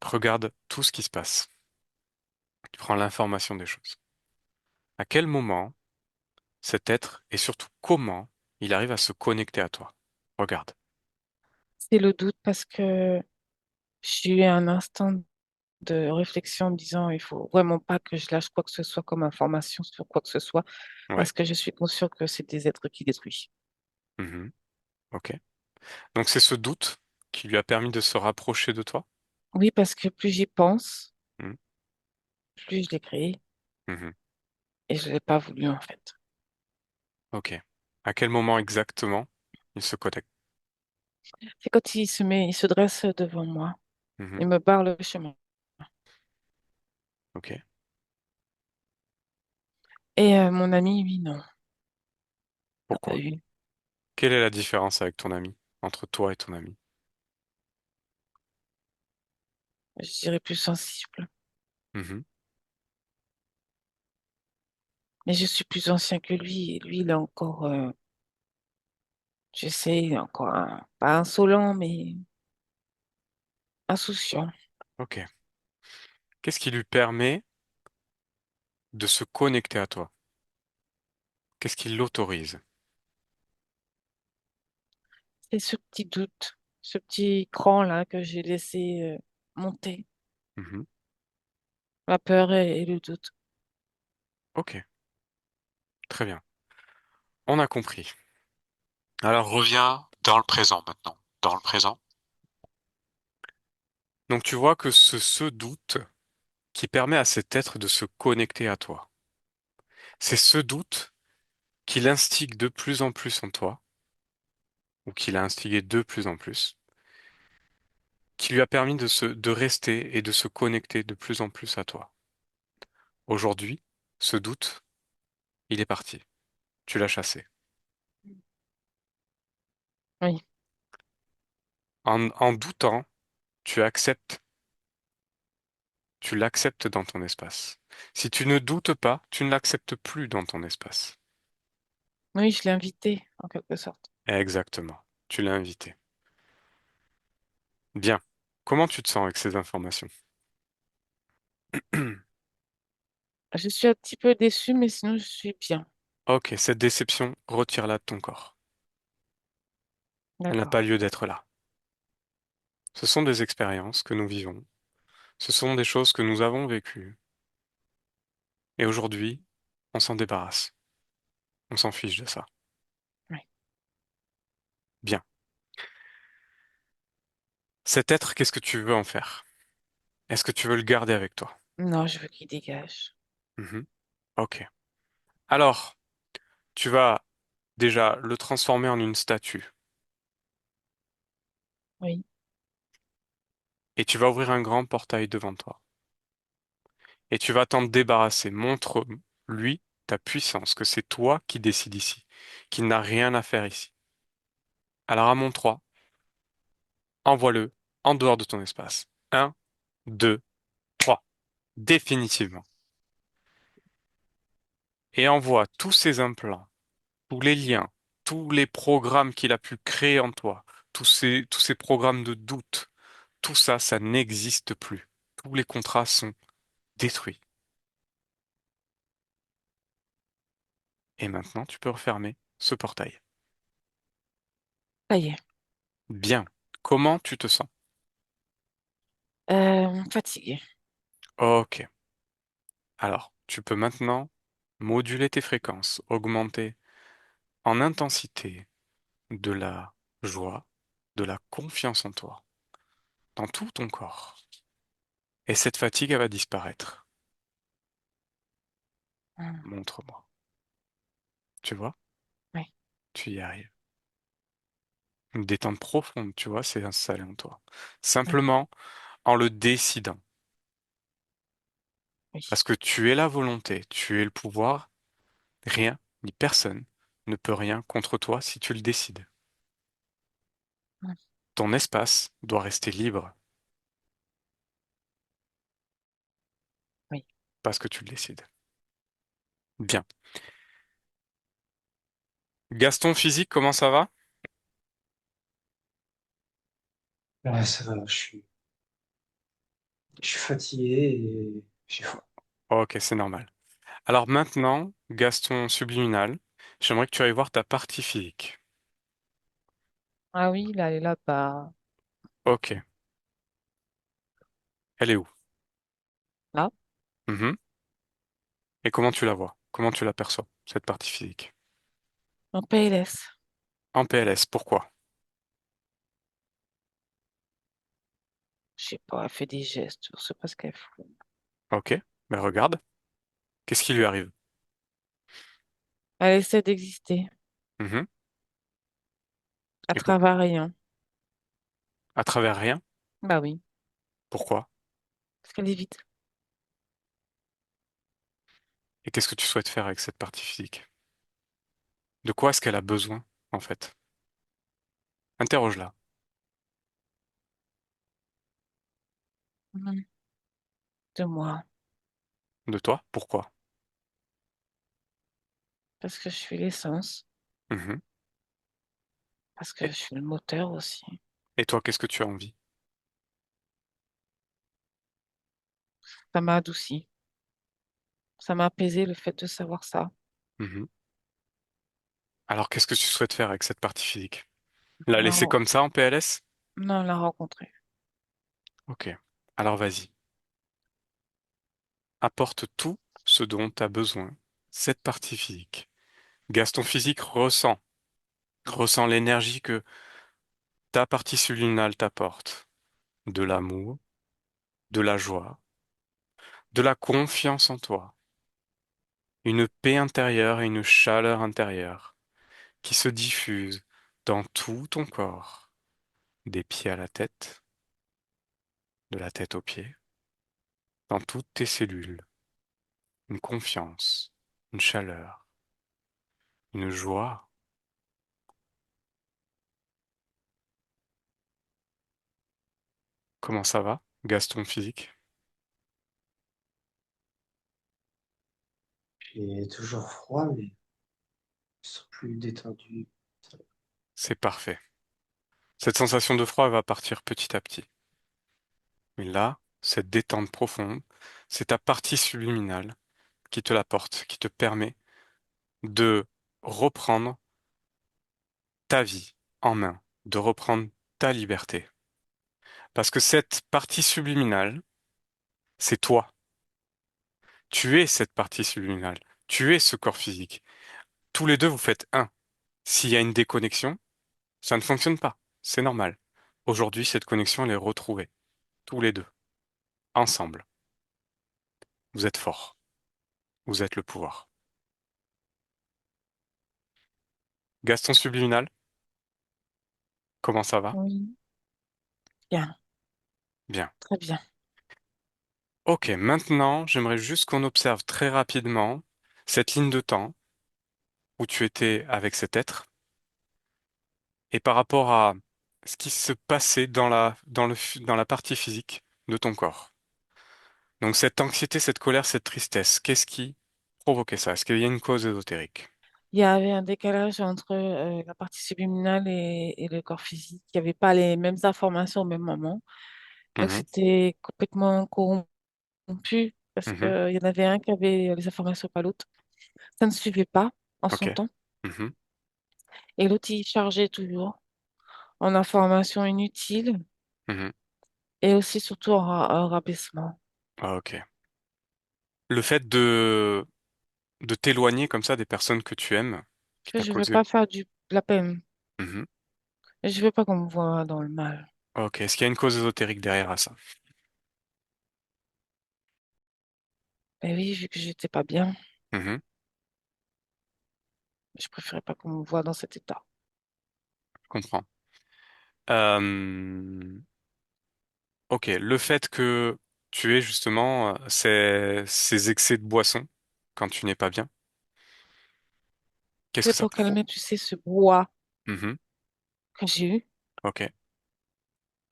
[SPEAKER 1] Regarde tout ce qui se passe. Tu prends l'information des choses. À quel moment cet être et surtout comment il arrive à se connecter à toi? Regarde.
[SPEAKER 3] C'est le doute parce que j'ai eu un instant de réflexion en me disant il faut vraiment pas que je lâche quoi que ce soit comme information sur quoi que ce soit
[SPEAKER 1] Ouais.
[SPEAKER 3] parce que je suis conscient que c'est des êtres qui détruisent.
[SPEAKER 1] Mhm. Ok. Donc c'est ce doute qui lui a permis de se rapprocher de toi?
[SPEAKER 3] Oui, parce que plus j'y pense,
[SPEAKER 1] Mhm.
[SPEAKER 3] plus je l'ai créé
[SPEAKER 1] Mhm.
[SPEAKER 3] et je l'ai pas voulu en fait.
[SPEAKER 1] Ok. À quel moment exactement il se connecte?
[SPEAKER 3] C'est quand il se dresse devant moi,
[SPEAKER 1] Mhm.
[SPEAKER 3] il me barre le chemin.
[SPEAKER 1] Ok.
[SPEAKER 3] Et mon ami, lui, non, n'a pas
[SPEAKER 1] Pourquoi?
[SPEAKER 3] eu.
[SPEAKER 1] Quelle est la différence avec ton ami, entre toi et ton ami?
[SPEAKER 3] Je dirais plus sensible.
[SPEAKER 1] Mhm.
[SPEAKER 3] Mais je suis plus ancien que lui et lui, il est encore, je sais, il est encore pas insolent, mais insouciant.
[SPEAKER 1] Ok. Qu'est-ce qui lui permet de se connecter à toi? Qu'est-ce qui l'autorise?
[SPEAKER 3] C'est ce petit doute, ce petit cran là que j'ai laissé monter,
[SPEAKER 1] Mhm.
[SPEAKER 3] la peur et le doute.
[SPEAKER 1] Ok. Très bien. On a compris. Alors reviens dans le présent maintenant. Dans le présent. Donc tu vois que ce doute qui permet à cet être de se connecter à toi, c'est ce doute qui l'instigue de plus en plus en toi, ou qui l'a instigé de plus en plus, qui lui a permis de rester et de se connecter de plus en plus à toi. Aujourd'hui, ce doute, il est parti. Tu l'as chassé.
[SPEAKER 3] Oui,
[SPEAKER 1] En doutant, tu acceptes, tu l'acceptes dans ton espace. Si tu ne doutes pas, tu ne l'acceptes plus dans ton espace.
[SPEAKER 3] oui, je l'ai invité en quelque sorte.
[SPEAKER 1] Exactement. Tu l'as invité. Bien. Comment tu te sens avec ces informations?
[SPEAKER 3] Je suis un petit peu déçue, mais sinon je suis bien.
[SPEAKER 1] Ok, cette déception, retire-la de ton corps. Elle n'a
[SPEAKER 3] D'accord.
[SPEAKER 1] pas lieu d'être là. Ce sont des expériences que nous vivons. Ce sont des choses que nous avons vécues. Et aujourd'hui, on s'en débarrasse. On s'en fiche de ça.
[SPEAKER 3] Oui.
[SPEAKER 1] Bien. Cet être, qu'est-ce que tu veux en faire? Est-ce que tu veux le garder avec toi?
[SPEAKER 3] Non, je veux qu'il dégage.
[SPEAKER 1] Mhm. Ok. Alors, tu vas déjà le transformer en une statue
[SPEAKER 3] Oui,
[SPEAKER 1] et tu vas ouvrir un grand portail devant toi. Et tu vas t'en débarrasser. Montre-lui ta puissance, que c'est toi qui décides ici, qui n'a rien à faire ici. Alors à mon 3, envoie-le en dehors de ton espace. Un, 2, 3. Définitivement. Et envoie tous ces implants, tous les liens, tous les programmes qu'il a pu créer en toi, tous ces programmes de doute, tout ça, ça n'existe plus. Tous les contrats sont détruits. Et maintenant, tu peux refermer ce portail.
[SPEAKER 3] Ça y est.
[SPEAKER 1] Bien. Comment tu te sens?
[SPEAKER 3] Fatiguée.
[SPEAKER 1] Ok. Alors, tu peux maintenant moduler tes fréquences, augmenter en intensité de la joie, de la confiance en toi, dans tout ton corps. Et cette fatigue, elle va disparaître.
[SPEAKER 3] Hum,
[SPEAKER 1] Montre-moi. Tu vois?
[SPEAKER 3] Oui,
[SPEAKER 1] Tu y arrives. Une détente profonde, tu vois, c'est installé en toi.
[SPEAKER 3] oui,
[SPEAKER 1] Simplement en le décidant.
[SPEAKER 3] oui.
[SPEAKER 1] Parce que tu es la volonté, tu es le pouvoir, rien ni personne ne peut rien contre toi si tu le décides.
[SPEAKER 3] Hum,
[SPEAKER 1] Ton espace doit rester libre
[SPEAKER 3] oui.
[SPEAKER 1] parce que tu le décides. Bien. Gaston physique, comment ça va?
[SPEAKER 4] Ouais, ça va, je suis fatigué et j'ai faim.
[SPEAKER 1] Ok, c'est normal. Alors maintenant, Gaston subliminal, j'aimerais que tu ailles voir ta partie physique.
[SPEAKER 3] Ah oui, là, elle est là-bas.
[SPEAKER 1] Ok. Elle est où?
[SPEAKER 3] Là,
[SPEAKER 1] Mhm. Et comment tu la vois? Comment tu l'aperçois, cette partie physique?
[SPEAKER 3] en PLS.
[SPEAKER 1] En PLS, pourquoi?
[SPEAKER 3] Je sais pas, elle fait des gestes, je sais pas ce qu'elle fout.
[SPEAKER 1] Ok. Mais regarde, qu'est-ce qui lui arrive?
[SPEAKER 3] Elle essaie d'exister
[SPEAKER 1] Mhm.
[SPEAKER 3] à
[SPEAKER 1] Et pour...
[SPEAKER 3] travers rien.
[SPEAKER 1] À travers rien?
[SPEAKER 3] Bah oui,
[SPEAKER 1] Pourquoi?
[SPEAKER 3] parce qu'elle est vite.
[SPEAKER 1] Et qu'est-ce que tu souhaites faire avec cette partie physique? De quoi est-ce qu'elle a besoin, en fait? Interroge-la.
[SPEAKER 3] Mhm. De moi,
[SPEAKER 1] De toi? Pourquoi?
[SPEAKER 3] parce que je suis l'essence,
[SPEAKER 1] Mhm.
[SPEAKER 3] parce que
[SPEAKER 1] Et,
[SPEAKER 3] je suis le moteur aussi.
[SPEAKER 1] et toi, qu'est-ce que tu as envie?
[SPEAKER 3] Ça m'a adouci, ça m'a apaisé le fait de savoir ça.
[SPEAKER 1] Mhm. Alors, qu'est-ce que tu souhaites faire avec cette partie physique? La
[SPEAKER 3] La
[SPEAKER 1] laisser
[SPEAKER 3] ren-
[SPEAKER 1] comme ça en PLS?
[SPEAKER 3] Non, la rencontrer.
[SPEAKER 1] Ok. Alors, vas-y. Apporte tout ce dont tu as besoin, cette partie physique. Gaston physique ressent l'énergie que ta partie subliminale t'apporte. De l'amour, de la joie, de la confiance en toi, une paix intérieure et une chaleur intérieure qui se diffuse dans tout ton corps, des pieds à la tête, de la tête aux pieds, dans toutes tes cellules, une confiance, une chaleur, une joie. Comment ça va, Gaston physique?
[SPEAKER 4] J'ai toujours froid, mais je suis plus détendu.
[SPEAKER 1] C'est parfait. Cette sensation de froid elle va partir petit à petit. Mais là, cette détente profonde, c'est ta partie subliminale qui te l'apporte, qui te permet de reprendre ta vie en main, de reprendre ta liberté. Parce que cette partie subliminale, c'est toi. Tu es cette partie subliminale. Tu es ce corps physique. Tous les deux, vous faites un. S'il y a une déconnexion, ça ne fonctionne pas. C'est normal. Aujourd'hui, cette connexion, elle est retrouvée. Tous les deux. Ensemble. Vous êtes forts. Vous êtes le pouvoir. Gaston subliminal, comment ça va?
[SPEAKER 3] Oui, bien,
[SPEAKER 1] Bien.
[SPEAKER 3] très bien.
[SPEAKER 1] Ok, maintenant, j'aimerais juste qu'on observe très rapidement cette ligne de temps où tu étais avec cet être et par rapport à ce qui se passait dans la partie physique de ton corps. Donc cette anxiété, cette colère, cette tristesse, qu'est-ce qui provoquait ça? Est-ce qu'il y a une cause ésotérique?
[SPEAKER 3] Il y avait un décalage entre la partie subliminale et le corps physique. Il n'y avait pas les mêmes informations au même moment. Donc,
[SPEAKER 1] Mhm,
[SPEAKER 3] c'était complètement corrompu parce
[SPEAKER 1] mhm,
[SPEAKER 3] qu'il y en avait un qui avait les informations, pas l'autre. Ça ne suivait pas en
[SPEAKER 1] ok.
[SPEAKER 3] son temps.
[SPEAKER 1] Mhm,
[SPEAKER 3] Et l'autre, il chargeait toujours en informations inutiles
[SPEAKER 1] mhm,
[SPEAKER 3] et aussi surtout en rabaissement.
[SPEAKER 1] ah, ok. Le fait de t'éloigner comme ça des personnes que tu aimes, qui t'a
[SPEAKER 3] Je ne veux
[SPEAKER 1] causé.
[SPEAKER 3] pas faire de la peine.
[SPEAKER 1] Mhm,
[SPEAKER 3] Je ne veux pas qu'on me voie dans le mal.
[SPEAKER 1] ok. Est-ce qu'il y a une cause ésotérique derrière à ça?
[SPEAKER 3] Et oui, vu que j'étais pas bien,
[SPEAKER 1] Mhm,
[SPEAKER 3] je préférais pas qu'on me voie dans cet état.
[SPEAKER 1] je comprends. Euh, ok. Le fait que tu aies justement ces excès de boisson quand tu n'es pas bien, qu'est-ce
[SPEAKER 3] C'est
[SPEAKER 1] que ça
[SPEAKER 3] pour
[SPEAKER 1] prouve?
[SPEAKER 3] calmer, tu sais, ce brouhaha
[SPEAKER 1] Mhm,
[SPEAKER 3] que j'ai eu.
[SPEAKER 1] ok.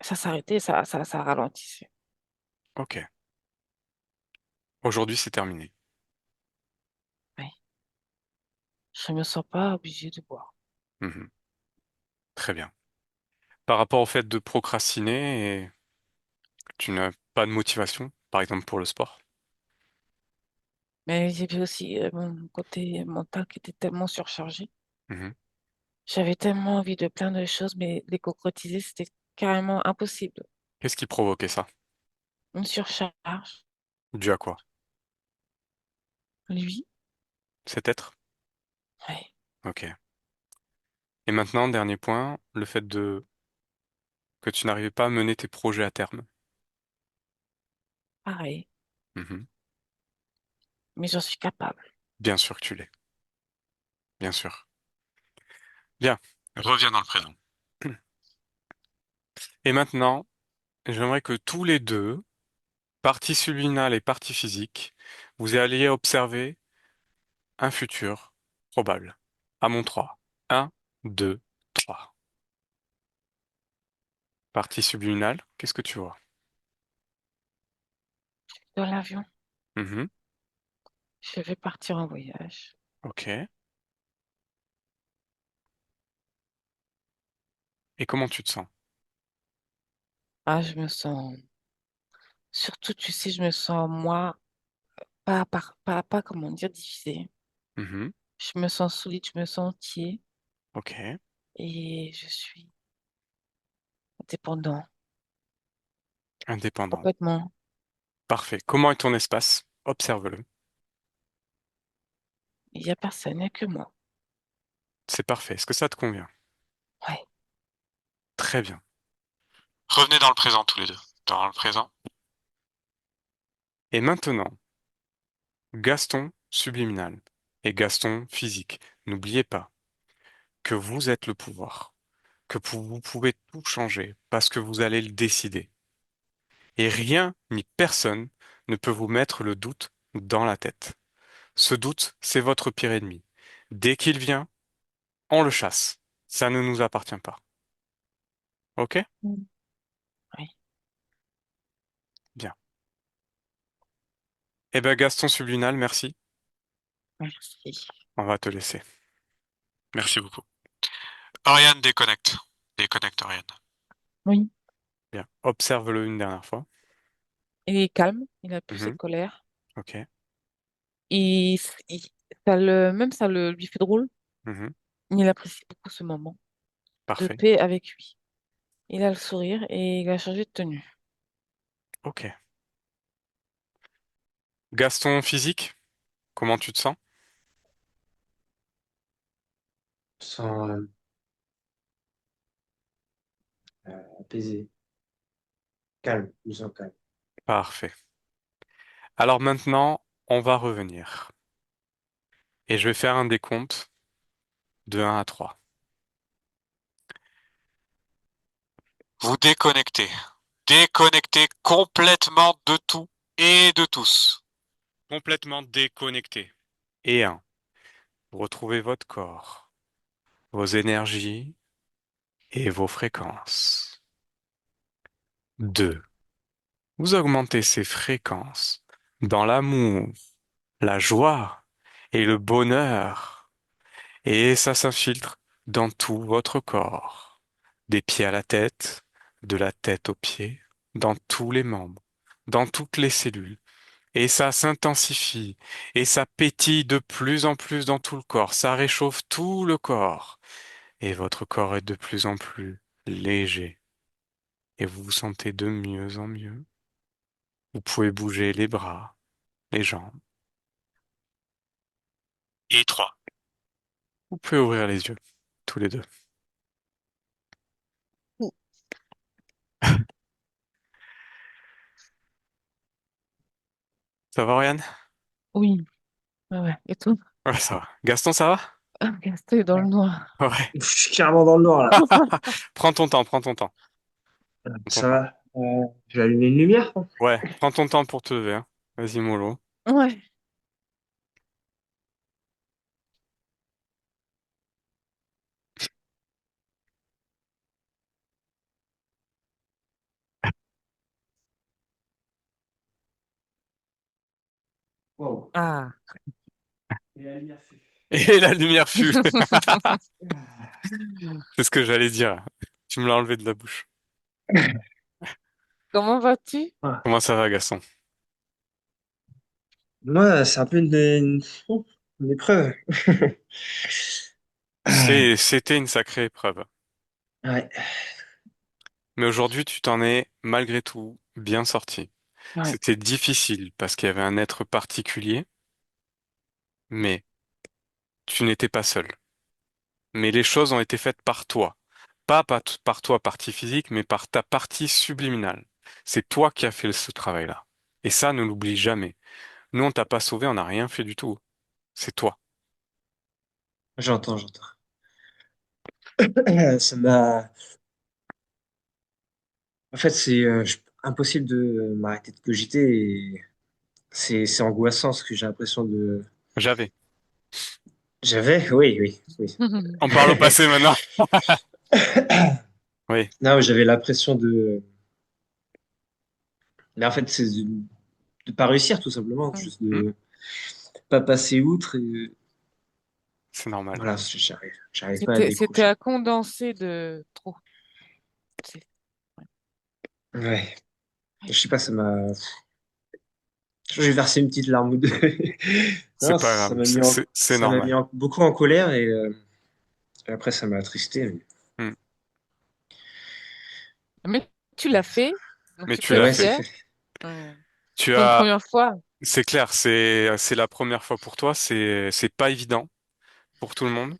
[SPEAKER 3] Ça s'arrêtait, ça ralentissait.
[SPEAKER 1] Ok. Aujourd'hui, c'est terminé.
[SPEAKER 3] Oui. Je me sens pas obligée de boire.
[SPEAKER 1] Mhm, très bien. Par rapport au fait de procrastiner et tu n'as pas de motivation, par exemple pour le sport.
[SPEAKER 3] Mais j'ai vu aussi mon côté mental qui était tellement surchargé.
[SPEAKER 1] Mhm.
[SPEAKER 3] J'avais tellement envie de plein de choses, mais les concrétiser, c'était carrément impossible.
[SPEAKER 1] Qu'est-ce qui provoquait ça?
[SPEAKER 3] Une surcharge,
[SPEAKER 1] Dû à quoi?
[SPEAKER 3] lui,
[SPEAKER 1] Cet être?
[SPEAKER 3] ouais,
[SPEAKER 1] Ok. Et maintenant, dernier point, le fait de que tu n'arrivais pas à mener tes projets à terme.
[SPEAKER 3] pareil.
[SPEAKER 1] Mhm.
[SPEAKER 3] Mais j'en suis capable.
[SPEAKER 1] Bien sûr que tu l'es. Bien sûr. Bien. Reviens dans le présent. Et maintenant, j'aimerais que tous les deux, partie subliminale et partie physique, vous alliez observer un futur probable. À mon 3. 1, 2, 3. Partie subliminale, qu'est-ce que tu vois?
[SPEAKER 3] Dans l'avion,
[SPEAKER 1] Mhm.
[SPEAKER 3] je vais partir en voyage.
[SPEAKER 1] Ok. Et comment tu te sens?
[SPEAKER 3] Ah, je me sens, surtout, tu sais, je me sens, moi, pas, comment dire, divisée.
[SPEAKER 1] Mhm.
[SPEAKER 3] Je me sens solide, je me sens entier
[SPEAKER 1] Ok.
[SPEAKER 3] et je suis indépendant,
[SPEAKER 1] Indépendant.
[SPEAKER 3] complètement.
[SPEAKER 1] Parfait. Comment est ton espace? Observe-le.
[SPEAKER 3] Il n'y a personne, il n'y a que moi.
[SPEAKER 1] C'est parfait. Est-ce que ça te convient?
[SPEAKER 3] Ouais.
[SPEAKER 1] Très bien. Revenez dans le présent tous les deux. Dans le présent. Et maintenant, Gaston subliminal et Gaston physique. N'oubliez pas que vous êtes le pouvoir, que vous pouvez tout changer parce que vous allez le décider. Et rien ni personne ne peut vous mettre le doute dans la tête. Ce doute, c'est votre pire ennemi. Dès qu'il vient, on le chasse. Ça ne nous appartient pas. Ok?
[SPEAKER 3] Mm. Oui,
[SPEAKER 1] Bien. Eh ben Gaston subliminal, merci.
[SPEAKER 3] merci.
[SPEAKER 1] On va te laisser. Merci beaucoup. Ariane, déconnecte. Déconnecte, Ariane.
[SPEAKER 3] Oui.
[SPEAKER 1] Bien. Observe-le une dernière fois.
[SPEAKER 3] Il est calme, il a plus
[SPEAKER 1] Mhm.
[SPEAKER 3] cette colère.
[SPEAKER 1] Ok.
[SPEAKER 3] Il, il- même ça lui fait drôle.
[SPEAKER 1] Mhm.
[SPEAKER 3] Il apprécie beaucoup ce moment de
[SPEAKER 1] Parfait.
[SPEAKER 3] paix avec lui. Il a le sourire et il a changé de tenue.
[SPEAKER 1] Ok. Gaston physique, comment tu te sens?
[SPEAKER 4] Je me sens apaisé, calme, je me sens calme.
[SPEAKER 1] Parfait. Alors maintenant, on va revenir. Et je vais faire un décompte de 1 à 3. Vous déconnectez. Déconnectez complètement de tout et de tous. Complètement déconnecté. Et 1. Vous retrouvez votre corps, vos énergies et vos fréquences. 2. Vous augmentez ces fréquences dans l'amour, la joie et le bonheur. Et ça s'infiltre dans tout votre corps, des pieds à la tête, de la tête aux pieds, dans tous les membres, dans toutes les cellules. Et ça s'intensifie et ça pétille de plus en plus dans tout le corps. Ça réchauffe tout le corps. Et votre corps est de plus en plus léger. Et vous vous sentez de mieux en mieux. Vous pouvez bouger les bras, les jambes. Et 3. Vous pouvez ouvrir les yeux, tous les deux. Ça va, Oriane?
[SPEAKER 3] Oui, ouais, ouais. Et tout,
[SPEAKER 1] Ouais, ça va. Gaston, ça va?
[SPEAKER 3] resté dans le noir.
[SPEAKER 1] Ouais.
[SPEAKER 2] Je suis carrément dans le noir là.
[SPEAKER 1] Prends ton temps, prends ton temps. Prends ton
[SPEAKER 2] Ça
[SPEAKER 1] temps.
[SPEAKER 2] va. Je vais allumer une lumière.
[SPEAKER 1] Ouais, prends ton temps pour te lever, hein. Vas-y, mollo.
[SPEAKER 3] Ouais.
[SPEAKER 2] Wow.
[SPEAKER 3] Ah.
[SPEAKER 2] Et la lumière fut.
[SPEAKER 1] Et la lumière fut. C'est ce que j'allais dire. Tu me l'as enlevé de la bouche.
[SPEAKER 3] Comment vas-tu?
[SPEAKER 2] Ah.
[SPEAKER 1] Comment ça va, Gaston?
[SPEAKER 2] Moi, c'est un peu une épreuve.
[SPEAKER 1] C'était une sacrée épreuve.
[SPEAKER 2] Ouais.
[SPEAKER 1] Mais aujourd'hui, tu t'en es, malgré tout, bien sorti.
[SPEAKER 3] Ouais.
[SPEAKER 1] C'était difficile parce qu'il y avait un être particulier, mais tu n'étais pas seul. Mais les choses ont été faites par toi. Pas par toi, partie physique, mais par ta partie subliminale. C'est toi qui as fait ce travail-là. Et ça, ne l'oublie jamais. Nous, on t'a pas sauvé, on n'a rien fait du tout. C'est toi.
[SPEAKER 2] J'entends, j'entends. Ça m'a. En fait, c'est impossible de m'arrêter de cogiter et c'est angoissant ce que j'ai l'impression de.
[SPEAKER 1] J'avais.
[SPEAKER 2] J'avais, oui, oui, oui.
[SPEAKER 1] On parle au passé maintenant. Oui,
[SPEAKER 2] Non, j'avais l'impression de. Mais en fait, c'est de pas réussir tout simplement, juste
[SPEAKER 1] hmm,
[SPEAKER 2] de pas passer outre et
[SPEAKER 1] c'est normal.
[SPEAKER 2] voilà, j'arrive pas à
[SPEAKER 3] C'était
[SPEAKER 2] décrocher.
[SPEAKER 3] à condenser de trop. C'est-
[SPEAKER 2] Ouais, je sais pas, ça m'a. J'ai versé une petite larme ou deux.
[SPEAKER 1] C'est
[SPEAKER 2] Non,
[SPEAKER 1] pas grave. C'est
[SPEAKER 2] ça m'a mis
[SPEAKER 1] normal.
[SPEAKER 2] beaucoup en colère et après ça m'a attristé.
[SPEAKER 1] Hmm.
[SPEAKER 3] Mais tu l'as fait, donc
[SPEAKER 1] Mais
[SPEAKER 3] tu
[SPEAKER 1] tu
[SPEAKER 3] peux être
[SPEAKER 2] Ouais,
[SPEAKER 1] l'as
[SPEAKER 2] c'est
[SPEAKER 1] fait.
[SPEAKER 3] fier.
[SPEAKER 2] fait.
[SPEAKER 3] Hmm.
[SPEAKER 1] Tu
[SPEAKER 3] Pour une
[SPEAKER 1] as,
[SPEAKER 3] première fois.
[SPEAKER 1] c'est clair, c'est la première fois pour toi. C'est pas évident pour tout le monde.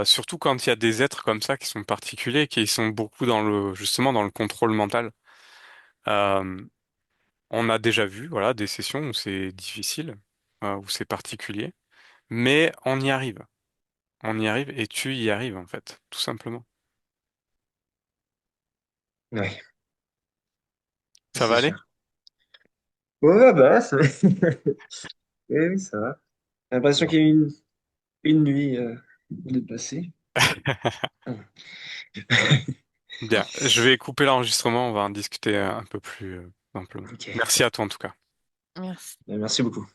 [SPEAKER 1] Surtout quand il y a des êtres comme ça qui sont particuliers, qui sont beaucoup dans justement dans le contrôle mental. Euh, on a déjà vu, voilà, des sessions où c'est difficile, où c'est particulier, mais on y arrive. On y arrive et tu y arrives en fait, tout simplement.
[SPEAKER 2] Ouais,
[SPEAKER 1] Ça va
[SPEAKER 2] c'est
[SPEAKER 1] aller?
[SPEAKER 2] sûr. Ouais, bah, ça va. Oui, oui, ça va. J'ai l'impression
[SPEAKER 1] Bon.
[SPEAKER 2] qu'il y a eu une nuit de passé.
[SPEAKER 1] Bien, je vais couper l'enregistrement, on va en discuter un peu plus amplement.
[SPEAKER 2] Ok.
[SPEAKER 1] Merci à toi en tout cas.
[SPEAKER 3] Merci.
[SPEAKER 2] Merci beaucoup.